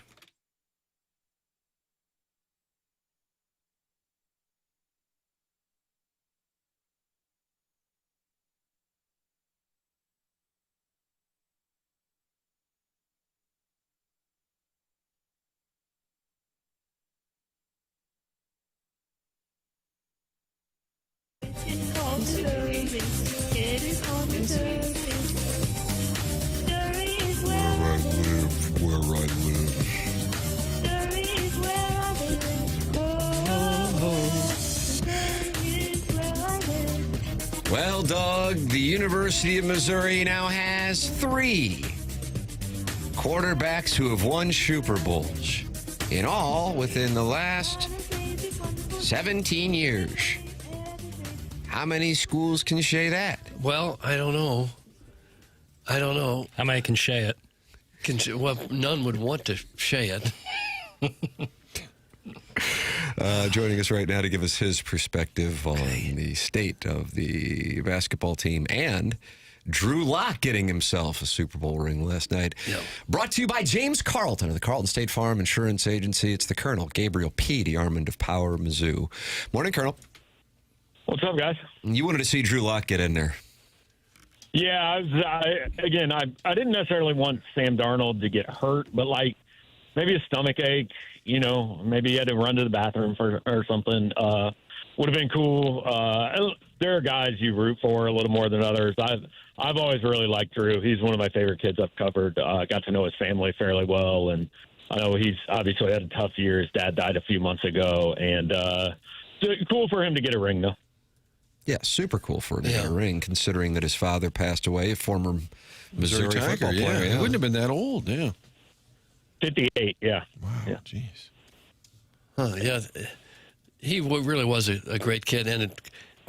Well, Doug, the University of Missouri now has 3 quarterbacks who have won Super Bowls. In all, within the last 17 years. How many schools can say that? Well, I don't know. How many can say it? Well, none would want to say it. Joining us right now to give us his perspective on the state of the basketball team and Drew Lock getting himself a Super Bowl ring last night. Yep. Brought to you by James Carlton of the Carlton State Farm Insurance Agency. It's the Colonel, Gabriel P. DeArmond of Power Mizzou. Morning, Colonel. What's up, guys? You wanted to see Drew Lock get in there. Yeah, I didn't necessarily want Sam Darnold to get hurt, but like maybe a stomach ache, maybe he had to run to the bathroom or something. Would have been cool. There are guys you root for a little more than others. I've always really liked Drew. He's one of my favorite kids I've covered. Got to know his family fairly well, and I know he's obviously had a tough year. His dad died a few months ago, and so cool for him to get a ring, though. Yeah, super cool for him to get a ring, considering that his father passed away, a former Missouri Tiger, football player. He wouldn't have been that old, yeah. 58, yeah. Wow, jeez. Huh, yeah. He really was a great kid and a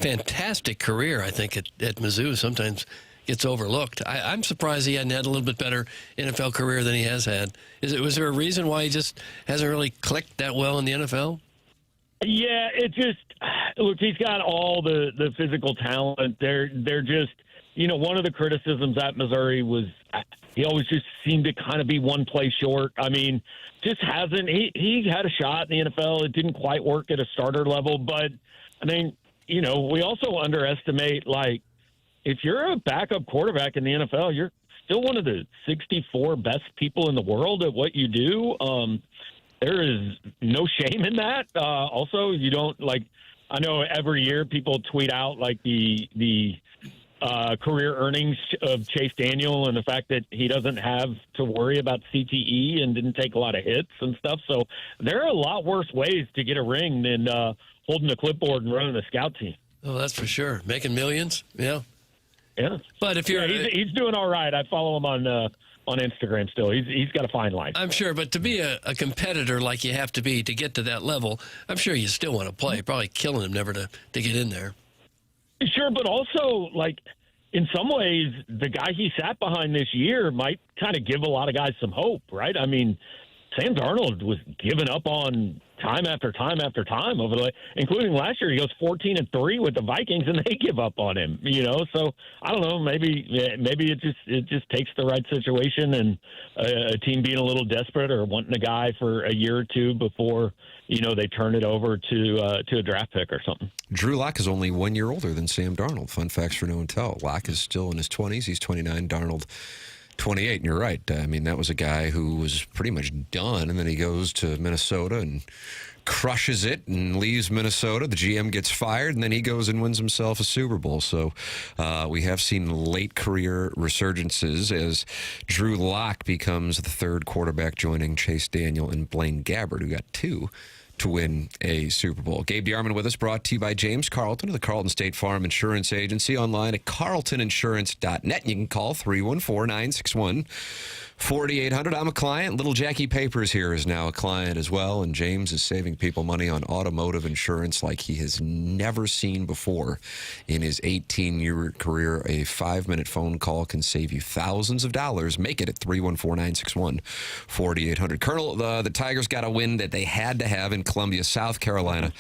fantastic career, I think, at Mizzou. Sometimes gets overlooked. I'm surprised he hadn't had a little bit better NFL career than he has had. Was there a reason why he just hasn't really clicked that well in the NFL? Yeah, it just look. He's got all the physical talent. They're just one of the criticisms at Missouri was he always just seemed to kind of be one play short. I mean, just hasn't. He had a shot in the NFL. It didn't quite work at a starter level, but I mean, we also underestimate if you're a backup quarterback in the NFL, you're still one of the 64 best people in the world at what you do. There is no shame in that. Also, you don't I know every year people tweet out the career earnings of Chase Daniel and the fact that he doesn't have to worry about CTE and didn't take a lot of hits and stuff. So there are a lot worse ways to get a ring than holding a clipboard and running a scout team. Oh, that's for sure. Making millions. Yeah. Yeah. But if you're, he's doing all right. I follow him on Instagram still. He's got a fine life. I'm sure, but to be a competitor like you have to be to get to that level, I'm sure you still want to play. Probably killing him never to get in there. Sure, but also, in some ways, the guy he sat behind this year might kind of give a lot of guys some hope, right? I mean, Sam Darnold was given up on time after time after time including last year. He goes 14-3 with the Vikings, and they give up on him. So I don't know. Maybe it just takes the right situation and a team being a little desperate or wanting a guy for a year or two before they turn it over to a draft pick or something. Drew Lock is only 1 year older than Sam Darnold. Fun facts for no one tell. Lock is still in his 20s. He's 29. Darnold 28, and you're right. I mean, that was a guy who was pretty much done, and then he goes to Minnesota and crushes it and leaves Minnesota. The GM gets fired, and then he goes and wins himself a Super Bowl. So we have seen late career resurgences as Drew Lock becomes the third quarterback, joining Chase Daniel and Blaine Gabbert, who got 2 to win a Super Bowl. Gabe DeArmond with us, brought to you by James Carlton of the Carlton State Farm Insurance Agency, online at carltoninsurance.net. You can call 314-961 4800. I'm a client. Little Jackie Papers here is now a client as well, and James is saving people money on automotive insurance like he has never seen before in his 18-year career. A 5-minute phone call can save you thousands of dollars. Make it at 314-961-4800. Colonel, the Tigers got a win that they had to have in Columbia, South Carolina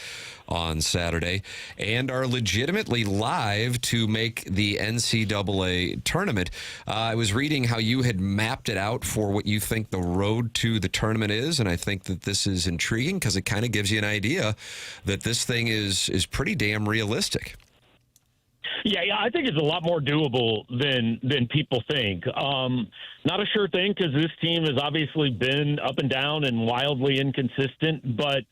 on Saturday, and are legitimately live to make the NCAA tournament. I was reading how you had mapped it out for what you think the road to the tournament is, and I think that this is intriguing because it kind of gives you an idea that this thing is pretty damn realistic. Yeah, I think it's a lot more doable than people think. Not a sure thing because this team has obviously been up and down and wildly inconsistent, but,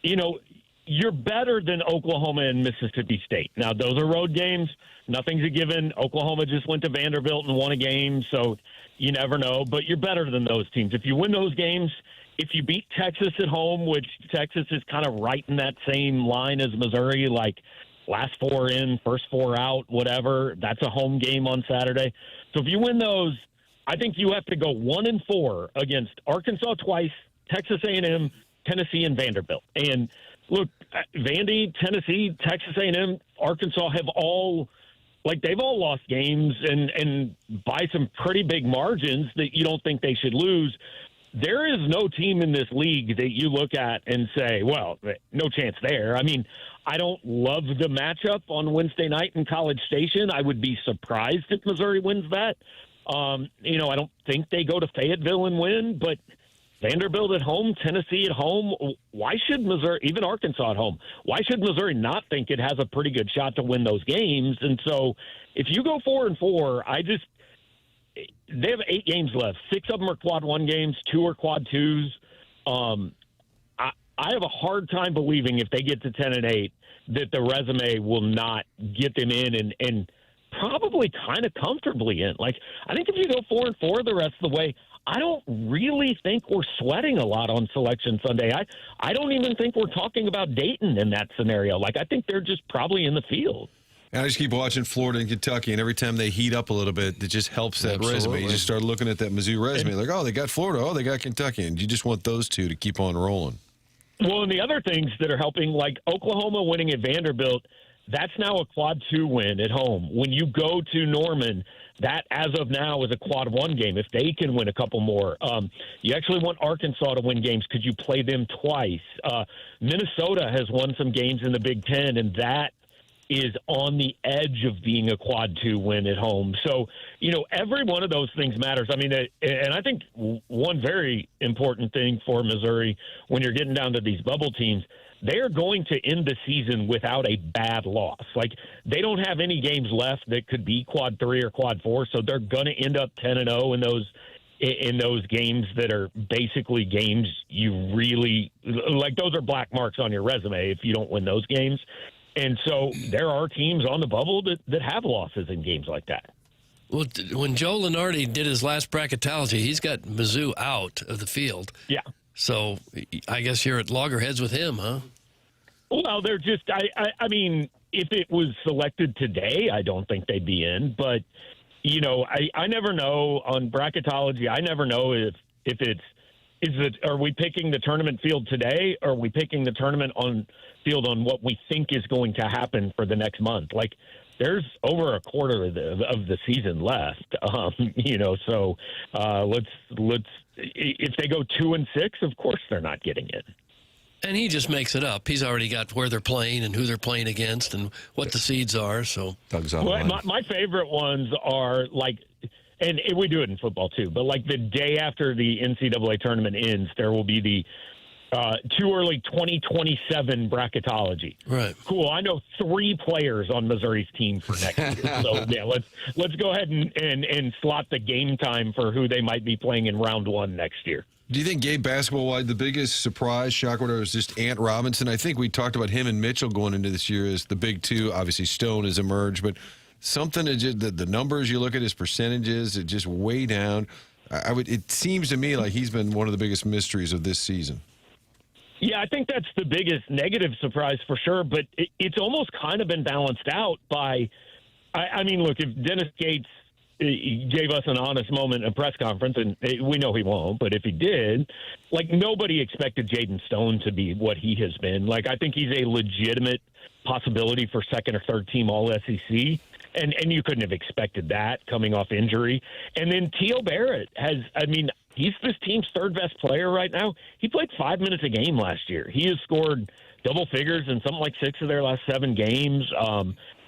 you know, you're better than Oklahoma and Mississippi State. Now, those are road games. Nothing's a given. Oklahoma just went to Vanderbilt and won a game, so you never know. But you're better than those teams. If you win those games, if you beat Texas at home, which Texas is kind of right in that same line as Missouri, like last 4 in, first 4 out, whatever, that's a home game on Saturday. So if you win those, I think you have to go 1-4 against Arkansas twice, Texas A&M, Tennessee, and Vanderbilt. And look, Vandy, Tennessee, Texas A&M, Arkansas have all, they've all lost games and by some pretty big margins that you don't think they should lose. There is no team in this league that you look at and say, well, no chance there. I mean, I don't love the matchup on Wednesday night in College Station. I would be surprised if Missouri wins that. I don't think they go to Fayetteville and win, but Vanderbilt at home, Tennessee at home. Why should Missouri, even Arkansas at home, why should Missouri not think it has a pretty good shot to win those games? And so if you go 4-4, they have 8 games left. 6 of them are quad 1 games, 2 are quad 2s. I have a hard time believing if they get to 10-8 that the resume will not get them in and probably kind of comfortably in. I think if you go 4-4 the rest of the way, I don't really think we're sweating a lot on Selection Sunday. I don't even think we're talking about Dayton in that scenario. I think they're just probably in the field. And I just keep watching Florida and Kentucky, and every time they heat up a little bit, it just helps that resume. You just start looking at that Mizzou resume, they got Florida, they got Kentucky, and you just want those two to keep on rolling. Well, and the other things that are helping, like Oklahoma winning at Vanderbilt, that's now a quad 2 win at home. When you go to Norman, that, as of now, is a quad 1 game. If they can win a couple more, you actually want Arkansas to win games because you play them twice. Minnesota has won some games in the Big Ten, and that is on the edge of being a quad 2 win at home. So, every one of those things matters. I mean, and I think one very important thing for Missouri when you're getting down to these bubble teams, they're going to end the season without a bad loss. They don't have any games left that could be quad 3 or quad 4, so they're going to end up 10-0 in those games that are basically games you really those are black marks on your resume if you don't win those games. And so there are teams on the bubble that have losses in games like that. Well, when Joe Lenardi did his last bracketology, he's got Mizzou out of the field. Yeah. So I guess you're at loggerheads with him, huh? Well, they're just, I mean, if it was selected today, I don't think they'd be in. But, I never know on bracketology. I never know if are we picking the tournament field today, or are we picking the tournament field on what we think is going to happen for the next month? There's over a quarter of the season left, So let's if they go 2-6, of course they're not getting in. And he just makes it up. He's already got where they're playing and who they're playing against and what the seeds are. So Doug's out. Well, my favorite ones are and we do it in football too, but the day after the NCAA tournament ends, there will be the too early 2027 bracketology. Right. Cool. I know 3 players on Missouri's team for next year. So yeah, let's go ahead and slot the game time for who they might be playing in round 1 next year. Do you think, Gabe, basketball-wise, the biggest surprise, shock, whatever, is just Ant Robinson? I think we talked about him and Mitchell going into this year as the big 2. Obviously, Stone has emerged, but something the numbers you look at, his percentages, it just way down. It seems to me like he's been one of the biggest mysteries of this season. Yeah, I think that's the biggest negative surprise for sure, but it's almost kind of been balanced out by, I mean, look, if Dennis Gates he gave us an honest moment in a press conference, and we know he won't, but if he did, like, nobody expected Jaden Stone to be what he has been. Like, I think he's a legitimate possibility for second or third team All-SEC, and you couldn't have expected that coming off injury. And then T.O. Barrett he's this team's third-best player right now. He played 5 minutes a game last year. He has scored double figures in something like 6 of their last 7 games,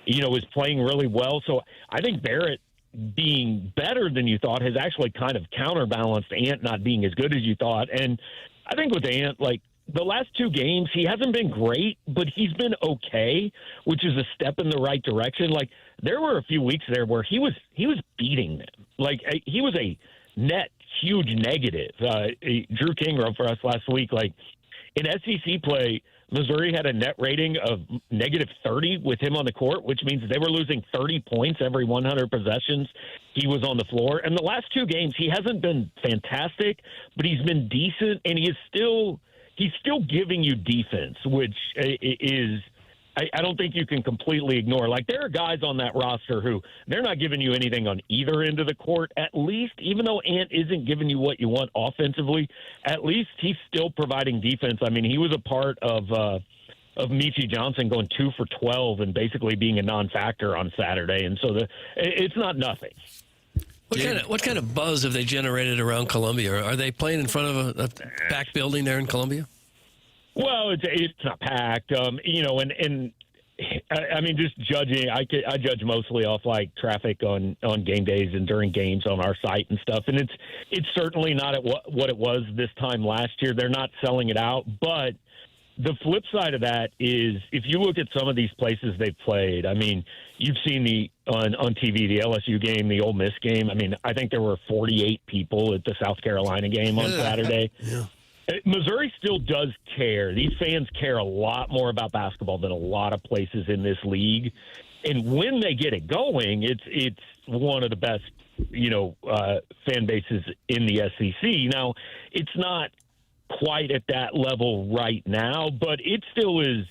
is playing really well. So I think Barrett being better than you thought has actually kind of counterbalanced Ant not being as good as you thought. And I think with Ant, like, the last 2 games, he hasn't been great, but he's been okay, which is a step in the right direction. Like, there were a few weeks there where he was beating them. Like, he was a net huge negative. Drew King wrote for us last week, like, in SEC play, Missouri had a net rating of -30 with him on the court, which means they were losing 30 points every 100 possessions he was on the floor. And the last 2 games, he hasn't been fantastic, but he's been decent, and he's still giving you defense, which is I don't think you can completely ignore. Like, there are guys on that roster who they're not giving you anything on either end of the court, at least, even though Ant isn't giving you what you want offensively, at least he's still providing defense. I mean, he was a part of Michi Johnson going 2 for 12 and basically being a non-factor on Saturday. And so it's not nothing. What kind of buzz have they generated around Columbia? Are they playing in front of a packed building there in Columbia? Well, it's not packed, and I mean, just judging, I judge mostly off like traffic on game days and during games on our site and stuff, and it's certainly not at what it was this time last year. They're not selling it out, but the flip side of that is if you look at some of these places they've played. I mean, you've seen on TV the LSU game, the Ole Miss game. I mean, I think there were 48 people at the South Carolina game on Saturday. Yeah. Missouri still does care. These fans care a lot more about basketball than a lot of places in this league. And when they get it going, it's one of the best, fan bases in the SEC. Now, it's not quite at that level right now, but it still is,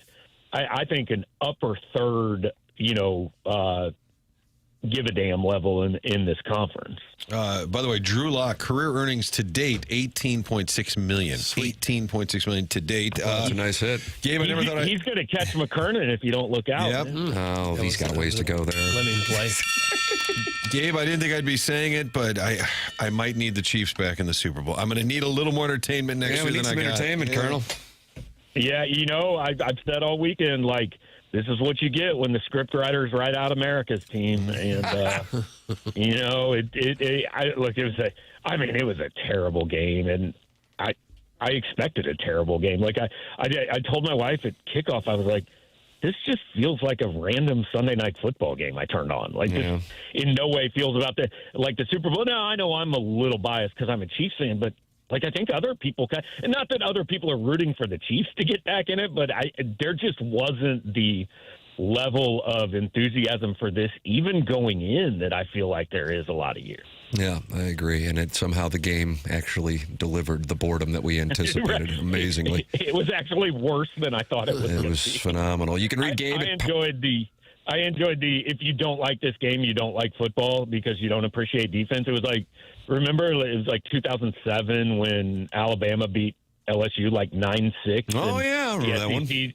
I think, an upper third, give a damn level in this conference. By the way, Drew Lock, career earnings to date, $18.6 million. $18.6 million to date. That's a nice hit. Gabe, I never thought he's going to catch McKernan if you don't look out. Yep. Oh, he's got a ways to go there. Let him play. Gabe, I didn't think I'd be saying it, but I might need the Chiefs back in the Super Bowl. I'm going to need a little more entertainment next year than I got. Entertainment, Colonel. Yeah, I've said all weekend, like, this is what you get when the script writers write out America's team, and it was a terrible game, and I expected a terrible game. Like I told my wife at kickoff, I was like, this just feels like a random Sunday night football game I turned on. Like, this in no way feels about the Super Bowl. Now, I know I'm a little biased because I'm a Chiefs fan, but like, I think other people can, and not that other people are rooting for the Chiefs to get back in it, but there just wasn't the level of enthusiasm for this, even going in, that I feel like there is a lot of years. Yeah, I agree. And somehow the game actually delivered the boredom that we anticipated amazingly. It was actually worse than I thought it was. It was phenomenal. You can read Gabe. I enjoyed the if you don't like this game, you don't like football because you don't appreciate defense. It was like, remember, it was like 2007 when Alabama beat LSU like 9-6. Oh, yeah, I remember that one.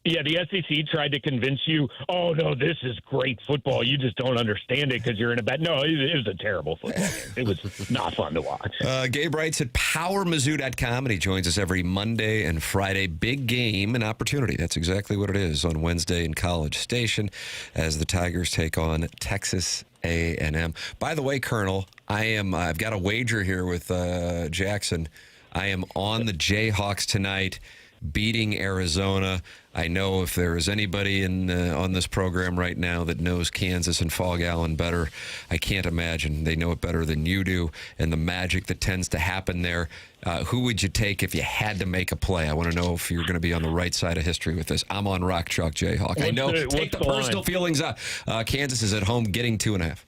Yeah, the SEC tried to convince you, oh, no, this is great football. You just don't understand it because you're in a bad. No, it was a terrible football game. It was not fun to watch. Gabe writes at PowerMizzou.com, and he joins us every Monday and Friday. Big game and opportunity. That's exactly what it is on Wednesday in College Station as the Tigers take on Texas A&M. By the way, Colonel, I've got a wager here with Jackson. I am on the Jayhawks tonight, beating Arizona. I know if there is anybody on this program right now that knows Kansas and Fog Allen better, I can't imagine they know it better than you do, and the magic that tends to happen there. Who would you take if you had to make a play? I want to know if you're going to be on the right side of history with this. I'm on Rock Chalk Jayhawk. I know. Take the personal feelings out. Kansas is at home getting 2.5.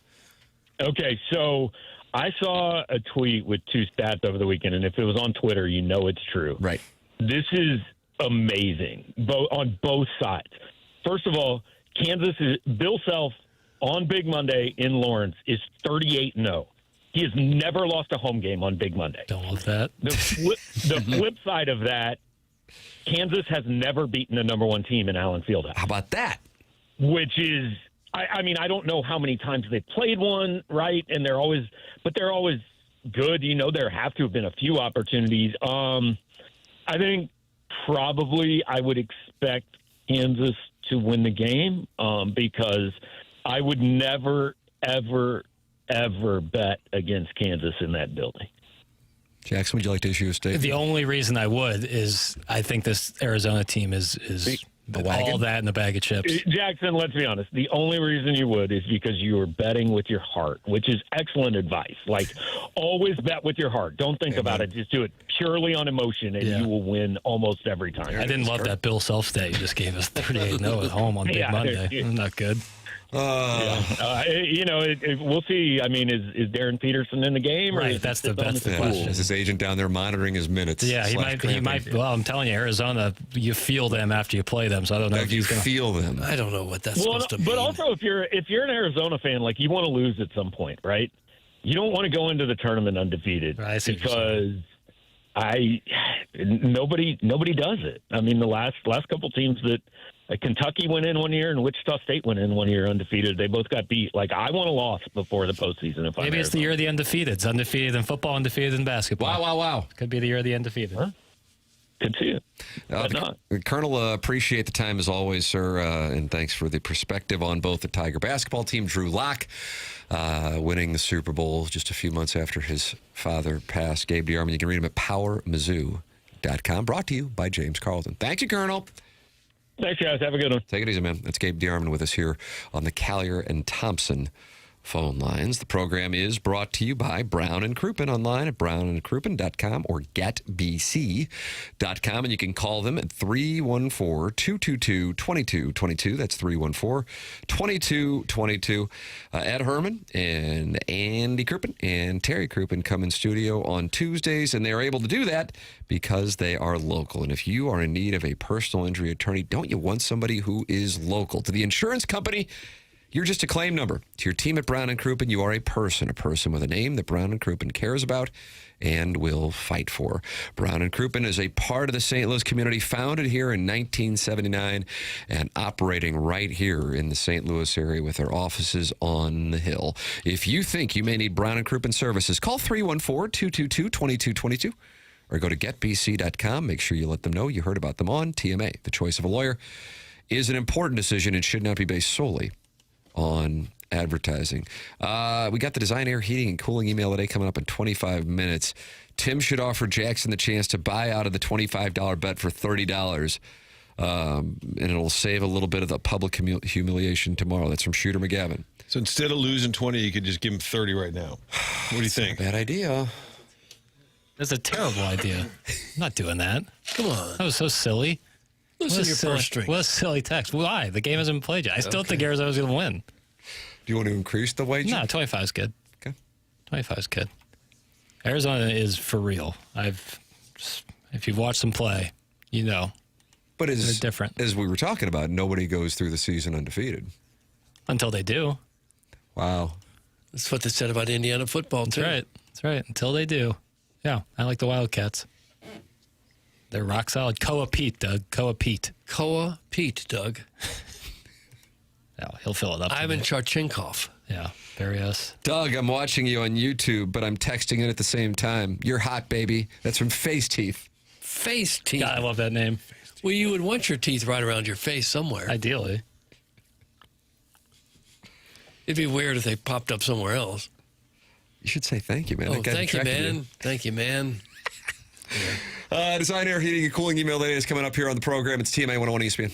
Okay, so I saw a tweet with 2 stats over the weekend, and if it was on Twitter, you know it's true. Right. This is amazing on both sides. First of all, Kansas is Bill Self on Big Monday in Lawrence is 38-0. He has never lost a home game on Big Monday. Don't love that. The flip side of that, Kansas has never beaten a number one team in Allen Fieldhouse. How about that? Which is, I mean, I don't know how many times they've played one, right? And they're always good. You know, there have to have been a few opportunities. I think probably I would expect Kansas to win the game because I would never, ever, ever bet against Kansas in that building. Jackson, would you like to issue a statement? The only reason I would is I think this Arizona team is all that in the bag of chips. Jackson, let's be honest. The only reason you would is because you are betting with your heart, which is excellent advice. Like, always bet with your heart. Don't think about it. Just do it purely on emotion, and you will win almost every time. I didn't love that Bill Self stat you just gave us. 38-0 at home on Big Monday. Not good. You know, we'll see. I mean, is Darren Peterson in the game? Right, that's the question. Is his agent down there monitoring his minutes? Yeah, he might. Well, I'm telling you, Arizona, you feel them after you play them. So I don't know if you he's going to feel them. I don't know what that's supposed to mean. But also, if you're an Arizona fan, like, you want to lose at some point, right? You don't want to go into the tournament undefeated because nobody does it. I mean, the last couple teams that. Kentucky went in one year and Wichita State went in one year undefeated. They both got beat. Like, I want a loss before the postseason. Maybe it's the year of the undefeateds. Undefeated in football, undefeated in basketball. Wow. Could be the year of the undefeated. Huh? Could see it. Colonel, appreciate the time as always, sir, and thanks for the perspective on both the Tiger basketball team. Drew Lock winning the Super Bowl just a few months after his father passed. Gabe DeArmond, you can read him at powermizzou.com. Brought to you by James Carlton. Thank you, Colonel. Thanks, guys. Have a good one. Take it easy, man. That's Gabe DeArmond with us here on the Callier and Thompson phone lines. The program is brought to you by Brown and Crouppen online at brownandcrouppen.com or getbc.com. And you can call them at 314-222-2222. That's 314-2222. Ed Herman and Andy Crouppen and Terry Crouppen come in studio on Tuesdays, and they are able to do that because they are local. And if you are in need of a personal injury attorney, don't you want somebody who is local? To the insurance company, you're just a claim number. To your team at Brown and Crouppen, you are a person with a name that Brown and Crouppen cares about and will fight for. Brown and Crouppen is a part of the St. Louis community, founded here in 1979 and operating right here in the St. Louis area with their offices on the Hill. If you think you may need Brown and Crouppen services, call 314-222-2222 or go to getbc.com. Make sure you let them know you heard about them on TMA. The choice of a lawyer is an important decision and should not be based solely on advertising. We got the Design Air Heating and Cooling email today coming up in 25 minutes. Tim should offer Jackson the chance to buy out of the $25 bet for $30, and it'll save a little bit of the public humiliation tomorrow. That's from Shooter McGavin. So instead of losing 20, you could just give him 30 right now. What do you think? Bad idea. That's a terrible idea. I'm not doing that. Come on. That was so silly. Listen to your first string. What a silly text. Why? The game hasn't been played yet. I still think Arizona's going to win. Do you want to increase the wager? No, 25 is good. Okay. 25 is good. Arizona is for real. If you've watched them play, you know. But they're different. As we were talking about, nobody goes through the season undefeated. Until they do. Wow. That's what they said about Indiana football, too. That's right. Until they do. Yeah, I like the Wildcats. They're rock solid. Koa Pete, Doug. Koa Pete. Koa Pete, Doug. Yeah, he'll fill it up. Ivan Charchinkov. Yeah, Barrios. Doug, I'm watching you on YouTube, but I'm texting it at the same time. You're hot, baby. That's from Face Teeth. Face Teeth. God, I love that name. Well, you would want your teeth right around your face somewhere. Ideally. It'd be weird if they popped up somewhere else. You should say thank you, man. Oh, thank you, man. Thank you, man. Design Air Heating and Cooling email today is coming up here on the program. It's TMA 101 ESPN.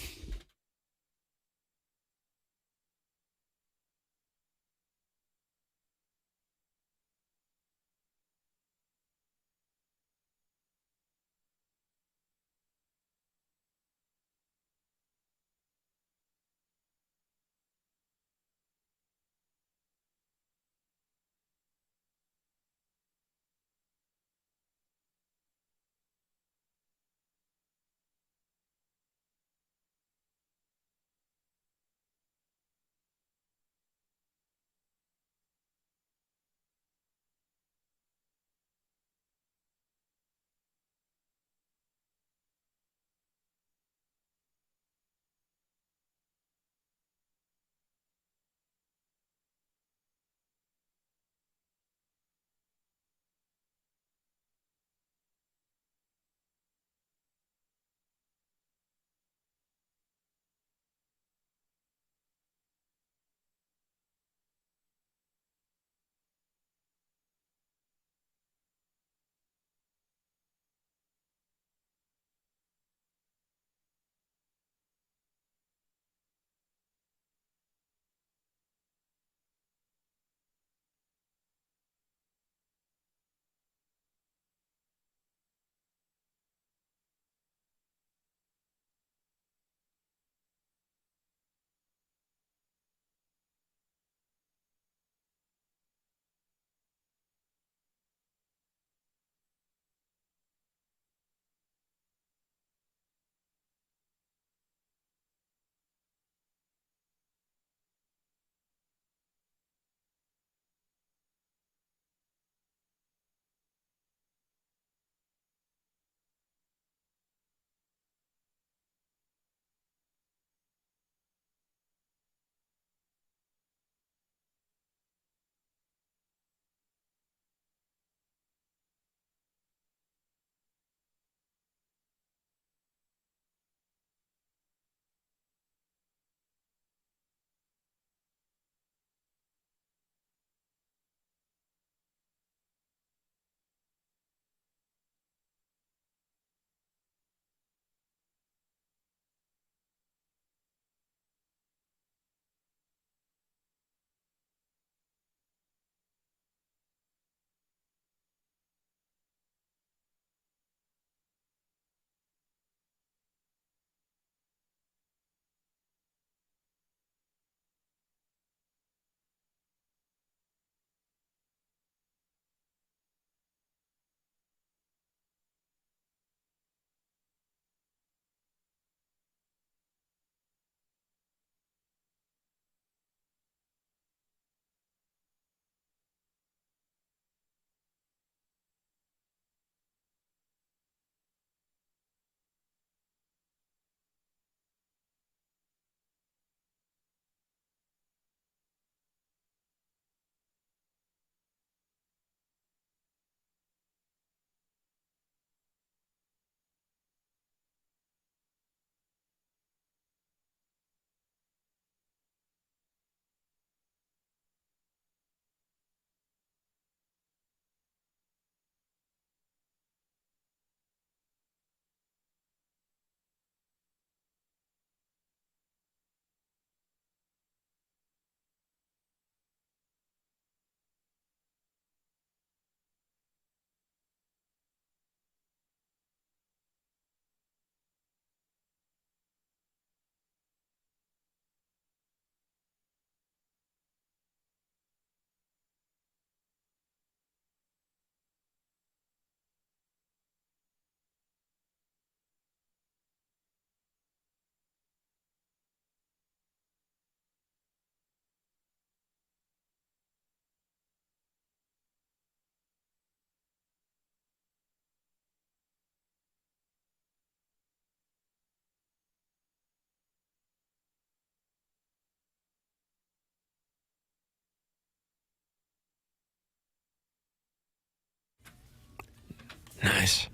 Nice.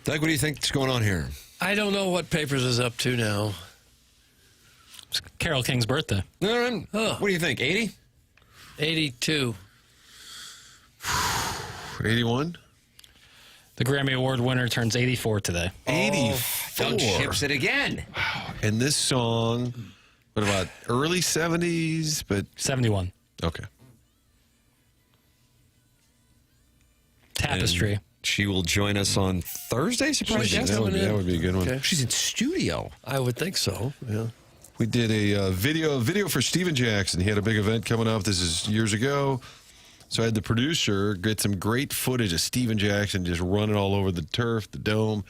Doug, what do you think is going on here? I don't know what Papers is up to now. It's Carole King's birthday. What do you think, 80? 82. 81? The Grammy Award winner turns 84 today. 84. Doug ships it again. And this song, what about early 70s? But 71. Okay. Tapestry. And she will join us on Thursday, surprise guest? That would be a good one. Okay. She's in studio. I would think so, yeah. We did a video for Steven Jackson. He had a big event coming up. This is years ago. So I had the producer get some great footage of Steven Jackson just running all over the turf, the dome.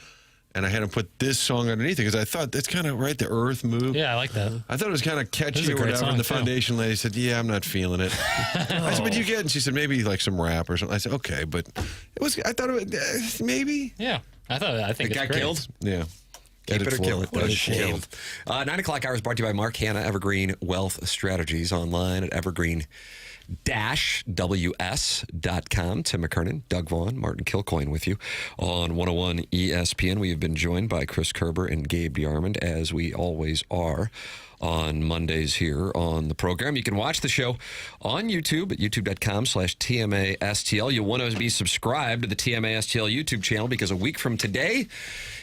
And I had him put this song underneath it because I thought that's kind of right, the earth move. Yeah, I like that. I thought it was kind of catchy or whatever. And the foundation lady said, yeah, I'm not feeling it. I said, what you get? And she said, maybe like some rap or something. I said, okay, but it was, I thought it was, maybe. Yeah, I think it got killed? Yeah. Keep it or kill it. What a Doug. shame. 9 o'clock hour is brought to you by Mark Hanna, Evergreen Wealth Strategies, online at evergreen-ws.com. Tim McKernan, Doug Vaughn, Martin Kilcoyne with you on 101 ESPN. We have been joined by Chris Kerber and Gabe DeArmond, as we always are on Mondays here on the program. You can watch the show on YouTube at youtube.com/TMASTL. You'll want to be subscribed to the TMASTL YouTube channel because a week from today,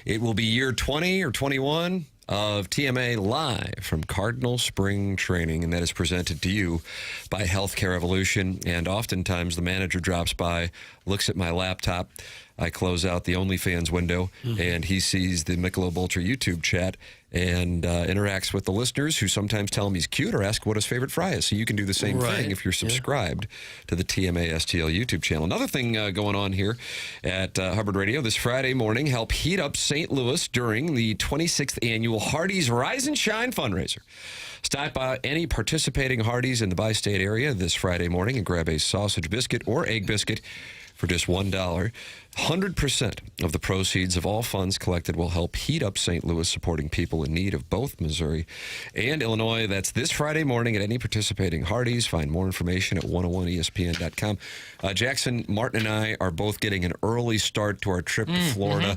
it will be year 20 or 21 of TMA Live from Cardinal Spring Training, and that is presented to you by Healthcare Evolution. And oftentimes the manager drops by, looks at my laptop, I close out the OnlyFans window, and he sees the Michelob Ultra YouTube chat and interacts with the listeners who sometimes tell him he's cute or ask what his favorite fry is. So you can do the same thing if you're subscribed to the TMASTL YouTube channel. Another thing going on here at Hubbard Radio this Friday morning, help heat up St. Louis during the 26th annual Hardee's Rise and Shine fundraiser. Stop by any participating Hardee's in the bi-state area this Friday morning and grab a sausage biscuit or egg biscuit for just $1. 100% of the proceeds of all funds collected will help heat up St. Louis, supporting people in need of both Missouri and Illinois. That's this Friday morning at any participating Hardee's. Find more information at 101ESPN.com. Jackson, Martin, and I are both getting an early start to our trip to Florida.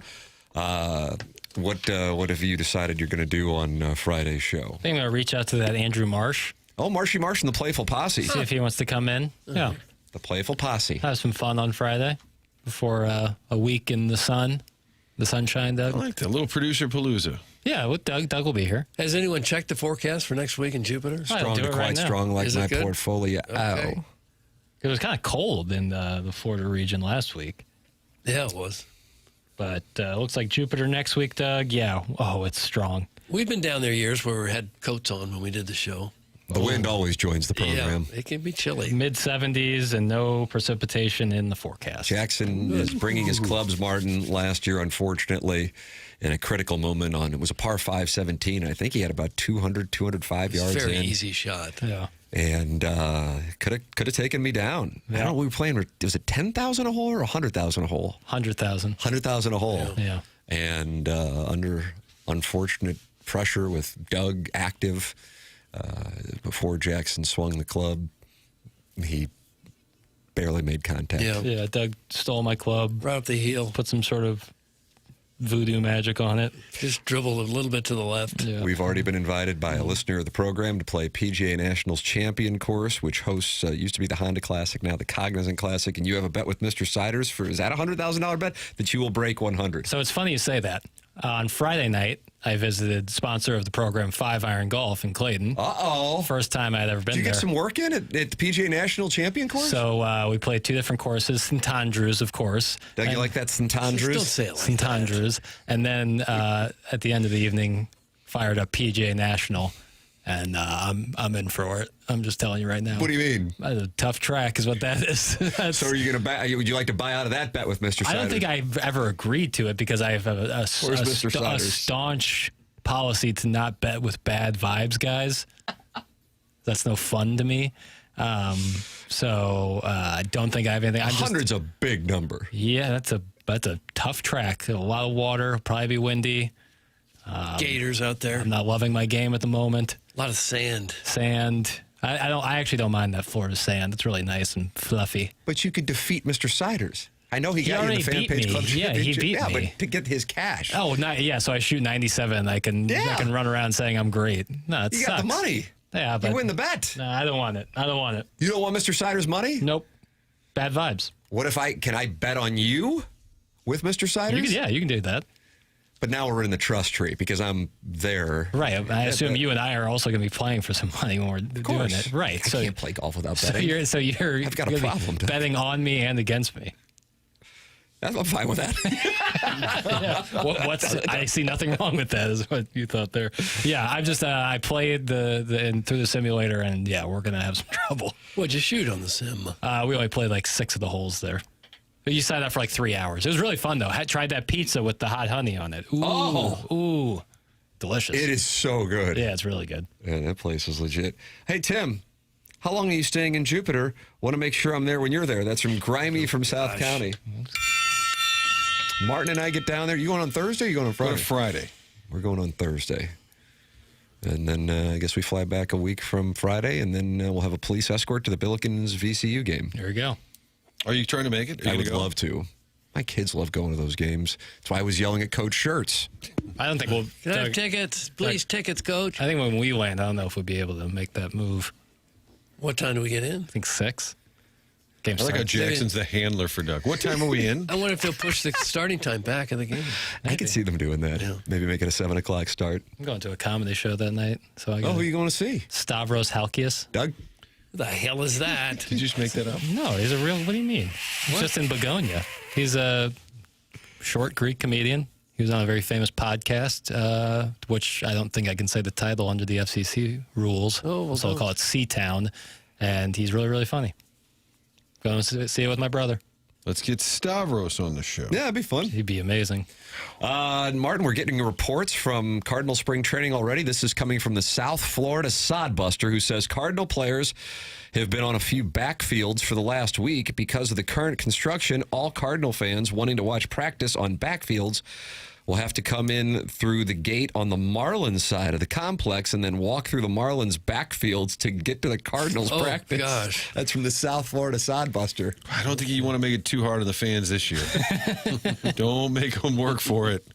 What have you decided you're going to do on Friday's show? I think I'm going to reach out to that Andrew Marsh. Oh, Marshy Marsh and the Playful Posse. See if he wants to come in. Yeah. The Playful Posse. Have some fun on Friday before a week in the sunshine, Doug. I like that. Little producer palooza. Yeah, with Doug. Doug will be here. Has anyone checked the forecast for next week in Jupiter? Strong to quite strong, like my portfolio. Okay. It was kind of cold in the Florida region last week. Yeah, it was. But looks like Jupiter next week, Doug. Yeah. Oh, it's strong. We've been down there years where we had coats on when we did the show. The wind always joins the program. Yeah, it can be chilly. Mid-70s and no precipitation in the forecast. Jackson is bringing his clubs, Martin, last year, unfortunately, in a critical moment it was a par 5 17. I think he had about 205 yards in. Very easy shot. Yeah. And could have taken me down. Yeah. I don't know, we were playing, was it 10,000 a hole or 100,000 a hole? 100,000. 100,000 a hole. Yeah. And under unfortunate pressure with Doug active, before Jackson swung the club, he barely made contact. Yeah, Doug stole my club. Right up the heel. Put some sort of voodoo magic on it. Just dribbled a little bit to the left. Yeah. We've already been invited by a listener of the program to play PGA Nationals Champion course, which hosts, used to be the Honda Classic, now the Cognizant Classic, and you have a bet with Mr. Siders is that a $100,000 bet that you will break 100? So it's funny you say that. On Friday night, I visited sponsor of the program, 5 Iron Golf in Clayton. Uh-oh. First time I'd ever been there. Did you get some work in at the PGA National Champion course? So we played 2 different courses, St. Andrews, of course. Doug, you like that St. Andrews? Don't say it like St. Andrews. And then at the end of the evening, fired up PGA National. And I'm in for it. I'm just telling you right now. What do you mean? That's a tough track is what that is. So are you going to buy? Would you like to buy out of that bet with Mr. Siders? I don't think I've ever agreed to it because I have a staunch policy to not bet with bad vibes, guys. That's no fun to me. So I don't think I have anything. 100's a big number. Yeah, that's a tough track. A lot of water, probably be windy. Gators out there. I'm not loving my game at the moment. A lot of sand. Sand. I actually don't mind that Florida sand. It's really nice and fluffy. But you could defeat Mr. Siders. I know he got you in the fan beat page me. club. Yeah, he beat me. Yeah, but to get his cash. Oh, so I shoot 97. I can run around saying I'm great. No, it you sucks. got the money. Yeah, but you win the bet. No, I don't want it. You don't want Mr. Siders' money? Nope. Bad vibes. What if can I bet on you with Mr. Siders? You can do that. But now we're in the trust tree because I'm there. Right. I assume you and I are also going to be playing for some money when we're doing it. Right. I can't play golf without betting. I've got a problem. Betting on me and against me. I'm fine with that. I see nothing wrong with that, is what you thought there. Yeah, I played through the simulator, and we're gonna have some trouble. What'd you shoot on the sim? We only played like 6 of the holes there. You signed up for like 3 hours. It was really fun though. I tried that pizza with the hot honey on it. Ooh, delicious. It is so good. Yeah, it's really good. Yeah, that place is legit. Hey Tim, how long are you staying in Jupiter? Want to make sure I'm there when you're there. That's from Grimy from South County. Martin and I get down there. You going on Thursday or you going on Friday? Friday. We're going on Thursday. And then I guess we fly back a week from Friday, and then we'll have a police escort to the Billikens VCU game. There we go. Are you trying to make it? I would love to. My kids love going to those games. That's why I was yelling at Coach Shirts. I don't think we'll... Can I have tickets? Please, tickets, Coach. I think when we land, I don't know if we'll be able to make that move. What time do we get in? I think 6. I like how Jackson's the handler for Doug. What time are we in? I wonder if they'll push the starting time back of the game. I could see them doing that. Yeah. Maybe make it a 7 o'clock start. I'm going to a comedy show that night. So who are you going to see? Stavros Halkias. Doug? Who the hell is that? Did you just make that up? No, he's a real... What do you mean? He's just in Begonia. He's a short Greek comedian. He was on a very famous podcast, which I don't think I can say the title under the FCC rules. So I'll call it Seatown. And he's really, really funny. Going to see it with my brother. Let's get Stavros on the show. Yeah, it'd be fun. He'd be amazing. Martin, we're getting reports from Cardinal spring training already. This is coming from the South Florida Sodbuster, who says Cardinal players have been on a few backfields for the last week. Because of the current construction, all Cardinal fans wanting to watch practice on backfields will have to come in through the gate on the Marlins side of the complex and then walk through the Marlins backfields to get to the Cardinals practice. Gosh. That's from the South Florida Sodbuster. I don't think you want to make it too hard on the fans this year. Don't make them work for it.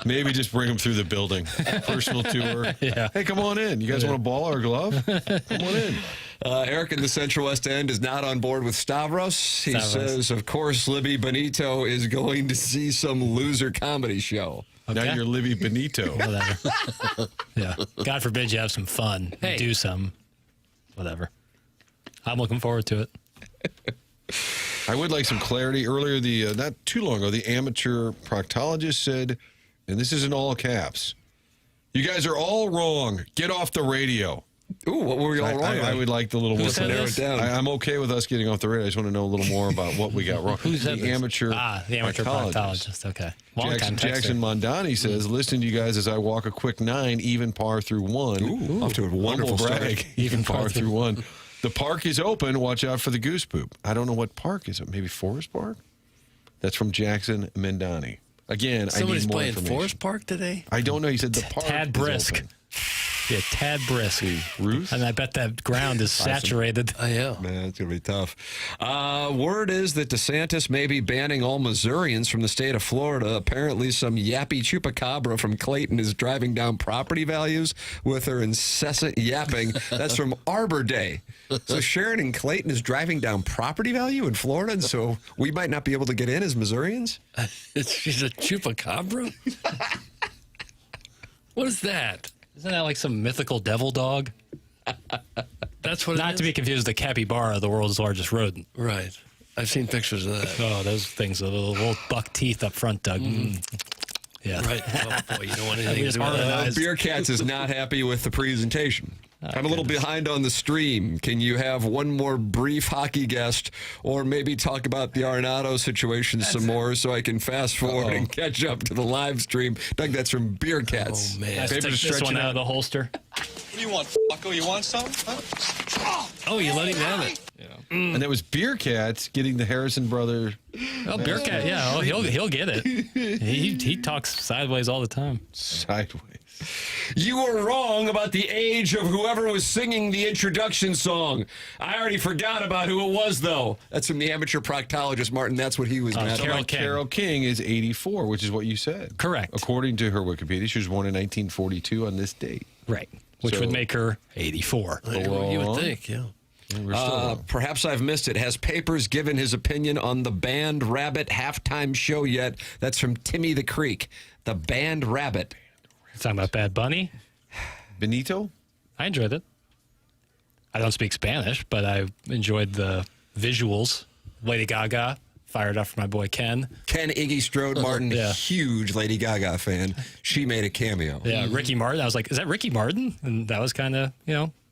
Maybe just bring them through the building. Personal tour. Yeah. Hey, come on in. You guys want a ball or a glove? Come on in. Eric in the Central West End is not on board with Stavros. He says, of course, Libby Benito is going to see some loser comedy show. Okay. Now you're Libby Benito. Whatever. Yeah. God forbid you have some fun. Hey. Do some. Whatever. I'm looking forward to it. I would like some clarity. Earlier, not too long ago, the amateur proctologist said, and this is in all caps, you guys are all wrong. Get off the radio. Ooh, what were we all wrong? I would like the little more. said narrow it down. I'm okay with us getting off the radio. I just want to know a little more about what we got wrong. Who's the amateur the amateur proctologist. Okay. Jackson Mondani says, listening to you guys as I walk a quick 9, even par through 1. Ooh, off to a wonderful brag. start. Even par through 1. The park is open. Watch out for the goose poop. I don't know what park is it. Maybe Forest Park? That's from Jackson Mondani. Again, Somebody's I need more playing information. Forest Park today? I don't know. He said the park Tad is brisk. open. Yeah, Tad brisk. Ruth? And I bet that ground is saturated. I know. Man, it's going to be tough. Word is that DeSantis may be banning all Missourians from the state of Florida. Apparently, some yappy chupacabra from Clayton is driving down property values with her incessant yapping. That's from Arbor Day. So Sharon and Clayton is driving down property value in Florida, and so we might not be able to get in as Missourians? She's a chupacabra? What is that? Isn't that like some mythical devil dog? That's what it Not is? to be confused with the capybara, the world's largest rodent. Right. I've seen pictures of that. Oh, those things with little buck teeth up front, Doug. Yeah. Right. Oh, boy, you don't want anything to do with that. harmonized. Beer Cats is not happy with the presentation. I'm a little behind on the stream. Can you have one more brief hockey guest or maybe talk about the Arenado situation some more so I can fast forward and catch up to the live stream? Doug, that's from Beer Cats. Oh, man. Let's take this one out of the holster. What do you want, Bucko? You want some? Huh? Oh, you let him have it. And that was Beer Cats getting the Harrison brother. Oh, Bearcat, yeah. Oh, he'll get it. He talks sideways all the time. Sideways. You were wrong about the age of whoever was singing the introduction song. I already forgot about who it was, though. That's from the amateur proctologist, Martin. That's what he was mad about. Carole King is 84, which is what you said. Correct. According to her Wikipedia, she was born in 1942 on this date. Right. Which would make her 84. You would think, yeah. Perhaps I've missed it. Has Papers given his opinion on the Band Rabbit halftime show yet? That's from Timmy the Creek. The Band Rabbit. Talking about Bad Bunny? Benito? I enjoyed it. I don't speak Spanish, but I enjoyed the visuals. Lady Gaga, fired up for my boy Ken. Ken Iggy Strode Martin, Yeah. huge Lady Gaga fan. She made a cameo. Yeah, Ricky Martin. I was like, is that Ricky Martin? And that was kind of,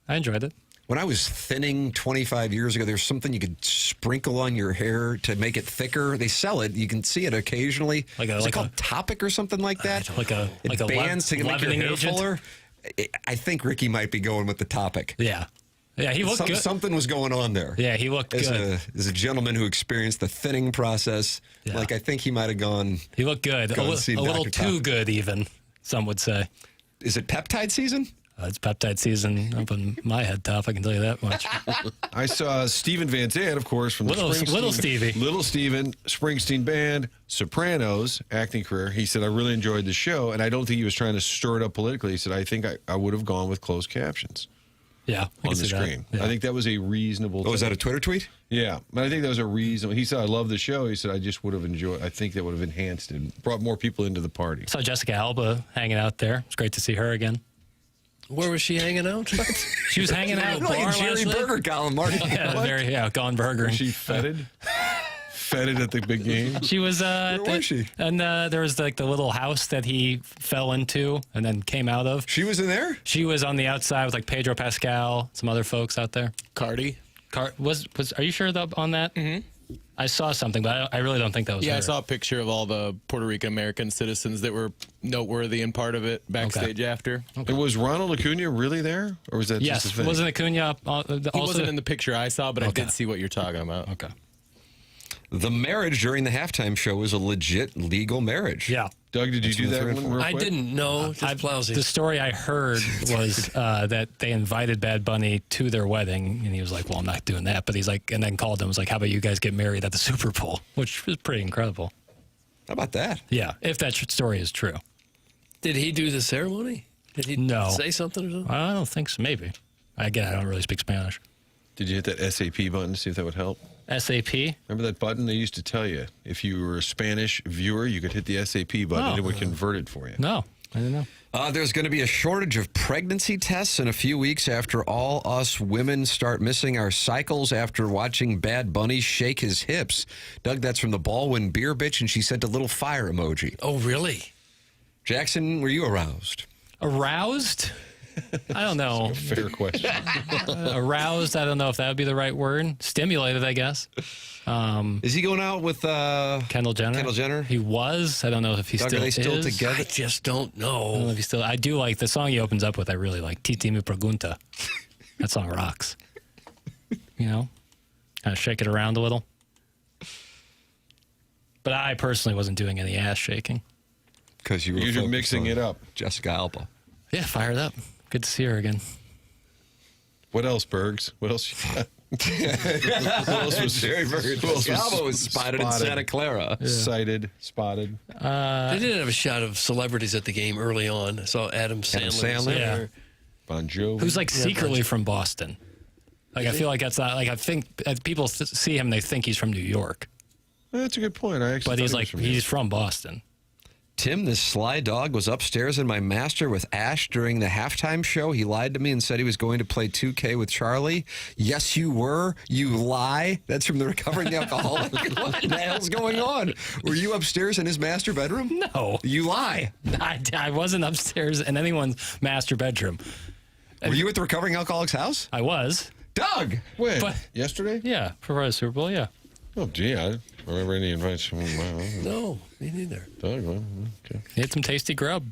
I enjoyed it. When I was thinning 25 years ago, there's something you could sprinkle on your hair to make it thicker. They sell it. You can see it occasionally. Is it called Topic or something like that? Like a bands to make your hair agent? fuller. I think Ricky might be going with the Topic. Yeah. Yeah, he looked good. Something was going on there. Yeah, he looked good. As a gentleman who experienced the thinning process, I think he might have gone. He looked good. A little too good, even, some would say. Is it peptide season? It's peptide season up in my head top, I can tell you that much. I saw Steven Van Zandt, of course, from the Little Stevie. Little Steven, Springsteen Band, Sopranos, acting career. He said, I really enjoyed the show, and I don't think he was trying to stir it up politically. He said, I think I would have gone with closed captions. Yeah, on the screen. Yeah. I think that was a reasonable. Was that a Twitter tweet? Yeah, but I think that was a reasonable. He said, "I love the show." He said, "I just would have enjoyed. I think that would have enhanced it, brought more people into the party." Saw Jessica Alba hanging out there. It's great to see her again. Where was she hanging out? She was hanging out at a bar like a Jerry last night. Burger column, Marty. Gone burgering. Was she feted? Feted at the big game. She was. Where was she? And there was like the little house that he fell into and then came out of. She was in there? She was on the outside with like Pedro Pascal, some other folks out there. Cardi. Was are you sure on that? Mm-hmm. I saw something, but I really don't think that was her. I saw a picture of all the Puerto Rican American citizens that were noteworthy and part of it backstage after. And was Ronald Acuna really there, or was that yes? just a thing? Wasn't Acuna? He wasn't in the picture I saw, but I did see what you're talking about. Okay. The marriage during the halftime show was a legit legal marriage. Yeah. Doug, did you do that one real I quick? didn't know. The story I heard was that they invited Bad Bunny to their wedding, and he was like, "Well, I'm not doing that." But he's like, and then called them, was like, "How about you guys get married at the Super Bowl?" Which was pretty incredible. How about that? Yeah, if that story is true. Did he do the ceremony? Did he say something or something? I don't think so. Maybe. Again, I don't really speak Spanish. Did you hit that SAP button to see if that would help? SAP? Remember that button they used to tell you? If you were a Spanish viewer, you could hit the SAP button and it would convert it for you. No, I didn't know. There's going to be a shortage of pregnancy tests in a few weeks after all us women start missing our cycles after watching Bad Bunny shake his hips. Doug, that's from the Baldwin Beer Bitch, and she sent a little fire emoji. Oh, really? Jackson, were you aroused? Aroused? I don't know. Fair question. Aroused, I don't know if that would be the right word. Stimulated, I guess. Is he going out with Kendall Jenner? Kendall Jenner? He was. I don't know if he Doug, still are they still is. together? I just don't I don't know know. if he still. I do like the song he opens up with. I really like. Titi Me Pregunta. That song rocks. Kind of shake it around a little. But I personally wasn't doing any ass shaking. Because you were You're focused mixing on it up. Jessica Alba. Yeah, fired up. Good to see her again. What else, Bergs? What else you got? Who else was Jessica Alba was spotted in Santa Clara. Sighted, spotted. They did have a shot of celebrities at the game early on. I saw Adam Sandler. Sandler? there. Bon Jovi. Who's like secretly from Boston. Like, I feel like that's not, like, I think as people see him, they think he's from New York. That's a good point. I actually But he's thought like, he was he's from Boston. Tim, this sly dog, was upstairs in my master with Ash during the halftime show. He lied to me and said he was going to play 2K with Charlie. Yes, you were. You lie. That's from the Recovering Alcoholic. What the hell's going on? Were you upstairs in his master bedroom? No. You lie. I wasn't upstairs in anyone's master bedroom. Were you at the Recovering Alcoholic's house? I was. Doug! When? But- Yesterday? Yeah, for the Super Bowl, yeah. Oh, gee, I don't remember any invites from No, me neither. Doug. Well, okay. He had some tasty grub.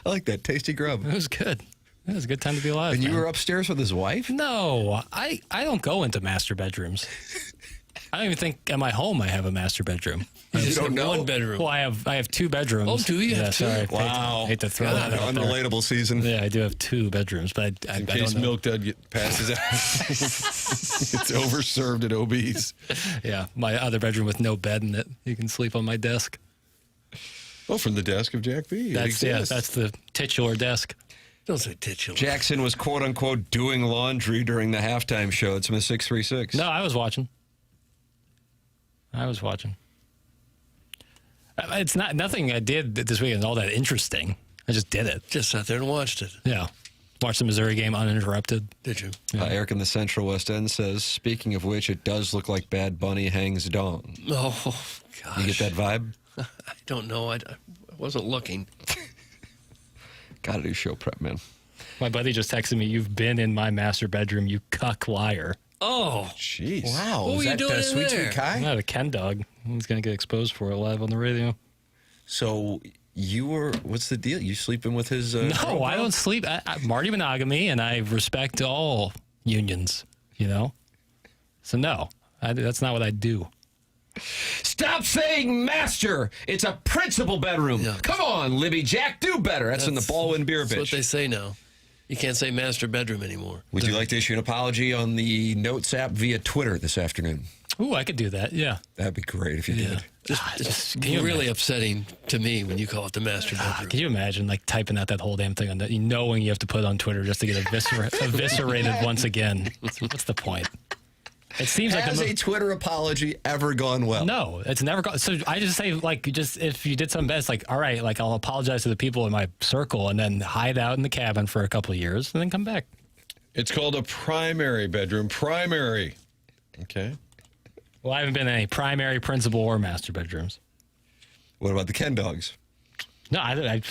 I like that. Tasty grub. It was good. It was a good time to be alive. And you man. were upstairs with his wife? No, I don't go into master bedrooms. I don't even think at my home I have a master bedroom. You just don't have know? one bedroom. Well, I have 2 bedrooms. Oh, do you Yeah, have two? sorry. Wow. Hate to throw that out there. Unrelatable season. Yeah, I do have 2 bedrooms, but I In don't case know. Milk Dud passes out. It's overserved at OB's. Yeah, my other bedroom with no bed in it. You can sleep on my desk. Oh, from the desk of Jack B. That's the titular desk. Don't say titular. Jackson was quote unquote doing laundry during the halftime show. It's from the 636. No, I was watching. It's nothing I did this weekend is all that interesting. I just did it. Just sat there and watched it. Yeah. Watched the Missouri game uninterrupted. Did you? Eric in the Central West End says, speaking of which, it does look like Bad Bunny hangs dong. Oh, gosh. You get that vibe? I don't know. I wasn't looking. Gotta do show prep, man. My buddy just texted me, "You've been in my master bedroom, you cuck liar." Oh, jeez. Wow. What were you doing in Sweet there? Sweet Kai? Yeah, the Ken dog. He's going to get exposed for it live on the radio. So what's the deal? You sleeping with his... No, I don't sleep. Marty monogamy, and I respect all unions, So no, that's not what I do. Stop saying master. It's a principal bedroom. Yeah. Come on, Libby Jack, do better. That's in the Baldwin Beer That's what Bitch. they say now. You can't say master bedroom anymore. Would you like to issue an apology on the Notes app via Twitter this afternoon? Ooh, I could do that. Yeah. That'd be great if you did. It's can you really upsetting to me when you call it the master bedroom. Can you imagine typing out that whole damn thing on that, knowing you have to put it on Twitter just to get eviscerated once again? What's the point? It seems like Has a Twitter apology ever gone well? No, it's never gone. So I just say, if you did something bad, it's all right, I'll apologize to the people in my circle and then hide out in the cabin for a couple of years and then come back. It's called a primary bedroom. Primary. Okay. Well, I haven't been in any primary, principal, or master bedrooms. What about the Ken dogs? No, I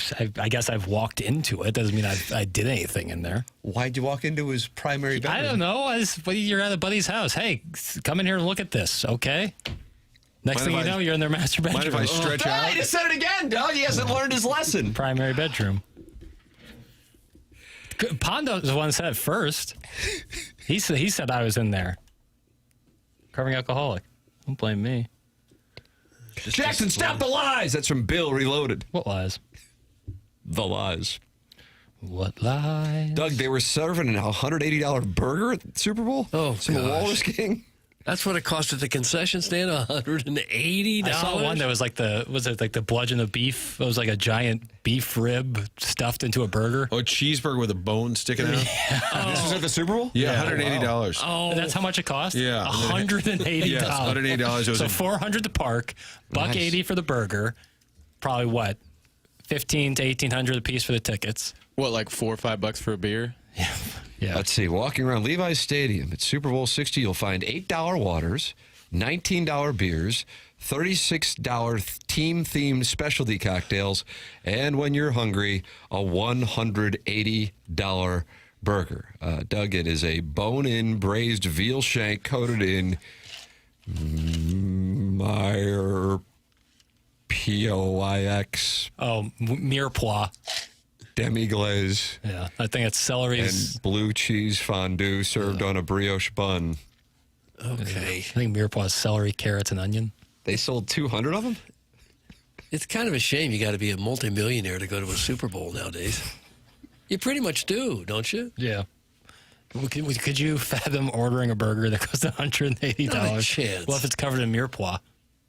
guess I've walked into it. Doesn't mean I did anything in there. Why'd you walk into his primary bedroom? I don't know. You're at a buddy's house. Hey, come in here and look at this, okay? Next thing you know, you're in their master bedroom. Mind if I stretch out? He just said it again, Doug. He hasn't learned his lesson. Primary bedroom. Pondo's the one that said it first. He said I was in there. Recovering alcoholic. Don't blame me. Jackson, stop the lies. That's from Bill Reloaded. What lies? The lies. What lies? Doug, they were serving a $180 burger at the Super Bowl? Oh, From the Walrus King? That's what it cost at the concession stand, $180. I saw one that was like the bludgeon of beef. It was like a giant beef rib stuffed into a burger. Oh, a cheeseburger with a bone sticking out? This was at the Super Bowl? Yeah, $180. Oh, that's how much it cost? Yeah. $180. Yes, $180. So $400 to park, $180 for the burger, probably what? $1,500 to $1,800 a piece for the tickets. What, like $4 or $5 for a beer? Yeah. Let's see. Walking around Levi's Stadium at Super Bowl 60, you'll find $8 waters, $19 beers, $36 team-themed specialty cocktails, and when you're hungry, a $180 burger. Doug, it is a bone-in braised veal shank coated in Meyer P-O-I-X. Oh, mirepoix. Demi-glaze. Yeah, I think it's celery. And blue cheese fondue served on a brioche bun. Okay. I think mirepoix is celery, carrots, and onion. They sold 200 of them? It's kind of a shame you got to be a multimillionaire to go to a Super Bowl nowadays. You pretty much do, don't you? Yeah. Could you fathom ordering a burger that costs $180? Not a chance. Well, if it's covered in mirepoix.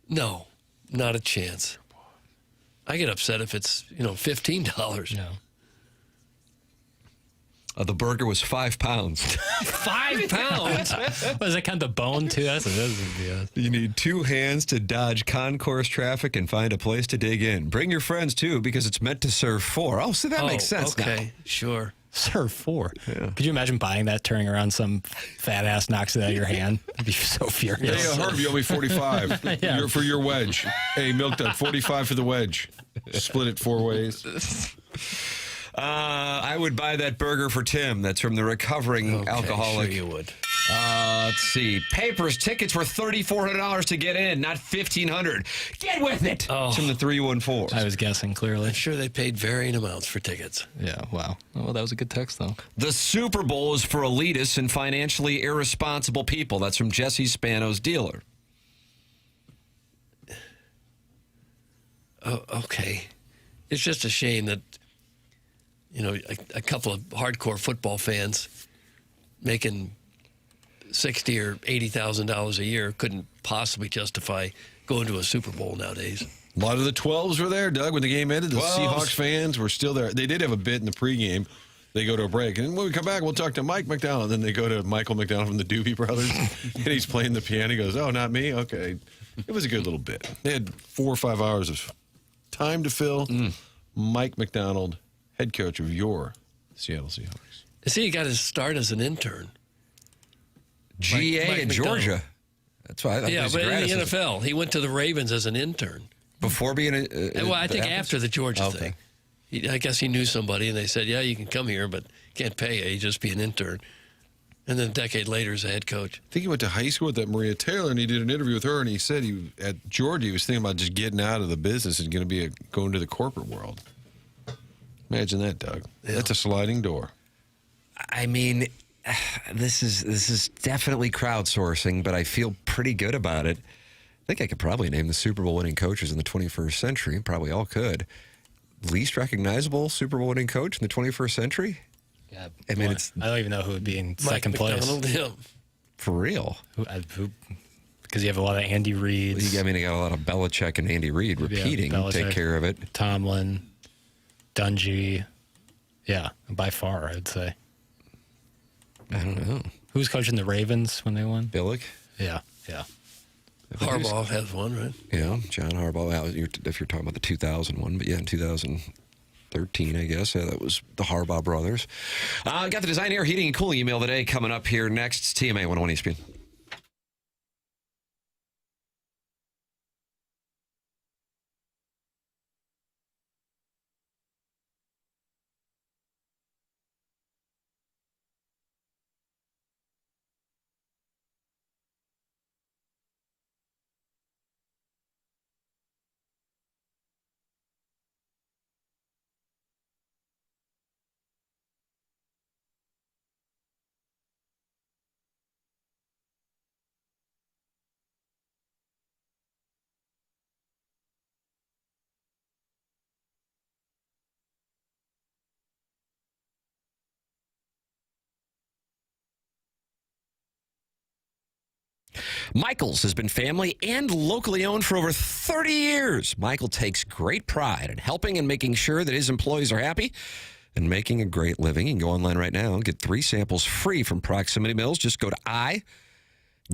No, not a chance. I get upset if it's, $15. No. The burger was 5 pounds. 5 pounds? Was that kind of the bone, too? That's You need 2 hands to dodge concourse traffic and find a place to dig in. Bring your friends, too, because it's meant to serve 4. Oh, so that makes sense okay. now. Sure. Serve 4. Yeah. Could you imagine buying that, turning around, some fat ass knocks it out of your hand? I'd be so furious. Hey, Herb, you owe me 45 Yeah. for your wedge. Hey, Milk Dud, 45 for the wedge. Split it 4 ways. I would buy that burger for Tim. That's from the recovering alcoholic. Sure you would. Let's see. Papers tickets were $3,400 to get in, not $1,500. Get with it. Oh. It's from the 314. I was guessing, clearly. I'm sure they paid varying amounts for tickets. Yeah, wow. Well, that was a good text, though. The Super Bowl is for elitists and financially irresponsible people. That's from Jesse Spano's dealer. okay. It's just a shame that, a couple of hardcore football fans making $60,000 or $80,000 a year couldn't possibly justify going to a Super Bowl nowadays. A lot of the 12s were there, Doug, when the game ended. The 12s. Seahawks fans were still there. They did have a bit in the pregame. They go to a break. And when we come back, we'll talk to Mike McDonald. And then they go to Michael McDonald from the Doobie Brothers. And he's playing the piano. He goes, oh, not me? Okay. It was a good little bit. They had 4 or 5 hours of time to fill. Mike McDonald, head coach of your Seattle Seahawks. See, he got his start as an intern. GA Mike in McDonald. Georgia. That's why I thought he was but in gratis the NFL, he went to the Ravens as an intern. before being well, I think after the Georgia Okay. thing. I guess he knew somebody, and they said, yeah, you can come here, but can't pay you. You just be an intern. And then a decade later, as a head coach. I think he went to high school with that Maria Taylor, and he did an interview with her, and he said at Georgia he was thinking about just getting out of the business and going to be going to the corporate world. Imagine that, Doug. Yeah. That's a sliding door. I mean, this is definitely crowdsourcing, but I feel pretty good about it. I think I could probably name the Super Bowl winning coaches in the 21st century. Probably all could. Least recognizable Super Bowl winning coach in the 21st century? Yeah, I mean, it's I don't even know who would be in Mike second place. Yeah. For real. Because you have a lot of Andy Reeds. I mean, you got a lot of Belichick and Andy Reid repeating. Belichick, Take care of it. Tomlin, Dungy. Yeah, by far, I'd say. I don't know. Who was coaching the Ravens when they won? Billick? Yeah. Harbaugh has one, right? Yeah, John Harbaugh. Well, if you're talking about the 2001, but yeah, in 2013, I guess. Yeah, that was the Harbaugh brothers. Got the Design Air Heating and Cooling email today coming up here next. It's TMA 101 ESPN. Michael's has been family and locally owned for over 30 years. Michael takes great pride in helping and making sure that his employees are happy and making a great living. You can go online right now and get 3 samples free from Proximity Mills. Just go to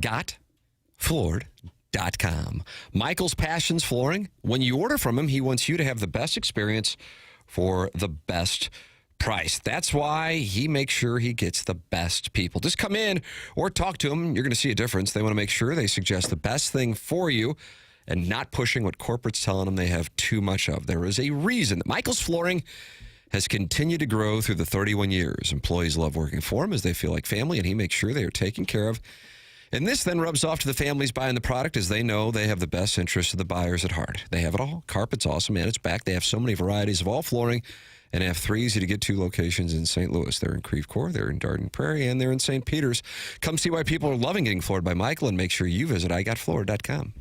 igotfloored.com. Michael's Passions Flooring. When you order from him, he wants you to have the best experience for the best price. That's why he makes sure he gets the best people. Just come in or talk to them. You're going to see a difference. They want to make sure they suggest the best thing for you and not pushing what corporate's telling them they have too much of. There is a reason that Michael's Flooring has continued to grow through the 31 years. Employees love working for him as they feel like family, and he makes sure they are taken care of. And this then rubs off to the families buying the product as they know they have the best interests of the buyers at heart. They have it all. Carpet's awesome, and it's back. They have so many varieties of all flooring and have 3 easy-to-get-to locations in St. Louis. They're in Creve Coeur, they're in Garden Prairie, and they're in St. Peters. Come see why people are loving getting floored by Michael, and make sure you visit igotfloored.com.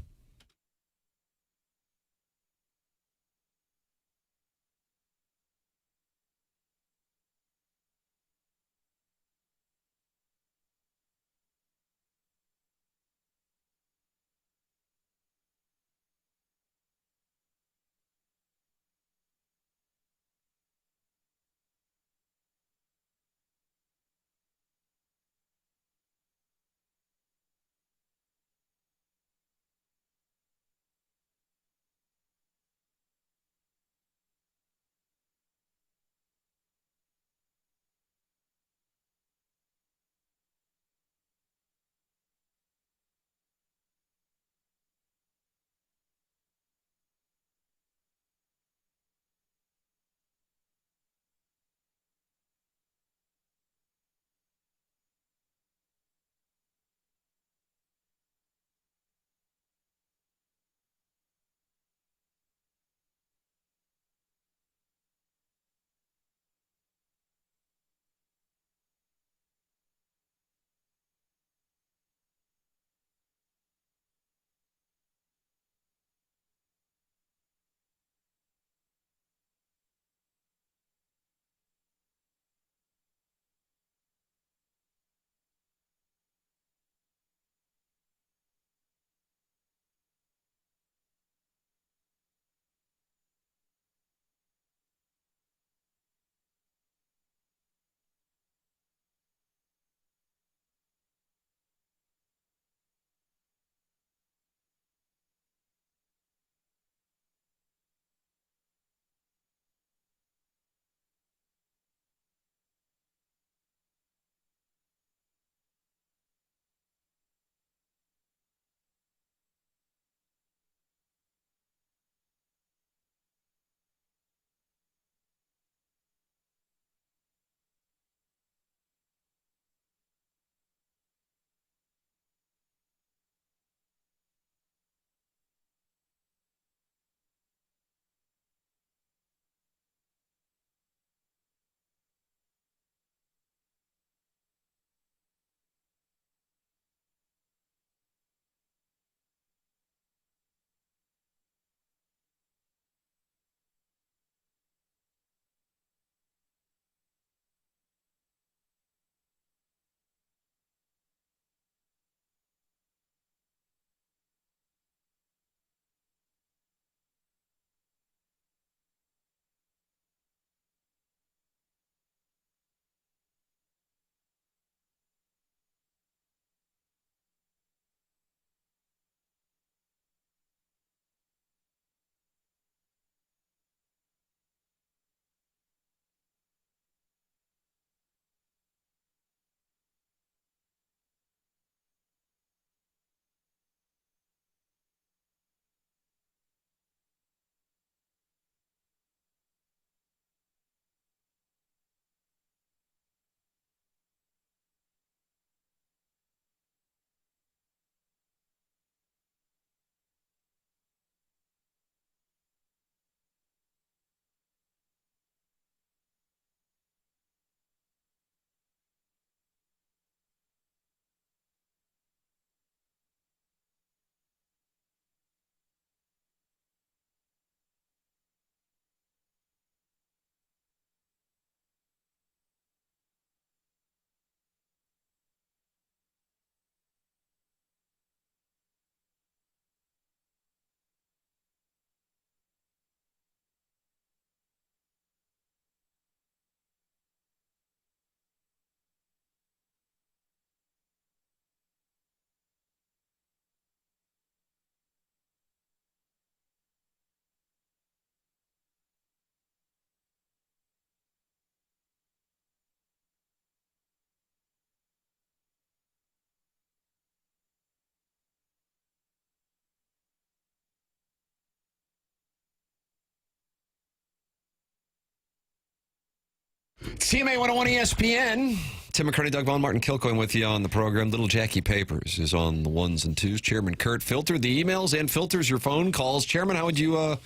CMA 101 ESPN. Tim McKernan, Doug Vaughn, Martin Kilcoyne with you on the program. Little Jackie Papers is on the ones and twos. Chairman Kurt filtered the emails and filters your phone calls. Chairman, how would you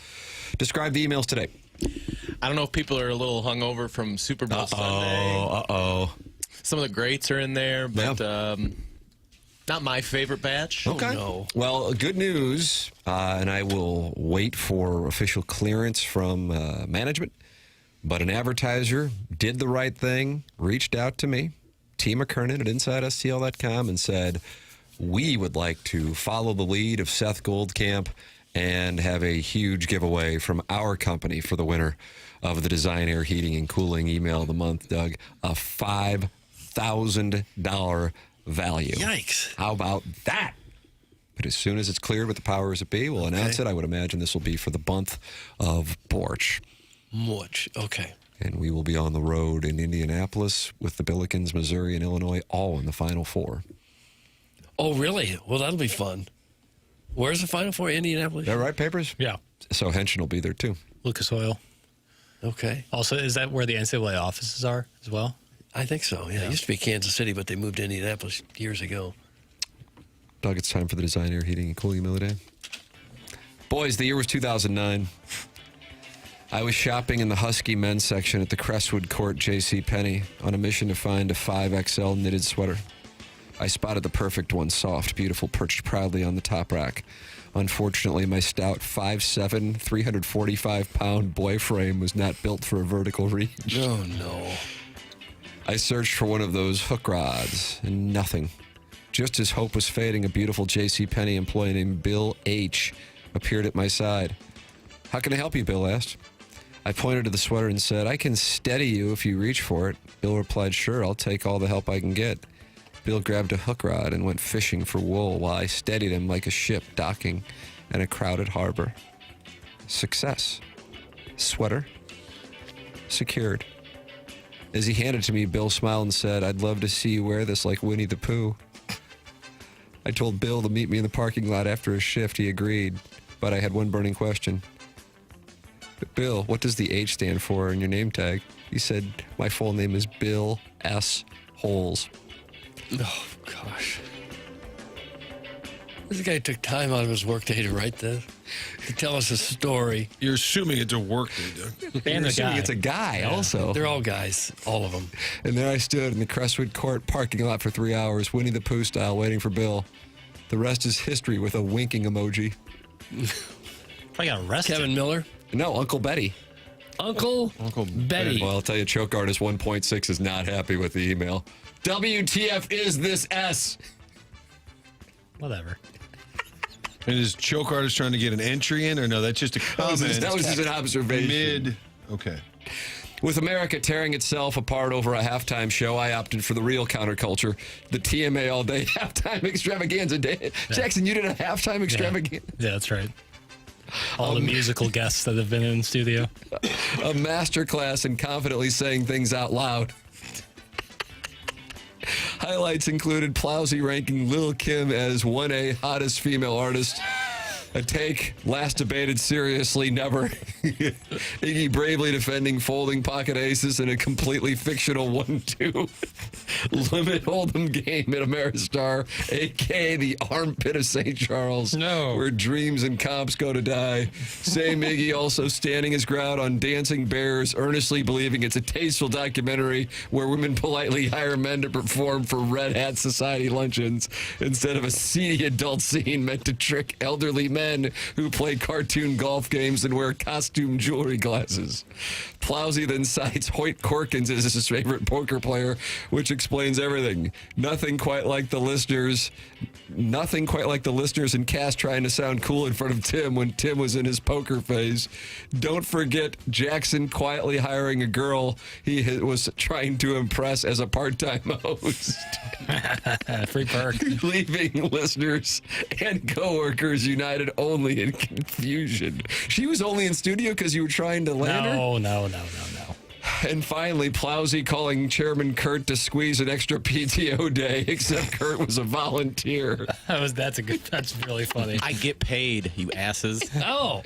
describe the emails today? I don't know if people are a little hungover from Super Bowl Sunday. Some of the greats are in there, but not my favorite batch. Okay. No. Well, good news, and I will wait for official clearance from management, but an advertiser did the right thing, reached out to me, T. McKernan at InsideSTL.com, and said, we would like to follow the lead of Seth Goldcamp and have a huge giveaway from our company for the winner of the Design Air Heating and Cooling Email of the Month, Doug, a $5,000 value. Yikes. How about that? But as soon as it's cleared with the powers that be, we'll announce it. I would imagine this will be for the month of March. March, okay. And we will be on the road in Indianapolis with the Billikens, Missouri, and Illinois, all in the Final Four. Oh, really? Well, that'll be fun. Where's the Final Four? Indianapolis? Is that right, Papers? Yeah. So Henshin will be there, too. Lucas Oil. Okay. Also, is that where the NCAA offices are as well? I think so, yeah. It used to be Kansas City, but they moved to Indianapolis years ago. Doug, it's time for the Design Air Heating and Cooling Email of the Day. Boys, the year was 2009. I was shopping in the Husky men's section at the Crestwood Court JCPenney on a mission to find a 5XL knitted sweater. I spotted the perfect one, soft, beautiful, perched proudly on the top rack. Unfortunately, my stout 5'7", 345-pound boy frame was not built for a vertical reach. Oh, no. I searched for one of those hook rods, and nothing. Just as hope was fading, a beautiful JCPenney employee named Bill H. appeared at my side. How can I help you, Bill asked. I pointed to the sweater and said, I can steady you if you reach for it. Bill replied, sure, I'll take all the help I can get. Bill grabbed a hook rod and went fishing for wool while I steadied him like a ship docking in a crowded harbor. Success. Sweater. Secured. As he handed it to me, Bill smiled and said, I'd love to see you wear this like Winnie the Pooh. I told Bill to meet me in the parking lot after his shift. He agreed, but I had one burning question. Bill, what does the H stand for in your name tag? He said, my full name is Bill S. Holes. Oh, gosh. This guy took time out of his workday to write this, to tell us a story. You're assuming it's a work day, Doug. And You're assuming it's a guy also. They're all guys, all of them. And there I stood in the Crestwood Court parking lot for 3 hours, Winnie the Pooh style, waiting for Bill. The rest is history with a winking emoji. I got arrested. Kevin Miller? No, Uncle Betty. Uncle Betty. Well, I'll tell you, Choke Artist 1.6 is not happy with the email. WTF is this S? Whatever. And is Choke Artist trying to get an entry in, or no? That's just a comment. That was just an observation. Okay. With America tearing itself apart over a halftime show, I opted for the real counterculture, the TMA All Day Halftime Extravaganza. Jackson, you did a halftime extravaganza? Yeah, that's right. All the musical guests that have been in the studio. A masterclass in confidently saying things out loud. Highlights included Plowsy ranking Lil' Kim as 1A hottest female artist. A take last debated seriously, never. Iggy bravely defending folding pocket aces in a completely fictional 1-2 limit hold'em game at Ameristar, a.k.a. the armpit of St. Charles, where dreams and comps go to die. Same Iggy also standing his ground on Dancing Bears, earnestly believing it's a tasteful documentary where women politely hire men to perform for Red Hat Society luncheons instead of a seedy adult scene meant to trick elderly men who play cartoon golf games and wear costume jewelry glasses. Plowsy then cites Hoyt Corkins as his favorite poker player, which explains everything. Nothing quite like the listeners and Cass trying to sound cool in front of Tim when Tim was in his poker phase. Don't forget Jackson quietly hiring a girl he was trying to impress as a part-time host. Free perk. Leaving listeners and coworkers united only in confusion. She was only in studio because you were trying to land her? No. And finally, Plowsy calling Chairman Kurt to squeeze an extra PTO day, except Kurt was a volunteer. That's really funny. I get paid, you asses. Oh.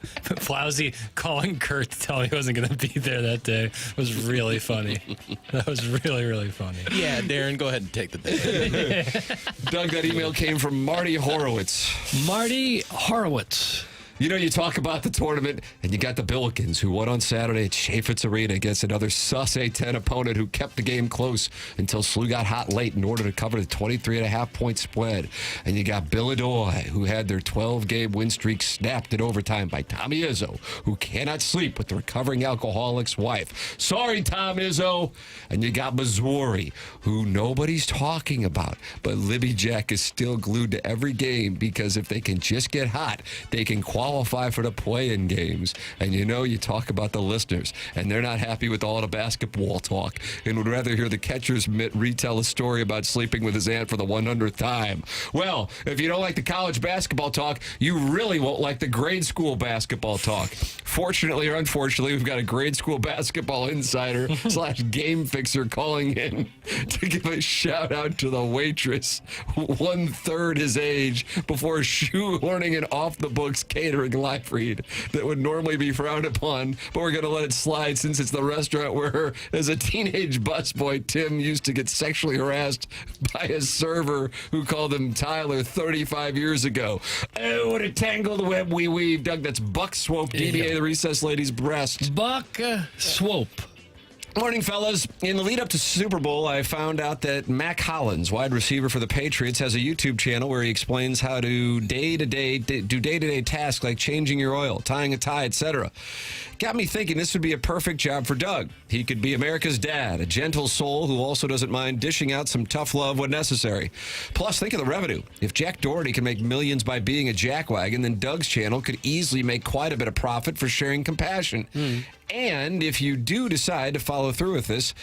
Flowsy calling Kurt to tell him he wasn't going to be there that day was really funny. That was really, really funny. Yeah, Darren, go ahead and take the day. Doug, that email came from Marty Horowitz. Marty Horowitz. You know, you talk about the tournament, and you got the Billikens, who won on Saturday at Chaffetz Arena against another sus A-10 opponent who kept the game close until SLU got hot late in order to cover the 23.5-point spread. And you got Billinois, who had their 12-game win streak snapped in overtime by Tommy Izzo, who cannot sleep with the recovering alcoholic's wife. Sorry, Tom Izzo. And you got Missouri, who nobody's talking about, but Libby Jack is still glued to every game because if they can just get hot, they can qualify for the play-in games. And you know, you talk about the listeners, and they're not happy with all the basketball talk and would rather hear the catcher's mitt retell a story about sleeping with his aunt for the 100th time. Well, if you don't like the college basketball talk, you really won't like the grade school basketball talk. Fortunately or unfortunately, we've got a grade school basketball insider / game fixer calling in to give a shout out to the waitress, 1/3 his age, before shoehorning an off-the-books catering live read that would normally be frowned upon, but we're going to let it slide since it's the restaurant where, as a teenage busboy, Tim used to get sexually harassed by a server who called him Tyler 35 years ago. Oh, what a tangled web we weave. Doug, that's Buck Swope, DBA the recess lady's breast. Buck Swope. Morning, fellas. In the lead up to Super Bowl, I found out that Mac Hollins, wide receiver for the Patriots, has a YouTube channel where he explains how to do day-to-day tasks like changing your oil, tying a tie, etc. Got me thinking this would be a perfect job for Doug. He could be America's dad, a gentle soul who also doesn't mind dishing out some tough love when necessary. Plus, think of the revenue. If Jack Doherty can make millions by being a jackwagon, then Doug's channel could easily make quite a bit of profit for sharing compassion. And if you do decide to follow through with this,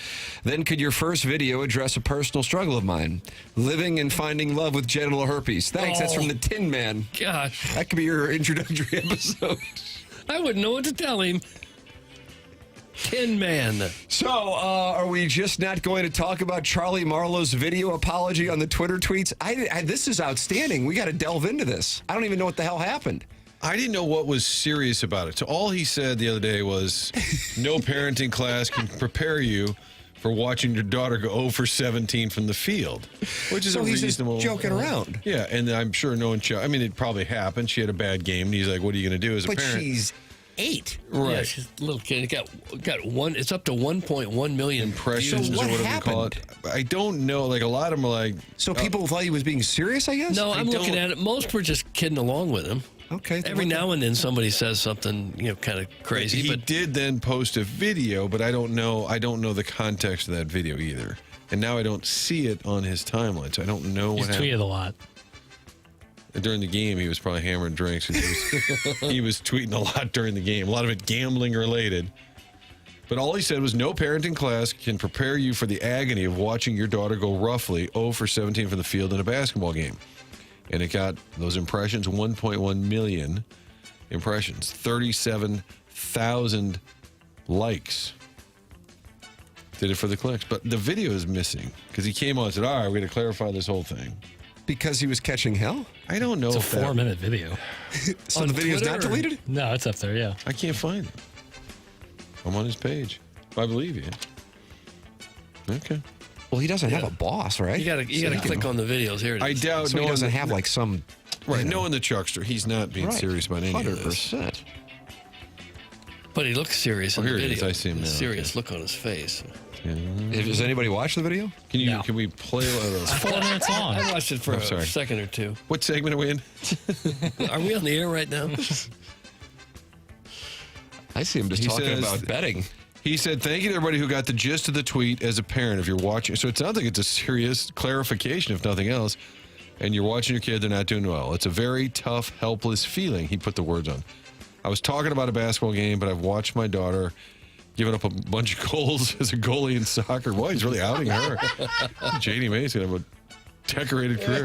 then could your first video address a personal struggle of mine? Living and finding love with genital herpes. Thanks. That's from the Tin Man. Gosh. That could be your introductory episode. I wouldn't know what to tell him. Tin Man. So, are we just not going to talk about Charlie Marlowe's video apology on the Twitter tweets? This is outstanding. We got to delve into this. I don't even know what the hell happened. I didn't know what was serious about it. So all he said the other day was, no parenting class can prepare you for watching your daughter go 0 for 17 from the field, which is so a he's reasonable. Just joking around. Yeah, and I'm sure no one. I mean, it probably happened. She had a bad game, and he's like, "What are you going to do as a parent?" But she's 8. Right? Yeah, she's a little kid. Got one. It's up to 1.1 million impressions so or what whatever happened? you call it. I don't know. Like a lot of them are like. So people thought he was being serious, I guess? No, I'm looking at it. Most were just kidding along with him. Okay. Every now and then somebody says something, kind of crazy. He did then post a video, but I don't know the context of that video either. And now I don't see it on his timeline, so I don't know what happened. He's tweeted a lot. During the game, he was probably hammering drinks. He was tweeting a lot during the game. A lot of it gambling related. But all he said was, no parenting class can prepare you for the agony of watching your daughter go roughly 0 for 17 from the field in a basketball game. And it got those impressions, 1.1 million impressions, 37,000 likes. Did it for the clicks. But the video is missing because he came on and said, all right, we're going to clarify this whole thing. Because he was catching hell? I don't know. It's a 4-minute video. So the video's not deleted? No, it's up there, yeah. I can't find it. I'm on his page. I believe you. Okay. Well, he doesn't have a boss, right? You gotta click on the videos. Here it is. I doubt. So he doesn't have like some. Right. Knowing the Chuckster, he's not being serious about any of this. 100%. But he looks serious in the here it video. is. I see him now. Serious look on his face. Does anybody watch the video? Can we play? It's 4 minutes long. I watched it for a second or two. What segment are we in? Are we on the air right now? I see him just talking about betting. He said, thank you to everybody who got the gist of the tweet as a parent if you're watching. So it sounds like it's a serious clarification, if nothing else. And you're watching your kid, they're not doing well. It's a very tough, helpless feeling. He put the words on. I was talking about a basketball game, but I've watched my daughter giving up a bunch of goals as a goalie in soccer. Boy, he's really outing her. JD May's going to have a decorated career.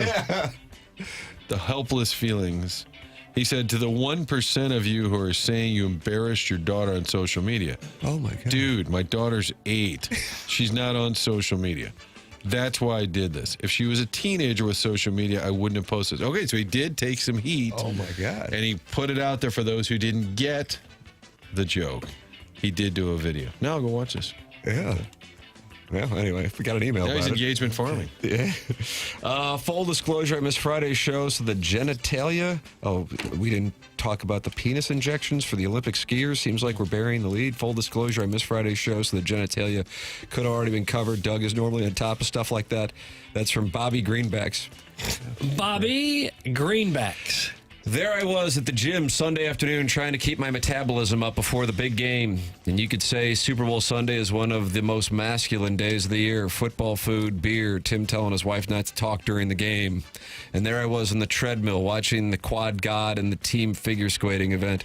The helpless feelings. He said, to the 1% of you who are saying you embarrassed your daughter on social media. Oh, my God. Dude, my daughter's 8. She's not on social media. That's why I did this. If she was a teenager with social media, I wouldn't have posted. Okay, so he did take some heat. Oh, my God. And he put it out there for those who didn't get the joke. He did do a video. Now go watch this. Yeah. Well, anyway, we got an email Now about he's it. engagement farming. Yeah. Full disclosure, I missed Friday's show, so the genitalia. Oh, we didn't talk about the penis injections for the Olympic skiers. Seems like we're burying the lead. Full disclosure, I missed Friday's show, so the genitalia could have already been covered. Doug is normally on top of stuff like that. That's from Bobby Greenbacks. Bobby Greenbacks. There I was at the gym Sunday afternoon trying to keep my metabolism up before the big game. And you could say Super Bowl Sunday is one of the most masculine days of the year. Football, food, beer, Tim telling his wife not to talk during the game. And there I was on the treadmill watching the quad god and the team figure skating event.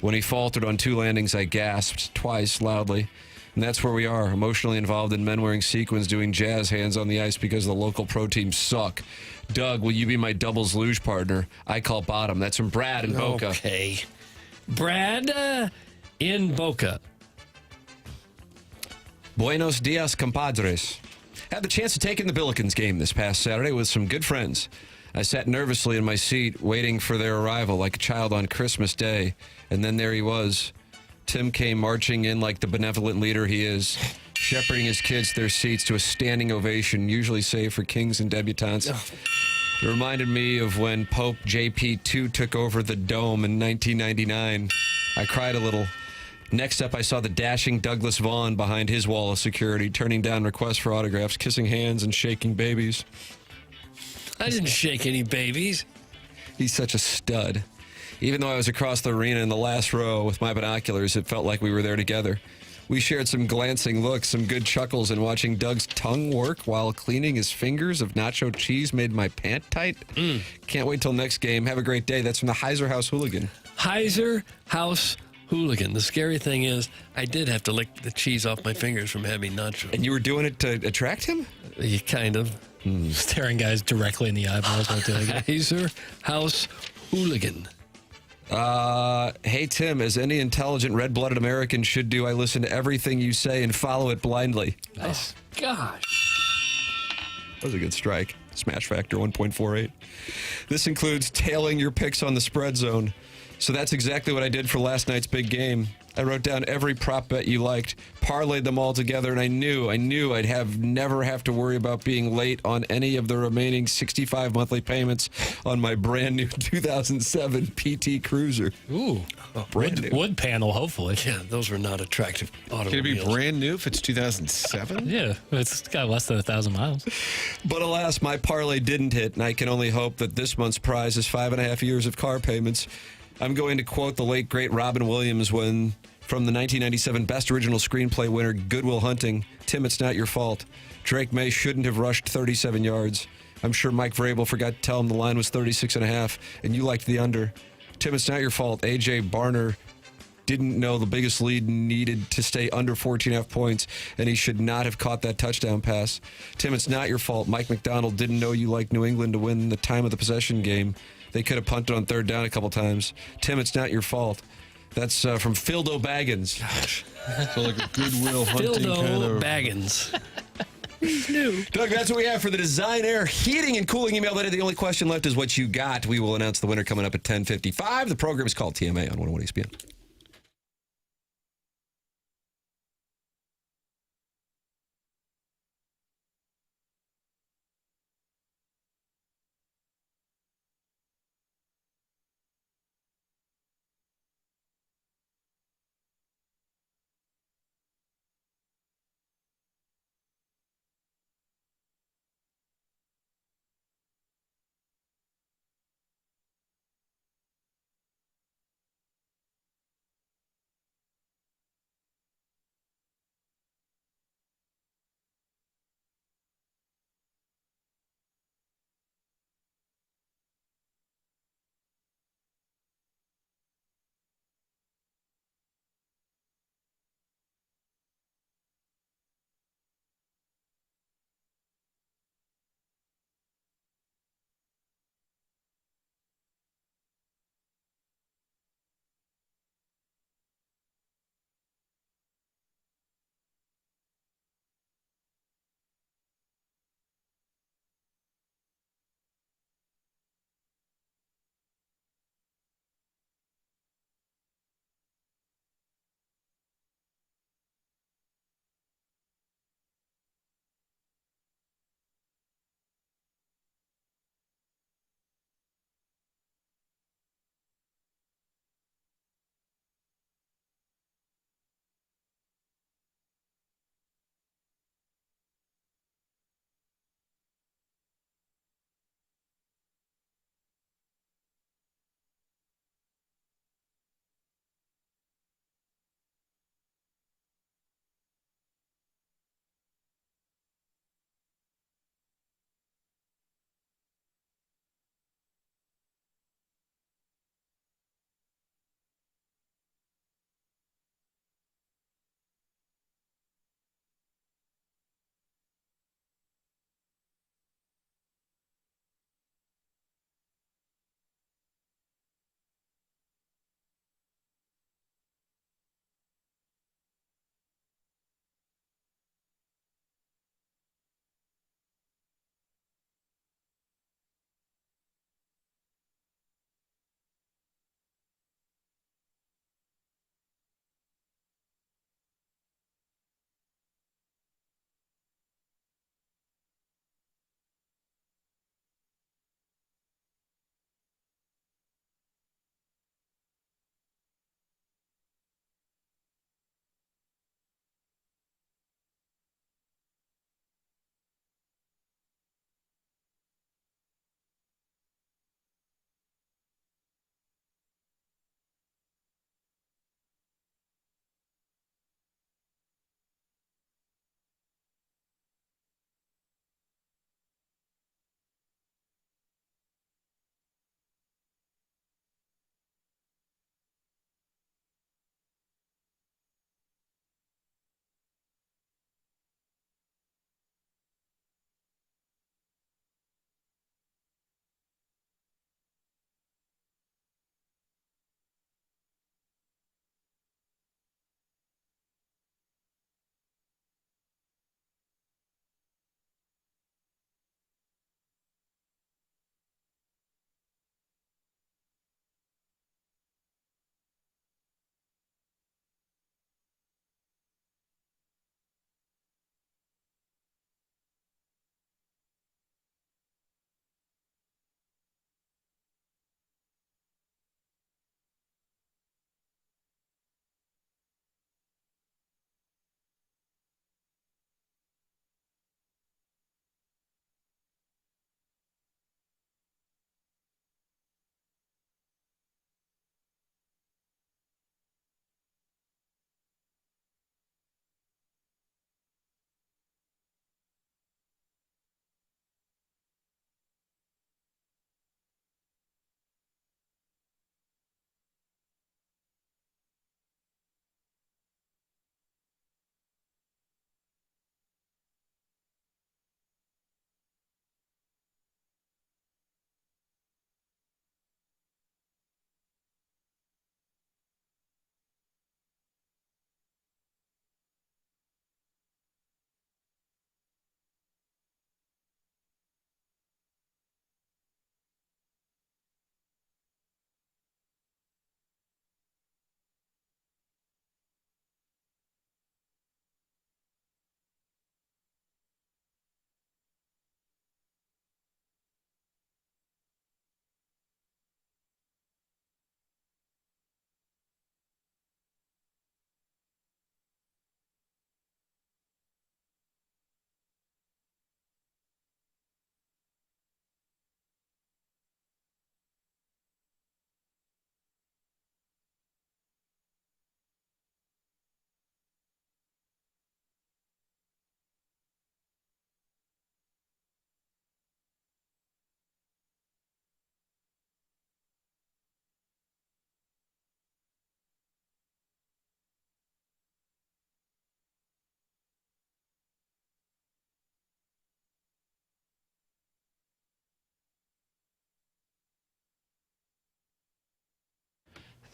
When he faltered on 2 landings, I gasped twice loudly. And that's where we are, emotionally involved in men wearing sequins doing jazz hands on the ice because the local pro teams suck. Doug, will you be my doubles luge partner? I call bottom. That's from Brad in Boca. Okay. Brad in Boca. Buenos dias, compadres. Had the chance to take in the Billikens game this past Saturday with some good friends. I sat nervously in my seat, waiting for their arrival like a child on Christmas Day. And then there he was. Tim came marching in like the benevolent leader he is, shepherding his kids to their seats to a standing ovation, usually saved for kings and debutantes. It reminded me of when Pope JP2 took over the Dome in 1999. I cried a little. Next up, I saw the dashing Douglas Vaughn behind his wall of security, turning down requests for autographs, kissing hands, and shaking babies. I didn't shake any babies. He's such a stud. Even though I was across the arena in the last row with my binoculars, it felt like we were there together. We shared some glancing looks, some good chuckles, and watching Doug's tongue work while cleaning his fingers of nacho cheese made my pant tight. Can't wait till next game. Have a great day. That's from the Heiser House Hooligan. Heiser House Hooligan. The scary thing is, I did have to lick the cheese off my fingers from having nachos. And you were doing it to attract him? Yeah, kind of. Staring guys directly in the eyeballs while doing it. Heiser House Hooligan. Hey, Tim, as any intelligent red-blooded American should do, I listen to everything you say and follow it blindly. Nice. Oh, gosh. That was a good strike. Smash factor 1.48. This includes tailing your picks on the spread zone. So that's exactly what I did for last night's big game. I wrote down every prop bet you liked, parlayed them all together, and I knew I'd never have to worry about being late on any of the remaining 65 monthly payments on my brand new 2007 PT Cruiser. Ooh, brand new. Wood panel, hopefully. Yeah, those were not attractive automobiles. Can it be brand new if it's 2007? Yeah, it's got less than 1,000 miles. But alas, my parlay didn't hit, and I can only hope that this month's prize is 5.5 years of car payments. I'm going to quote the late, great Robin Williams when, from the 1997 Best Original Screenplay winner, Good Will Hunting, Tim, it's not your fault. Drake May shouldn't have rushed 37 yards. I'm sure Mike Vrabel forgot to tell him the line was 36.5, and you liked the under. Tim, it's not your fault. A.J. Barner didn't know the biggest lead needed to stay under 14.5 points, and he should not have caught that touchdown pass. Tim, it's not your fault. Mike McDonald didn't know you liked New England to win the time of the possession game. They could have punted on third down a couple times. Tim, it's not your fault. That's from Phildo Baggins. Gosh. So like a Goodwill Hunting Phildo kind of... Baggins. He's new. Doug, that's what we have for the Design Air Heating and Cooling email today. The only question left is what you got. We will announce the winner coming up at 10:55. The program is called TMA on 101 ESPN.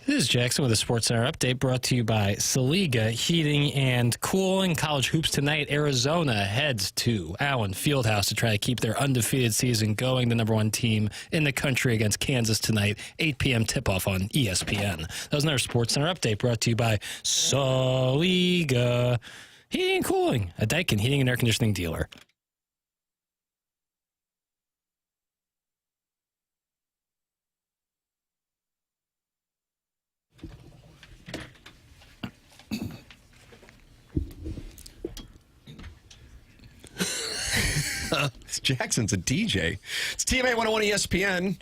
This is Jackson with a Sports Center update brought to you by Saliga Heating and Cooling. College hoops tonight. Arizona heads to Allen Fieldhouse to try to keep their undefeated season going. The number 1 team in the country against Kansas tonight. 8 p.m. tip-off on ESPN. That was another Sports Center update brought to you by Saliga Heating and Cooling, a Daikin heating and air conditioning dealer. Jackson's a DJ. It's TMA 101 ESPN.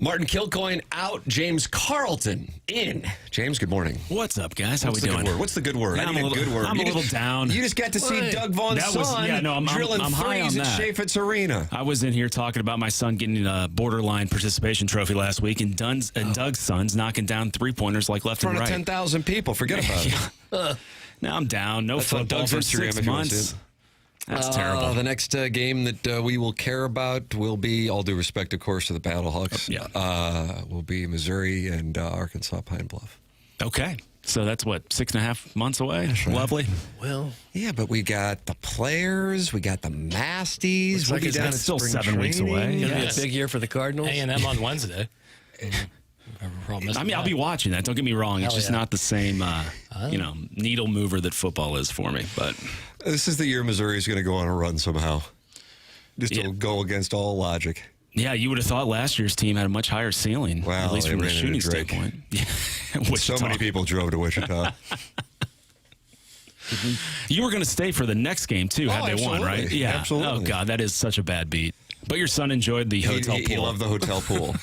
Martin Kilcoyne out. James Carlton in. James, good morning. What's up, guys? How we doing? What's the good word? Yeah, I need a good word. I'm a little down. You just got to see Doug Vaughn's son drilling I'm high on threes at that. Chaffetz Arena. I was in here talking about my son getting a borderline participation trophy last week, and Doug's son's knocking down three-pointers like left In and front right. of 10,000 people. Forget about it. Now I'm down. No That's on football Doug's for Instagram 6 if you want to months. see it. That's terrible. The next game that we will care about will be, all due respect, of course, to the Battlehawks, will be Missouri and Arkansas Pine Bluff. Okay. So that's, what, 6.5 months away? That's right. Lovely. Well, yeah, but we got the players, we got the Masties. Looks like it's down still at spring 7 weeks training. away. Going to be a big year for the Cardinals. A&M on Wednesday. I mean, I'll be watching that. Don't get me wrong. It's just not the same, needle mover that football is for me. But this is the year Missouri's going to go on a run somehow. Just to go against all logic. Yeah, you would have thought last year's team had a much higher ceiling, well, at least from a ran shooting into Drake. standpoint. So many people drove to Wichita. You were going to stay for the next game, too, had they won, right? Yeah, absolutely. Oh, God, that is such a bad beat. But your son enjoyed the hotel pool. He loved the hotel pool.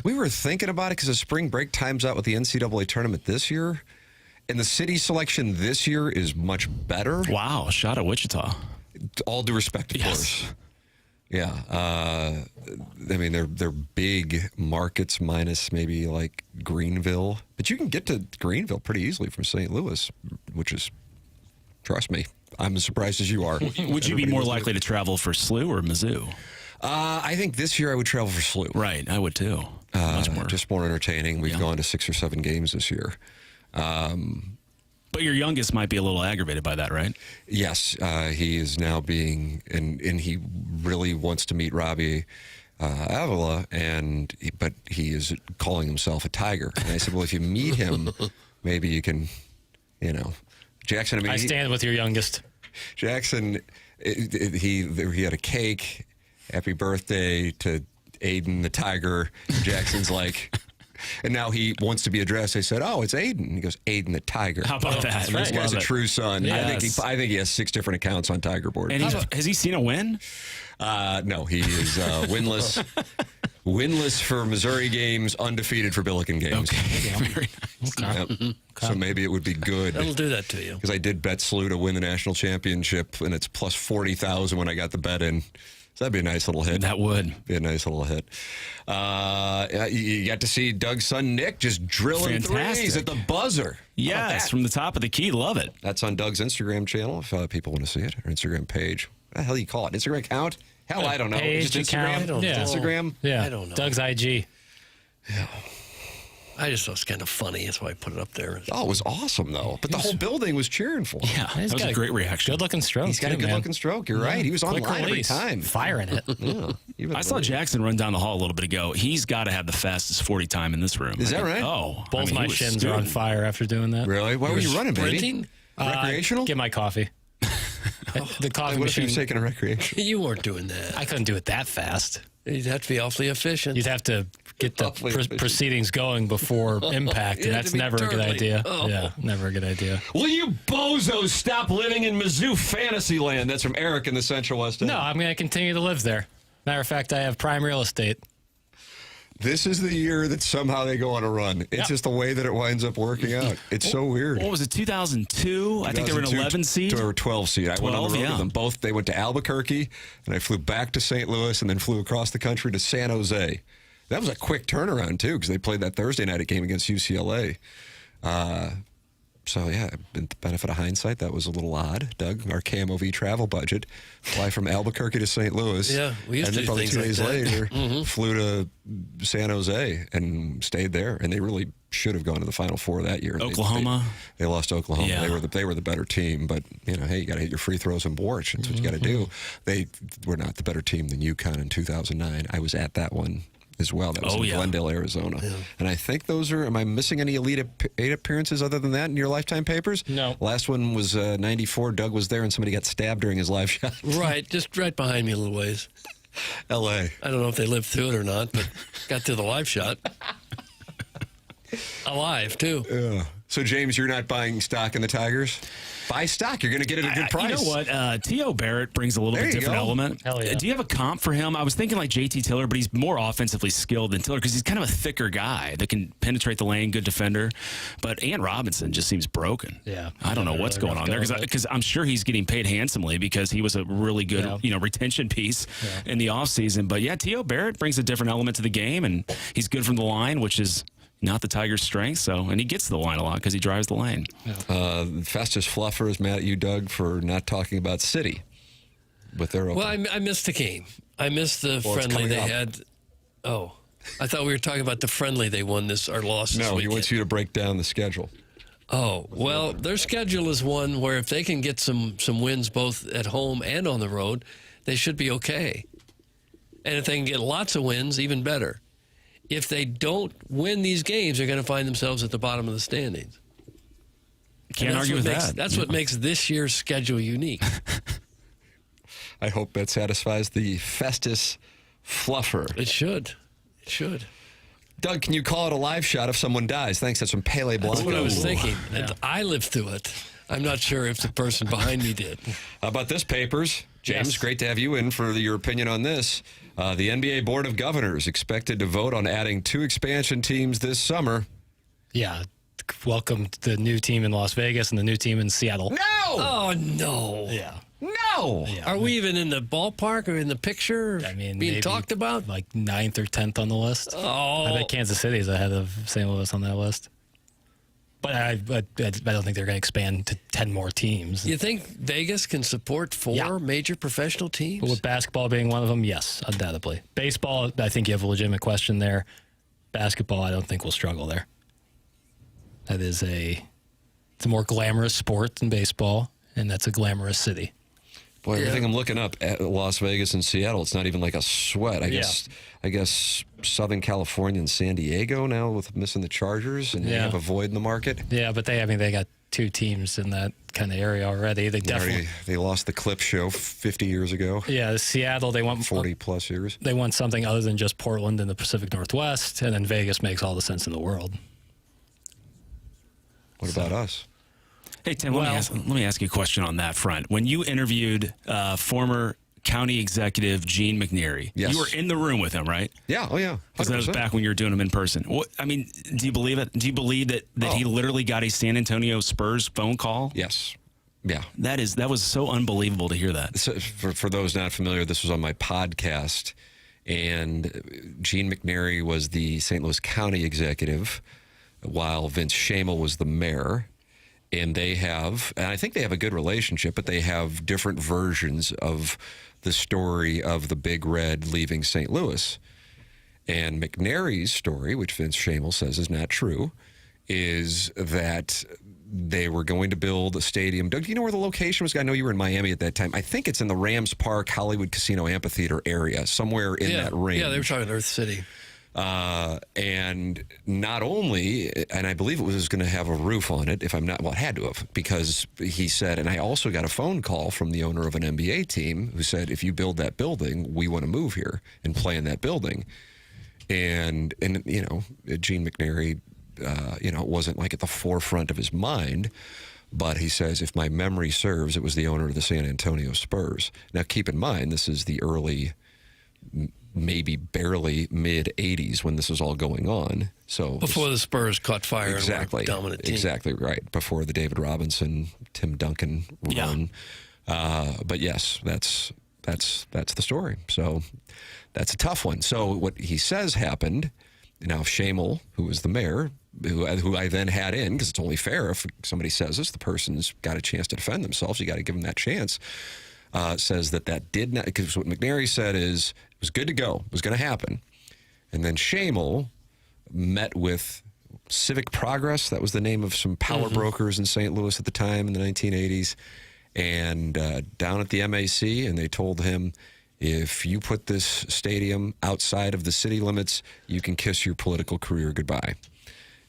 We were thinking about it because the spring break times out with the NCAA tournament this year, and the city selection this year is much better. Wow, shot at Wichita. All due respect, of course. Yeah. I mean, they're big markets minus maybe like Greenville. But you can get to Greenville pretty easily from St. Louis, which is, trust me, I'm as surprised as you are. Would you be more likely to travel for SLU or Mizzou? I think this year I would travel for SLU. Right, I would too. Much more. Just more entertaining. We've gone to 6 or 7 games this year. But your youngest might be a little aggravated by that, right? Yes, he is now being, and he really wants to meet Robbie Avila, but he is calling himself a Tiger. And I said, well, if you meet him, maybe you can, Jackson. I mean, I stand with your youngest. Jackson, he had a cake. Happy birthday to Aiden the Tiger. Jackson's like, and now he wants to be addressed. I said, "Oh, it's Aiden." He goes, "Aiden the Tiger." How about that? This guy's a true son. Yes. I think he has 6 different accounts on Tiger Board. And has he seen a win? No, he is winless. Winless for Missouri games, undefeated for Billiken games. Okay, very nice. Yep. So maybe it would be good. That'll do that to you. Because I did bet SLU to win the national championship, and it's plus 40,000 when I got the bet in. So that'd be a nice little hit. That would be a nice little hit. You got to see Doug's son Nick just drilling threes at the buzzer. Yes, from the top of the key. Love it. That's on Doug's Instagram channel if people want to see it, or Instagram page. What the hell do you call it? Instagram account? Hell, I don't know. Page, Just Instagram? account. Yeah. Instagram? Yeah. I don't know. Doug's IG. Yeah. I just thought it was kind of funny. That's why I put it up there. Oh, it was awesome, though. But the whole building was cheering for him. Yeah, that was a great reaction. Good-looking stroke. He's got a good-looking stroke. You're right. He was Quick online every release. time. Firing it. Yeah. I saw Jackson run down the hall a little bit ago. He's got to have the fastest 40 time in this room. Is that right? Oh. Both he my was shins are on fire after doing that. Really? Why were you running, baby? Sprinting? Recreational? Get my coffee. The coffee What if you machine. were taking a recreation? You weren't doing that. I couldn't do it that fast. You'd have to be awfully efficient. You'd have to get the proceedings going before impact, You'd and have that's to be never a good turtling. idea. Oh. Yeah, never a good idea. Will you bozos stop living in Mizzou Fantasyland? That's from Eric in the Central West End. No, I'm going to continue to live there. Matter of fact, I have prime real estate. This is the year that somehow they go on a run. It's just the way that it winds up working out. It's so weird. What was it, 2002? I think they were an 11 seed. Or 12 seed. I went on the road with them. Both, they went to Albuquerque, and I flew back to St. Louis, and then flew across the country to San Jose. That was a quick turnaround, too, because they played that Thursday night game against UCLA. So, yeah, the benefit of hindsight, that was a little odd. Doug, our KMOV travel budget, fly from Albuquerque to St. Louis. Yeah, we used and to then do probably things 2 like days that. later, flew to San Jose and stayed there. And they really should have gone to the Final Four that year. Oklahoma? They lost to Oklahoma. Yeah. They were the better team. But, hey, you got to hit your free throws and Borch. That's what you got to do. They were not the better team than UConn in 2009. I was at that one as well. That was in Glendale, Arizona. Yeah. And I think those are, am I missing any Elite Eight appearances other than that in your lifetime papers? No. Last one was 94. Doug was there and somebody got stabbed during his live shot. Right, just right behind me a little ways. L.A. I don't know if they lived through it or not, but got to the live shot. Alive, too. Yeah. So, James, you're not buying stock in the Tigers? Buy stock. You're going to get it at a good price. You know what? T.O. Barrett brings a little bit different element. Hell yeah. Do you have a comp for him? I was thinking like J.T. Tiller, but he's more offensively skilled than Tiller because he's kind of a thicker guy that can penetrate the lane, good defender. But Ant Robinson just seems broken. Yeah. I don't know what's going on there because I'm sure he's getting paid handsomely because he was a really good retention piece in the offseason. But, yeah, T.O. Barrett brings a different element to the game, and he's good from the line, which is not the Tigers' strength. So, and he gets to the line a lot because he drives the lane. Festus Fluffer is mad at you, Doug, for not talking about City with their open. Well, I missed the game. I missed the friendly they had. Oh, I thought we were talking about the friendly they won this or lost this No, he weekend. wants you to break down the schedule. Oh, well, their schedule is one where if they can get some wins both at home and on the road, they should be okay. And if they can get lots of wins, even better. If they don't win these games, they're going to find themselves at the bottom of the standings. Can't argue with that. That's what makes this year's schedule unique. I hope that satisfies the Festus Fluffer. It should. It should. Doug, can you call it a live shot if someone dies? Thanks. That's from Pele Blanco. That's what I was thinking. And I lived through it. I'm not sure if the person behind me did. How about this, Papers? James, great to have you in for your opinion on this. The NBA Board of Governors expected to vote on adding 2 expansion teams this summer. Yeah. Welcome to the new team in Las Vegas and the new team in Seattle. No! Oh, no. Yeah. No! Yeah. Are we even in the ballpark or in the picture being talked about? Like 9th or 10th on the list. Oh. I bet Kansas City is ahead of St. Louis on that list. But I don't think they're going to expand to 10 more teams. You think Vegas can support 4 major professional teams? But with basketball being one of them, yes, undoubtedly. Baseball, I think you have a legitimate question there. Basketball, I don't think will struggle there. That is it's a more glamorous sport than baseball, and that's a glamorous city. Boy, everything I'm looking up at Las Vegas and Seattle, it's not even like a sweat. I guess Southern California and San Diego now with missing the Chargers and they have a void in the market. Yeah, but they got 2 teams in that kind of area already. They lost the clip show 50 years ago. Yeah, Seattle, they want 40 plus years. They want something other than just Portland and the Pacific Northwest, and then Vegas makes all the sense in the world. What about us? Hey, Tim, let me ask you a question on that front. When you interviewed former county executive Gene McNary, you were in the room with him, right? Yeah, oh yeah. Because that was back when you were doing them in person. Do you believe it? Do you believe that he literally got a San Antonio Spurs phone call? Yes. Yeah. That was so unbelievable to hear that. So for those not familiar, this was on my podcast, and Gene McNary was the St. Louis County executive, while Vince Schamel was the mayor. And and I think they have a good relationship, but they have different versions of the story of the Big Red leaving St. Louis. And McNary's story, which Vince Schamel says is not true, is that they were going to build a stadium. Doug, do you know where the location was? I know you were in Miami at that time. I think it's in the Rams Park, Hollywood Casino Amphitheater area, somewhere in that range. Yeah, they were talking Earth City. And not only, and I believe it was going to have a roof on it, it had to have, because he said, and I also got a phone call from the owner of an NBA team who said, if you build that building, we want to move here and play in that building. And Gene McNary, it wasn't like at the forefront of his mind, but he says, if my memory serves, it was the owner of the San Antonio Spurs. Now, keep in mind, this is the early, maybe barely mid-'80s when this was all going on. So before the Spurs caught fire and were a dominant team. Exactly right. Before the David Robinson, Tim Duncan run. Yeah. But yes, that's the story. So that's a tough one. So what he says happened, now Schamel, who was the mayor, who I then had in, because it's only fair if somebody says this, the person's got a chance to defend themselves. You got to give them that chance. Says that did not, because what McNary said is it was good to go, it was going to happen. And then Shamel met with Civic Progress. That was the name of some power brokers in St. Louis at the time in the 1980s. And down at the MAC, and they told him, if you put this stadium outside of the city limits, you can kiss your political career goodbye.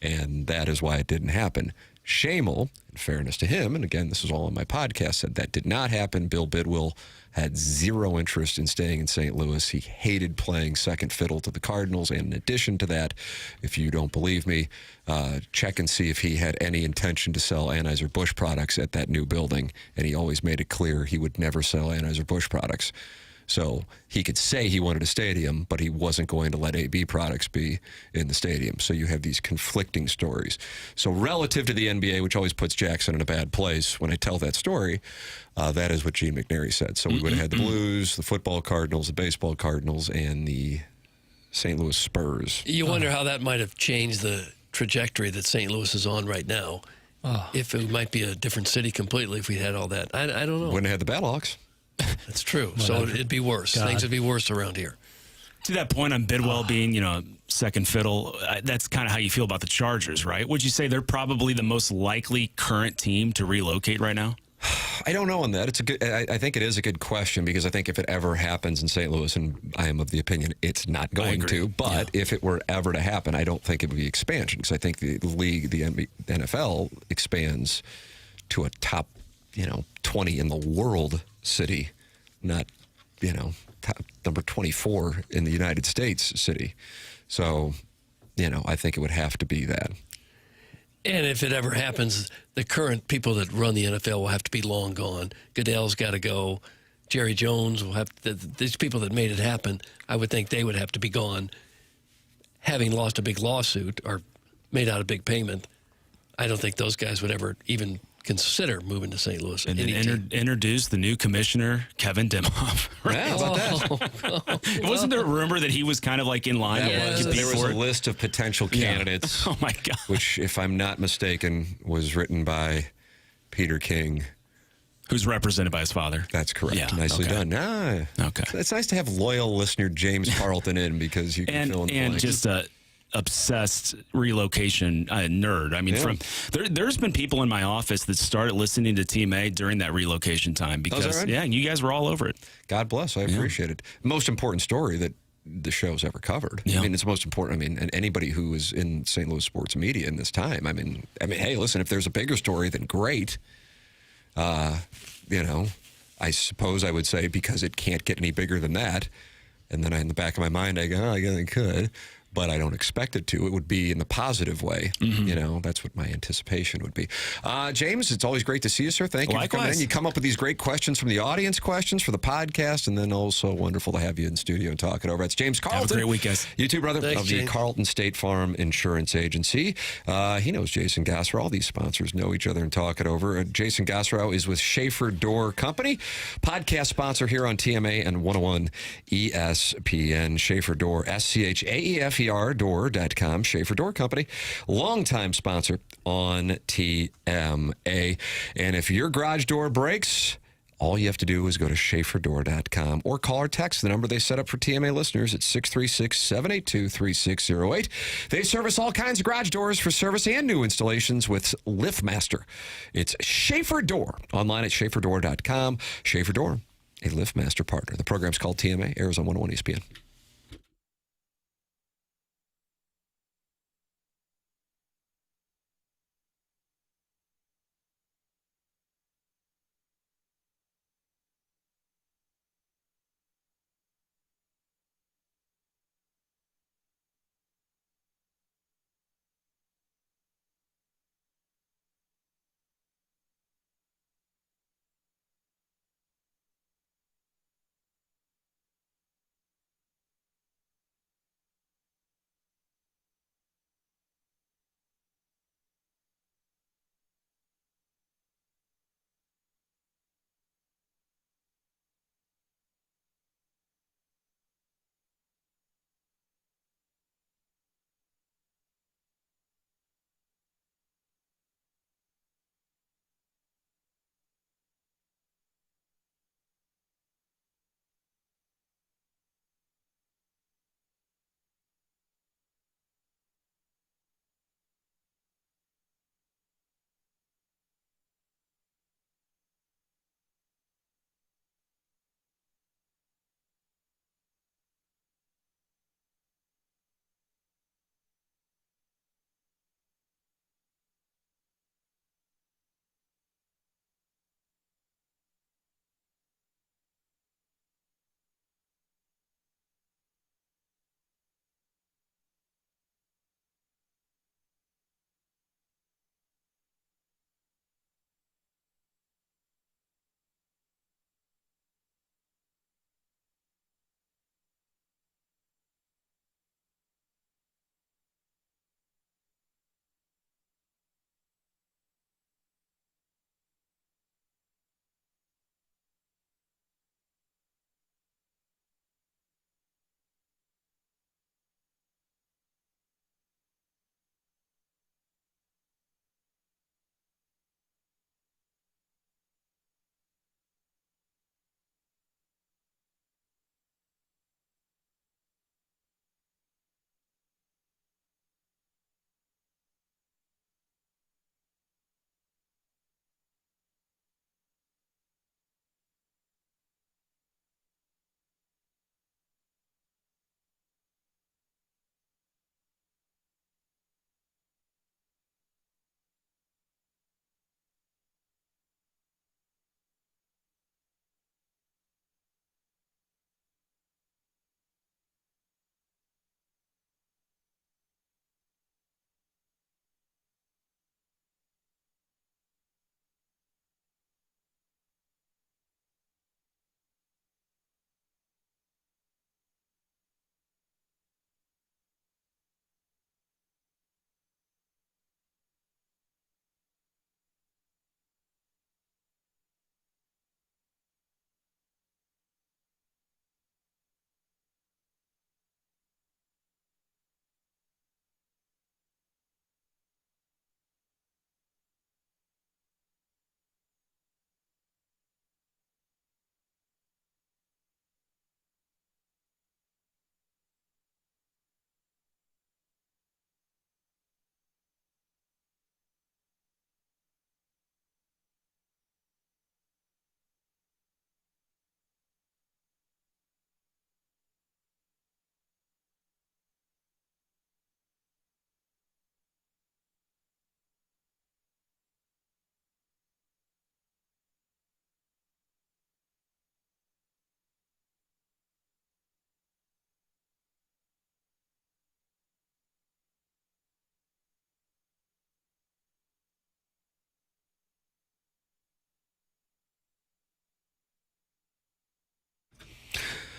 And that is why it didn't happen. Shamel, in fairness to him, and again, this is all on my podcast, said that did not happen. Bill Bidwell had zero interest in staying in St. Louis. He hated playing second fiddle to the Cardinals. And in addition to that, if you don't believe me, check and see if he had any intention to sell Anheuser-Busch products at that new building. And he always made it clear he would never sell Anheuser-Busch products. So he could say he wanted a stadium, but he wasn't going to let AB products be in the stadium. So you have these conflicting stories. So relative to the NBA, which always puts Jackson in a bad place when I tell that story, that is what Gene McNary said. So we would have had the Blues, the football Cardinals, the baseball Cardinals, and the St. Louis Spurs. You wonder how that might have changed the trajectory that St. Louis is on right now. If it might be a different city completely if we had all that. I don't know. Wouldn't have had the Battlehawks. That's true. So it'd be worse. God. Things would be worse around here. To that point on Bidwell being, second fiddle, that's kind of how you feel about the Chargers, right? Would you say they're probably the most likely current team to relocate right now? I don't know on that. It's a good. I think it is a good question, because I think if it ever happens in St. Louis, and I am of the opinion it's not going to, but if it were ever to happen, I don't think it would be expansion, because I think the league, the NFL, expands to a top, 20 in the world city, not, top number 24 in the United States city. So, I think it would have to be that. And if it ever happens, the current people that run the NFL will have to be long gone. Goodell's got to go. Jerry Jones will have these people that made it happen. I would think they would have to be gone. Having lost a big lawsuit or made out a big payment, I don't think those guys would ever even consider moving to St. Louis. And then introduce the new commissioner, Kevin Dimhoff. Right? Yeah, how about that? Wasn't there a rumor that he was kind of like in line? There was a list of potential candidates. Oh, my God. Which, if I'm not mistaken, was written by Peter King. Who's represented by his father. That's correct. Yeah, Nicely okay. done. Okay. It's nice to have loyal listener James Carlton in, because you can fill in the and blanks. just a obsessed relocation nerd. I mean, there's been people in my office that started listening to TMA during that relocation time, because right? you guys were all over it. God bless. I appreciate it. Most important story that the show's ever covered. Yeah. I mean, it's most important. I mean, and anybody who is in St. Louis sports media in this time. I mean, hey, listen, if there's a bigger story, then great. I suppose I would say, because it can't get any bigger than that. And then in the back of my mind, I go, I guess it could. But I don't expect it to. It would be in the positive way. That's what my anticipation would be. James, it's always great to see you, sir. Thank you for coming in. You come up with these great questions from the audience, questions for the podcast, and then also wonderful to have you in studio and talk it over. That's James Carlton. Have a great week, guys. You too, brother. Thanks, of the James. Carlton State Farm Insurance Agency. He knows Jason Gassrow. All these sponsors know each other and talk it over. Jason Gassrow is with Schaefer Door Company, podcast sponsor here on TMA and 101 ESPN. Schaefer Door, SCHAEFER door.com. Schaefer Door Company, longtime sponsor on TMA. And if your garage door breaks, all you have to do is go to schaeferdoor.com or call or text the number they set up for TMA listeners at 636-782-3608. They service all kinds of garage doors for service and new installations with LiftMaster. It's Schaefer Door, online at schaeferdoor.com. Schaefer Door, a LiftMaster partner. The program's called TMA, airs on 101 ESPN.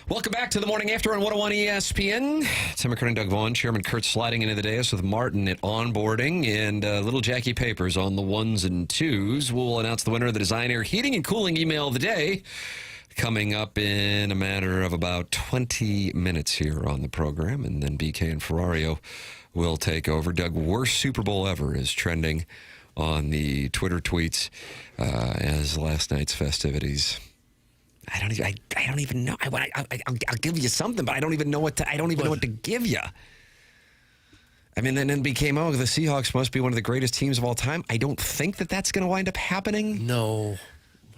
Welcome back to the Morning After on 101 ESPN. Tim McKernan, Doug Vaughn, Chairman Kurt sliding into the dais with Martin at onboarding, and little Jackie Papers on the ones and twos. We'll announce the winner of the Design Air Heating and Cooling Email of the Day coming up in a matter of about 20 minutes here on the program, and then BK and Ferrario will take over. Doug, worst Super Bowl ever is trending on the Twitter tweets as last night's festivities. I don't even know. I'll give you something, but I don't even know what to. I don't even know what to give you. I mean, then it became, the Seahawks must be one of the greatest teams of all time. I don't think that that's going to wind up happening. No, one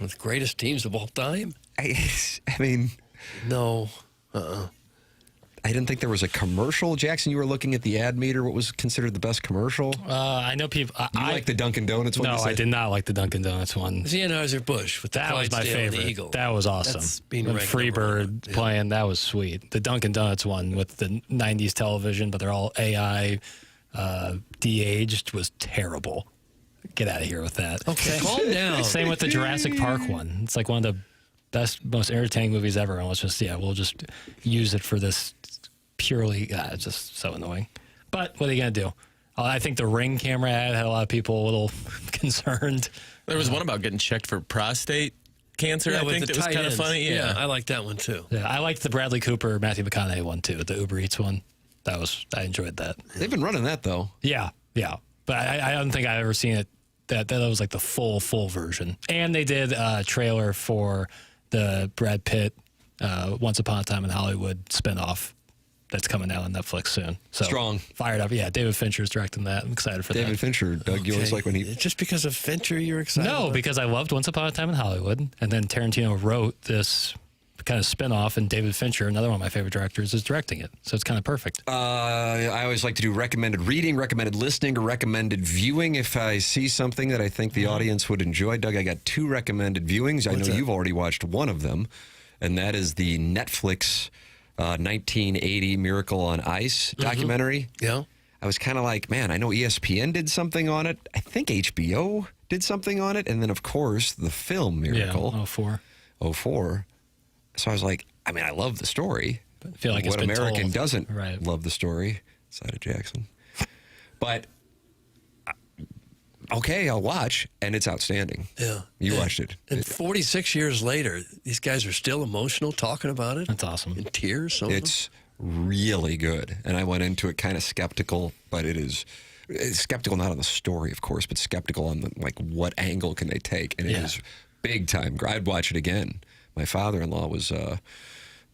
of the greatest teams of all time. I mean, no. I didn't think there was a commercial. Jackson, you were looking at the ad meter. What was considered the best commercial? I know people. You like the Dunkin' Donuts one? No, I did not like the Dunkin' Donuts one. The Anheuser-Busch with that was my favorite. Eagle. That was awesome. That's being when ranked Freebird playing, that was sweet. The Dunkin' Donuts one with the 90s television, but they're all AI de-aged, was terrible. Get out of here with that. Okay, calm down. Same with the Jurassic Park one. It's like one of the best, most entertaining movies ever. And let's just, we'll just use it for this purely, it's just so annoying. But what are you going to do? I think the Ring camera ad had a lot of people a little concerned. There was one about getting checked for prostate cancer. I think that was kind of funny. Yeah, I like that one too. Yeah, I liked the Bradley Cooper, Matthew McConaughey one too, the Uber Eats one. I enjoyed that. They've been running that though. Yeah. But I don't think I've ever seen it. That was like the full version. And they did a trailer for the Brad Pitt Once Upon a Time in Hollywood spinoff that's coming out on Netflix soon. So strong. Fired up. Yeah, David Fincher's directing that. I'm excited for that. David Fincher, Doug, you always like when he... Just because of Fincher you're excited? No, because I loved Once Upon a Time in Hollywood, and then Tarantino wrote this kind of spinoff, and David Fincher, another one of my favorite directors, is directing it. So it's kind of perfect. I always like to do recommended reading, recommended listening, or recommended viewing if I see something that I think the audience would enjoy. Doug, I got 2 recommended viewings. I know you've already watched one of them, and that is the Netflix 1980 Miracle on Ice documentary. Yeah. I was kind of like, man, I know ESPN did something on it. I think HBO did something on it. And then, of course, the film Miracle. Yeah, 04. So I was like, I mean, I love the story. But I feel like what it's been American told. doesn't Right. love the story? Side of Jackson. But, okay, I'll watch. And it's outstanding. Yeah. You watched it. And 46 years later, these guys are still emotional talking about it. That's awesome. In tears, some of them. It's really good. And I went into it kind of skeptical, but it's skeptical not on the story, of course, but skeptical on what angle can they take. And it is big time. I'd watch it again. My father-in-law was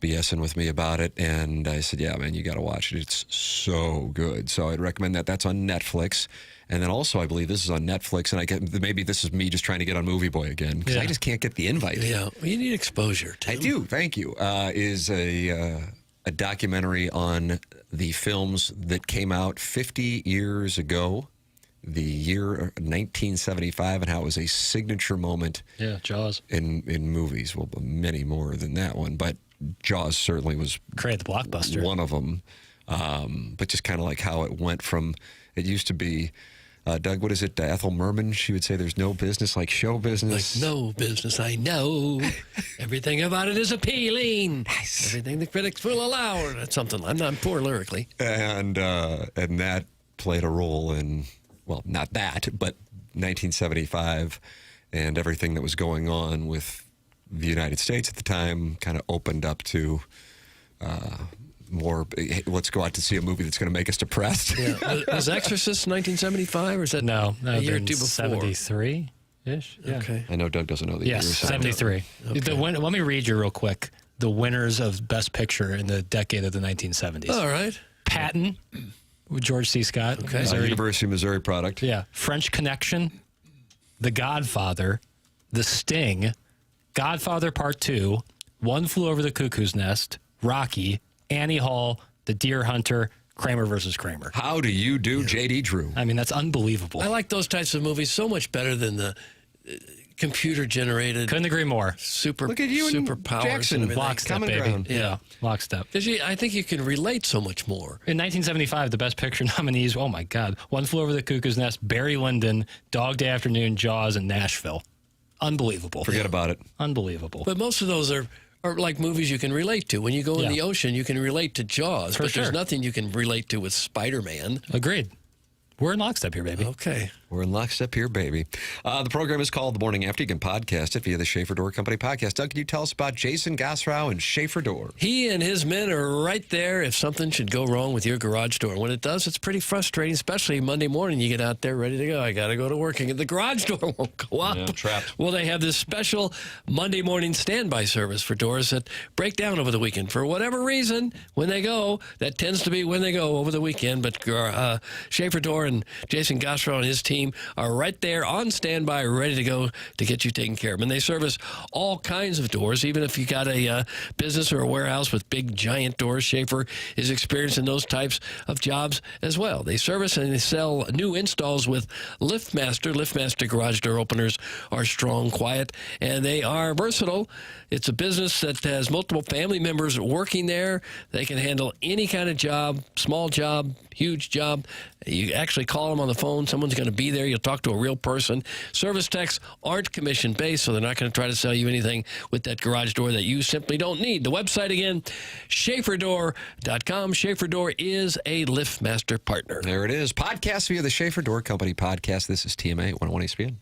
BSing with me about it, and I said, yeah, man, you got to watch it. It's so good. So I'd recommend that. That's on Netflix. And then also, I believe this is on Netflix, and maybe this is me just trying to get on Movie Boy again, because I just can't get the invite. Yeah, well, you need exposure, too. I do, thank you. Is a documentary on the films that came out 50 years ago, the year 1975, and how it was a signature moment. Yeah, Jaws. In movies. Well, many more than that one, but Jaws certainly was... Created the blockbuster. One of them. But just kind of like how it went from... It used to be... Doug, what is it? Ethel Merman, she would say there's no business like show business. Like no business, I know. Everything about it is appealing. Nice. Everything the critics will allow. That's something. I'm not poor lyrically. And that played a role in, well, not that, but 1975 and everything that was going on with the United States at the time kind of opened up to... more, let's go out to see a movie that's going to make us depressed. Yeah. Was Exorcist 1975 or is that no, a year or two before? 73-ish. Yeah. Okay. I know Doug doesn't know the years. Yes, 73. Okay. Let me read you real quick the winners of Best Picture in the decade of the 1970s. All right. Patton with George C. Scott. Okay. University of Missouri product. Yeah. French Connection, The Godfather, The Sting, Godfather Part 2, One Flew Over the Cuckoo's Nest, Rocky, Annie Hall, The Deer Hunter, Kramer versus Kramer. How do you do, J.D. Drew? I mean, that's unbelievable. I like those types of movies so much better than the computer-generated. Couldn't agree more. Look at you and Jackson. Lockstep, baby. Ground. Yeah, lockstep. Because I think you can relate so much more. In 1975, the Best Picture nominees, oh my God, One Flew Over the Cuckoo's Nest, Barry Lyndon, Dog Day Afternoon, Jaws, and Nashville. Unbelievable. Forget about it. Unbelievable. But most of those are Or like movies you can relate to. When you go in Yeah. the ocean, you can relate to Jaws, For but there's sure. nothing you can relate to with Spider-Man. Agreed. We're in lockstep here, baby. Okay. We're in lockstep here, baby. The program is called The Morning After. You can podcast it via the Schaefer Door Company podcast. Doug, can you tell us about Jason Gosrow and Schaefer Door? He and his men are right there if something should go wrong with your garage door. When it does, it's pretty frustrating, especially Monday morning. You get out there ready to go. I got to go to work, and the garage door won't go up. Yeah, trapped. Well, they have this special Monday morning standby service for doors that break down over the weekend. For whatever reason, when they go, that tends to be when they go over the weekend. But Schaefer Door and Jason Gosrow and his team are right there on standby, ready to go to get you taken care of. And they service all kinds of doors, even if you got a business or a warehouse with big, giant doors. Schaefer is experienced in those types of jobs as well. They service and they sell new installs with LiftMaster. LiftMaster garage door openers are strong, quiet, and they are versatile. It's a business that has multiple family members working there. They can handle any kind of job, small job, huge job. You actually call them on the phone. Someone's going to be there. You'll talk to a real person. Service techs aren't commission-based, so they're not going to try to sell you anything with that garage door that you simply don't need. The website, again, SchaeferDoor.com. Schaefer Door is a LiftMaster partner. There it is. Podcast via the Schaefer Door Company podcast. This is TMA 101 ESPN.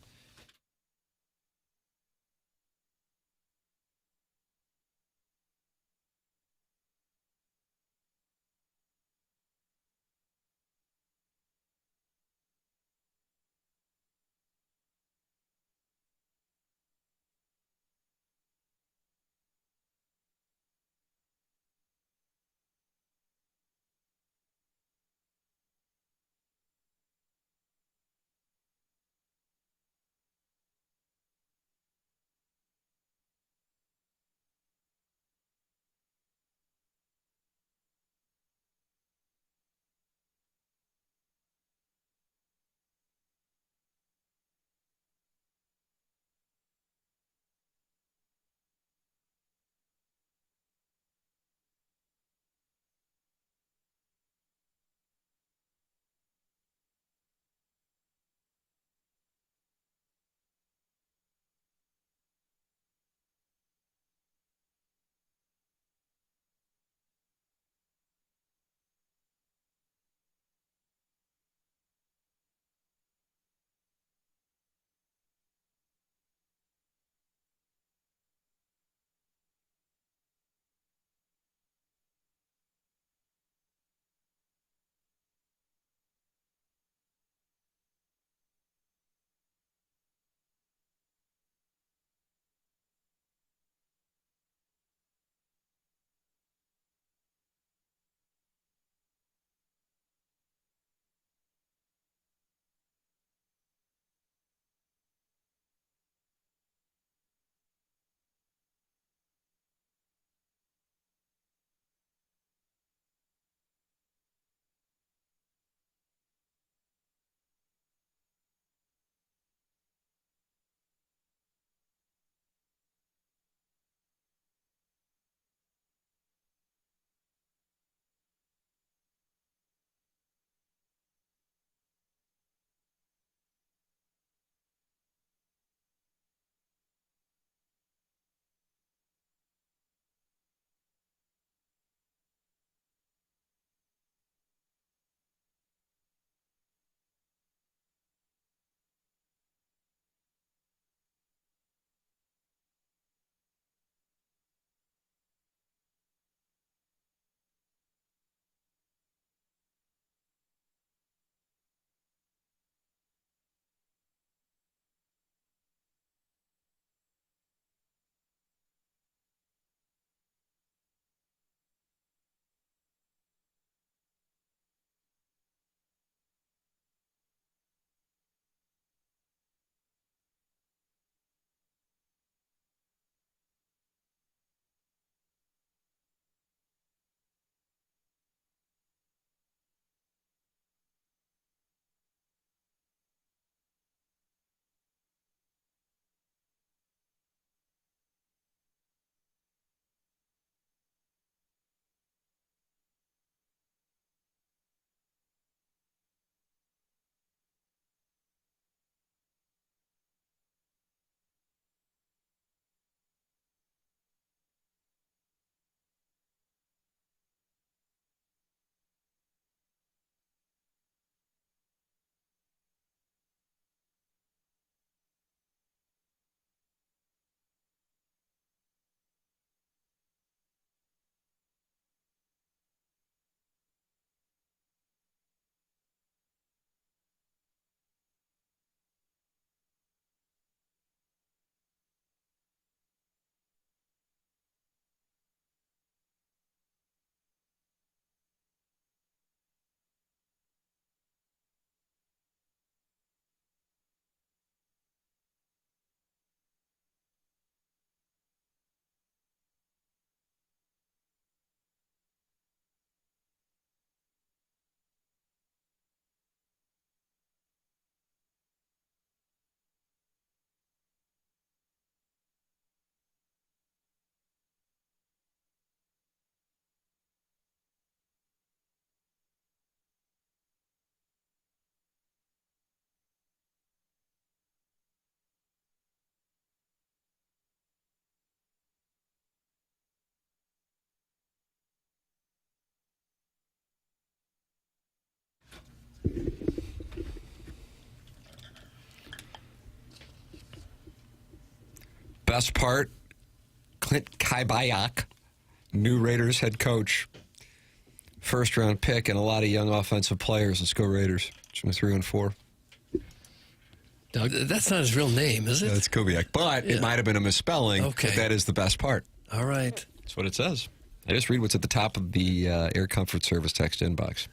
Best part, Clint Kybyak, new Raiders head coach. First-round pick and a lot of young offensive players. Let's go Raiders. 3-4. Doug, that's not his real name, is it? That's Kubiak, but it might have been a misspelling. Okay. But that is the best part. All right. That's what it says. I just read what's at the top of the Air Comfort Service text inbox.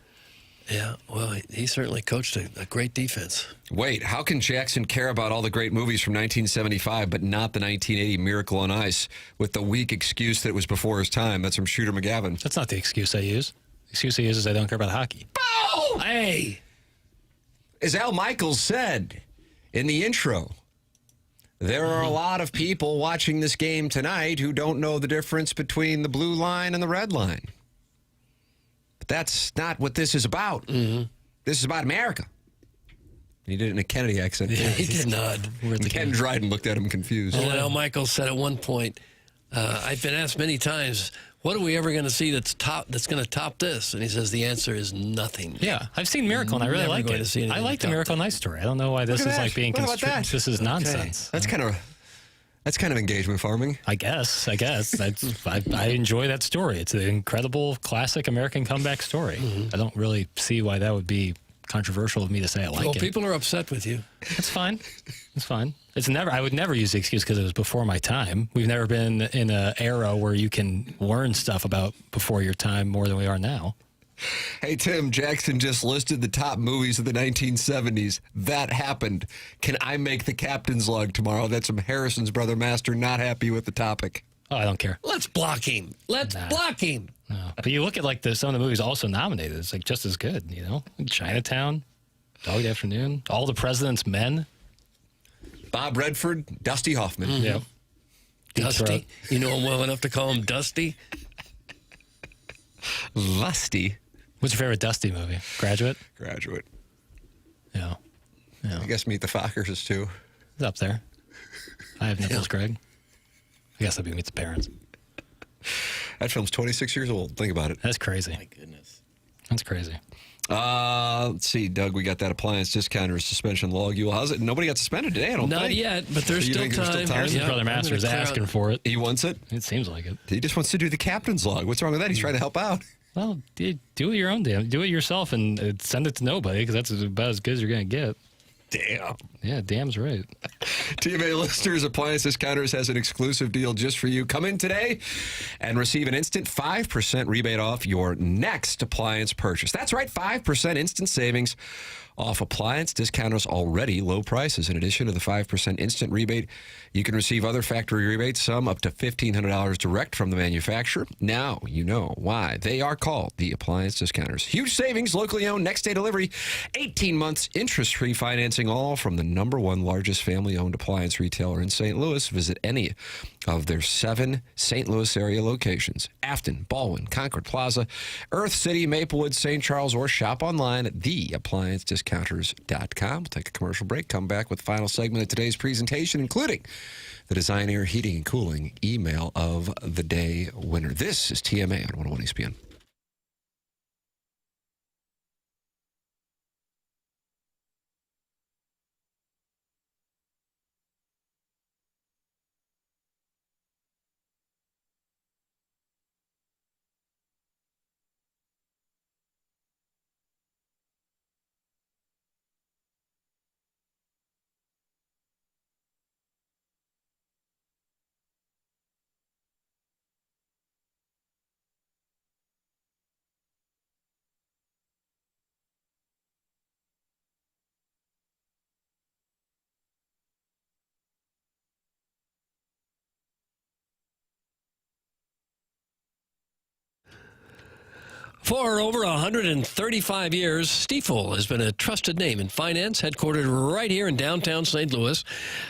Yeah, well, he certainly coached a great defense. Wait, how can Jackson care about all the great movies from 1975 but not the 1980 Miracle on Ice with the weak excuse that it was before his time? That's from Shooter McGavin. That's not the excuse I use. The excuse I use is I don't care about hockey. Oh! Hey! As Al Michaels said in the intro, there are a lot of people watching this game tonight who don't know the difference between the blue line and the red line. But that's not what this is about. Mm-hmm. This is about America. He did it in a Kennedy accent. Yeah, he did not. Ken Dryden looked at him confused. Well, Al Michaels said at one point, I've been asked many times, what are we ever going to see that's going to top this? And he says the answer is nothing. Yeah, I've seen Miracle and I really like it. I like the Miracle on Ice story. I don't know why this is like being construed. This is nonsense. That's kind of engagement farming. I guess. I enjoy that story. It's an incredible classic American comeback story. Mm-hmm. I don't really see why that would be controversial of me to say I like it. Well, people are upset with you. It's fine. It's fine. I would never use the excuse because it was before my time. We've never been in an era where you can learn stuff about before your time more than we are now. Hey, Tim, Jackson just listed the top movies of the 1970s. That happened. Can I make the captain's log tomorrow? That's from Harrison's brother Master, not happy with the topic. Oh, I don't care. Let's block him. Block him. No. But you look at like some of the movies also nominated. It's like just as good, you know? Chinatown, Dog Day Afternoon, All the President's Men. Bob Redford, Dusty Hoffman. Mm-hmm. Yeah. Dusty. You know him well enough to call him Dusty? Lusty. What's your favorite Dusty movie? Graduate? Graduate. Yeah. I guess Meet the Fockers is too. It's up there. I have nipples, Greg. I guess that'd be Meet the Parents. That film's 26 years old. Think about it. That's crazy. My goodness. That's crazy. Let's see, Doug, we got that appliance discounter suspension log. How's it? Nobody got suspended today, I don't think. Not yet, but there's still time. Harrison's brother Master is asking for it. He wants it? It seems like it. He just wants to do the captain's log. What's wrong with that? He's trying to help out. Well, do it your own damn. Do it yourself and send it to nobody because that's about as good as you're going to get. Damn. Yeah, damn's right. TMA listeners, Appliance Discounters has an exclusive deal just for you. Come in today and receive an instant 5% rebate off your next appliance purchase. That's right, 5% instant savings off Appliance Discounters' already low prices. In addition to the 5% instant rebate, you can receive other factory rebates, some up to $1,500 direct from the manufacturer. Now you know why they are called the Appliance Discounters. Huge savings, locally owned, next day delivery, 18 months interest-free financing, all from the #1 largest family-owned appliance retailer in St. Louis. Visit any of their 7 St. Louis area locations: Afton, Baldwin, Concord Plaza, Earth City, Maplewood, St. Charles, or shop online at theappliancediscounters.com. We'll take a commercial break, come back with the final segment of today's presentation, including the Design Air Heating and Cooling Email of the Day winner. This is TMA on 101 ESPN. For over 135 years, Stifel has been a trusted name in finance, headquartered right here in downtown St. Louis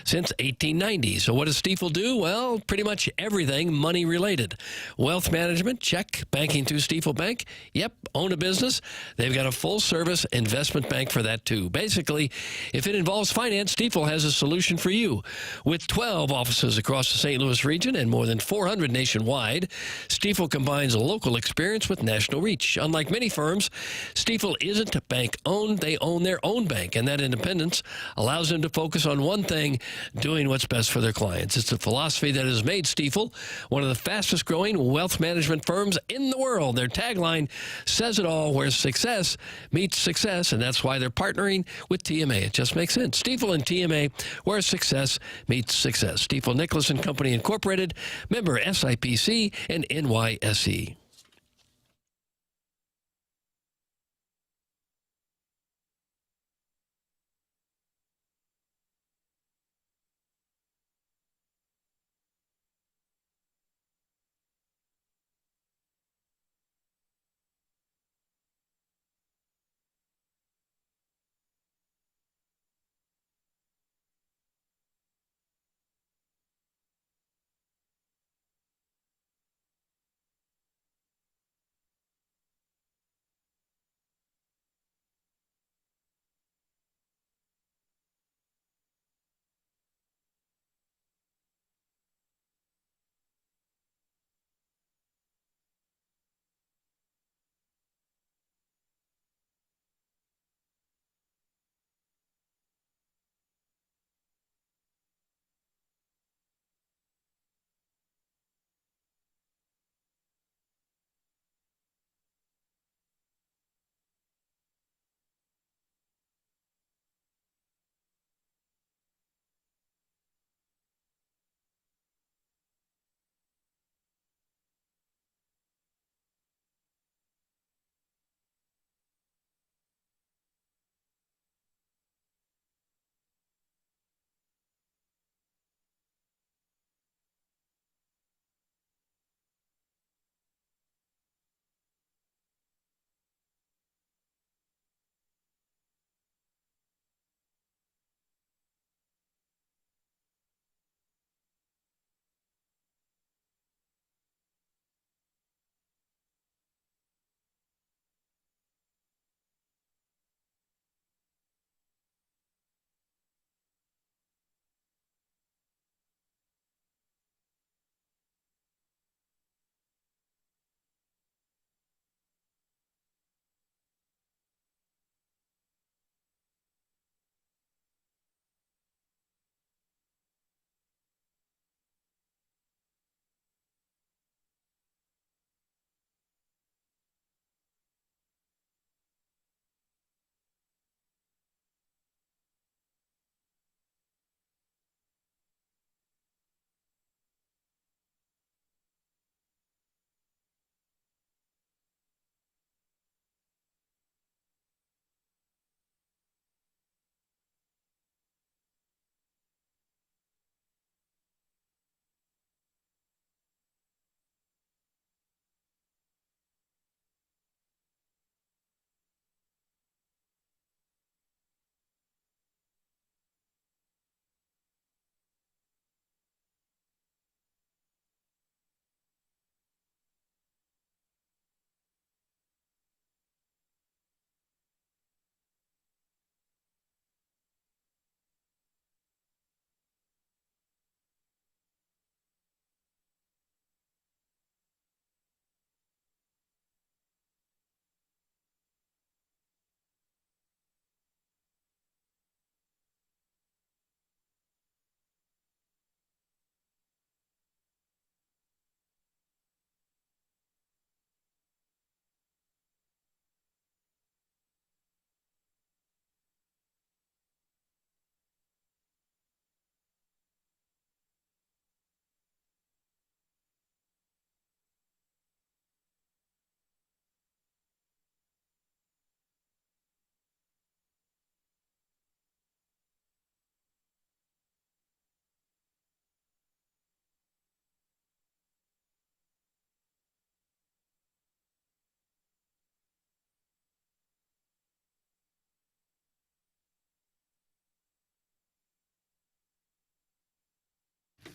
since 1890. So what does Stifel do? Well, pretty much everything money-related. Wealth management, check. Banking through Stifel Bank, yep. Own a business? They've got a full-service investment bank for that, too. Basically, if it involves finance, Stifel has a solution for you. With 12 offices across the St. Louis region and more than 400 nationwide, Stifel combines local experience with national reach. niche. Unlike many firms, Stifel isn't bank-owned. They own their own bank, and that independence allows them to focus on one thing, doing what's best for their clients. It's a philosophy that has made Stifel one of the fastest-growing wealth management firms in the world. Their tagline says it all, where success meets success, and that's why they're partnering with TMA. It just makes sense. Stifel and TMA, where success meets success. Stifel Nicholas and Company Incorporated, member SIPC and NYSE.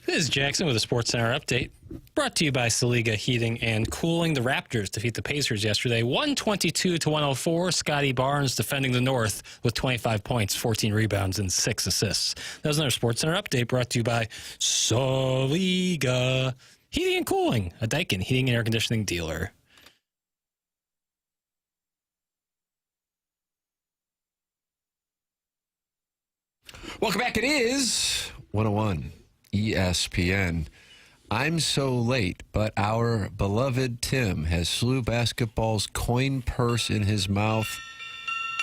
This is Jackson with a Sports Center update. Brought to you by Saliga Heating and Cooling. The Raptors defeat the Pacers yesterday, 122-104. Scotty Barnes defending the North with 25 points, 14 rebounds, and 6 assists. That was another Sports Center update brought to you by Saliga Heating and Cooling, a Daikin heating and air conditioning dealer. Welcome back. It is 101 ESPN. I'm so late, but our beloved Tim has SLU basketball's coin purse in his mouth,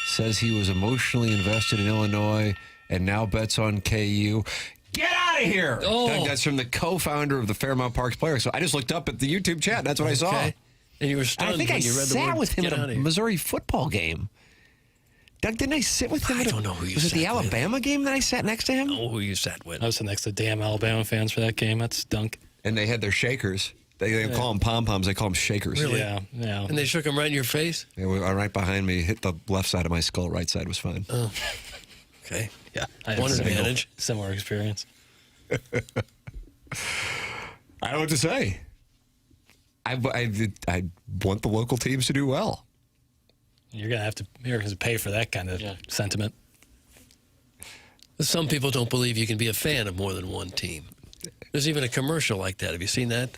says he was emotionally invested in Illinois, and now bets on KU. Get out of here! Oh. Doug, that's from the co-founder of the Fairmount Parks Players. So I just looked up at the YouTube chat. That's what I saw. And you were And stunned I think when I you read the sat word, with him "Get at outta a here." Missouri football game. Doug, didn't I sit with him? I don't know who you Was it the sat with. Alabama game that I sat next to him? Oh, who you sat with? I was sitting next to damn Alabama fans for that game. That stunk. And they had their shakers. They don't call them pom-poms. They call them shakers. Really? Yeah. And they shook him right in your face? They were right behind me. Hit the left side of my skull. Right side was fine. Oh. Okay. Yeah. I One had a advantage. Similar experience. I don't know what to say. I want the local teams to do well. You're gonna have to pay for that kind of sentiment. Some people don't believe you can be a fan of more than one team. There's even a commercial like that. Have you seen that?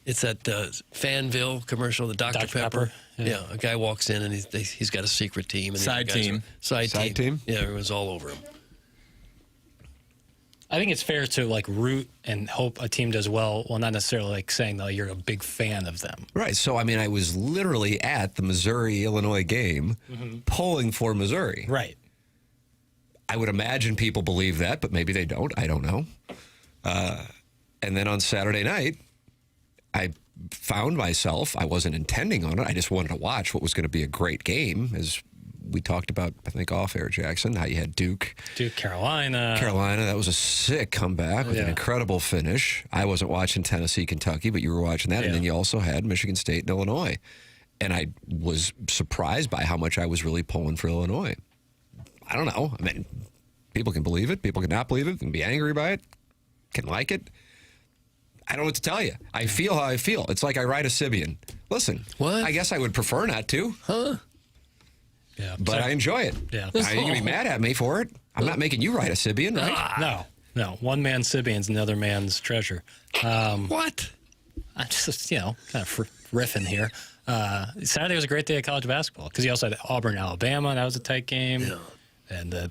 It's that Fanville commercial, the Dr. Pepper. Yeah, a guy walks in and he's got a secret team. And Side team. Side team. Yeah, everyone's all over him. I think it's fair to like root and hope a team does well, while not necessarily like saying that you're a big fan of them. Right. So, I mean, I was literally at the Missouri-Illinois game pulling for Missouri. Right. I would imagine people believe that, but maybe they don't. I don't know. And then on Saturday night, I found myself, I wasn't intending on it. I just wanted to watch what was going to be a great game, as we talked about, I think, off air, Jackson, how you had Duke, Carolina. That was a sick comeback with an incredible finish. I wasn't watching Tennessee, Kentucky, but you were watching that. And then you also had Michigan State and Illinois. And I was surprised by how much I was really pulling for Illinois. I don't know. I mean, people can believe it. People can not believe it. Can be angry by it. Can like it. I don't know what to tell you. I feel how I feel. It's like I ride a Sibian. Listen, I guess I would prefer not to. Yeah, but I enjoy it. Yeah. Now, you can be mad at me for it. I'm not making you ride a Sibian, right? No. One man's Sibian's another man's treasure. What? I'm just, kind of riffing here. Saturday was a great day of college basketball because you also had Auburn, Alabama. That was a tight game. Yeah. And the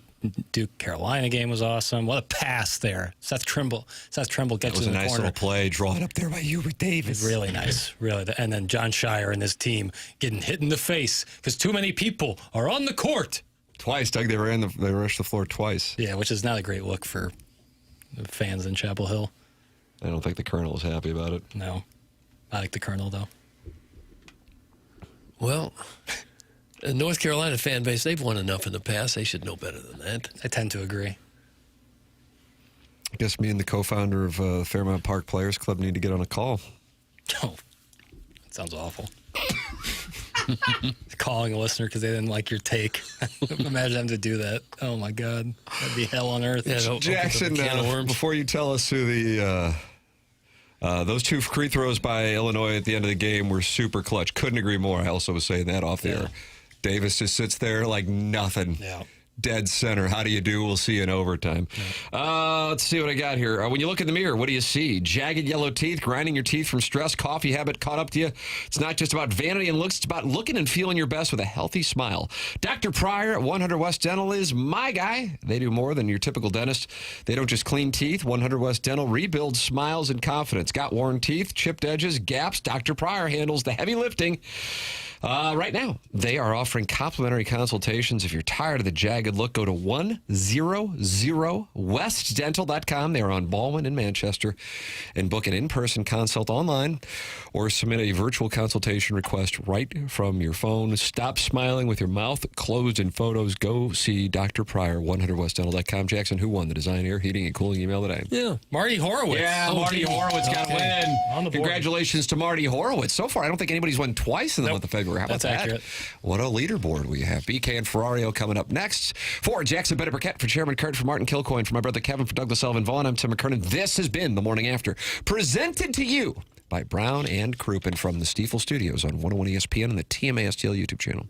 Duke-Carolina game was awesome. What a pass there. Seth Trimble gets in the corner. That was a nice little play drawn up there by Hubert Davis. Really nice. Really. And then John Shire and his team getting hit in the face because too many people are on the court. Twice, Doug. They rushed the floor twice. Yeah, which is not a great look for fans in Chapel Hill. I don't think the Colonel is happy about it. No. I like the Colonel, though. Well, the North Carolina fan base, they've won enough in the past. They should know better than that. I tend to agree. I guess me and the co-founder of Fairmount Park Players Club need to get on a call. Oh, that sounds awful. Calling a listener because they didn't like your take. Imagine having to do that. Oh, my God. That'd be hell on earth. Yeah, Jackson, before you tell us who those two free throws by Illinois at the end of the game were super clutch. Couldn't agree more. I also was saying that off the air. Davis just sits there like nothing. Yeah. Dead center. How do you do? We'll see you in overtime. Let's see what I got here. When you look in the mirror, what do you see? Jagged yellow teeth, grinding your teeth from stress, coffee habit caught up to you. It's not just about vanity and looks. It's about looking and feeling your best with a healthy smile. Dr. Pryor at 100 West Dental is my guy. They do more than your typical dentist. They don't just clean teeth. 100 West Dental rebuilds smiles and confidence. Got worn teeth, chipped edges, gaps. Dr. Pryor handles the heavy lifting. Right now, they are offering complimentary consultations. If you're tired of the jagged look, go to 100westdental.com. They are on Baldwin in Manchester, and book an in-person consult online or submit a virtual consultation request right from your phone. Stop smiling with your mouth closed in photos. Go see Dr. Pryor, 100westdental.com. Jackson, who won the Design, Air, Heating, and Cooling email today? Yeah, Marty Horowitz. Yeah, Marty Horowitz got a win. On the board. Congratulations to Marty Horowitz. So far, I don't think anybody's won twice in the month of February. How about That's that? accurate. What a leaderboard we have. BK and Ferrario coming up next. For Jackson Burkett, for Chairman Kurt, for Martin Kilcoyne, for my brother Kevin, for Douglas Sullivan Vaughn, I'm Tim McKernan. This has been The Morning After, presented to you by Brown and Crouppen from the Stiefel Studios on 101 ESPN and the TMA STL YouTube channel.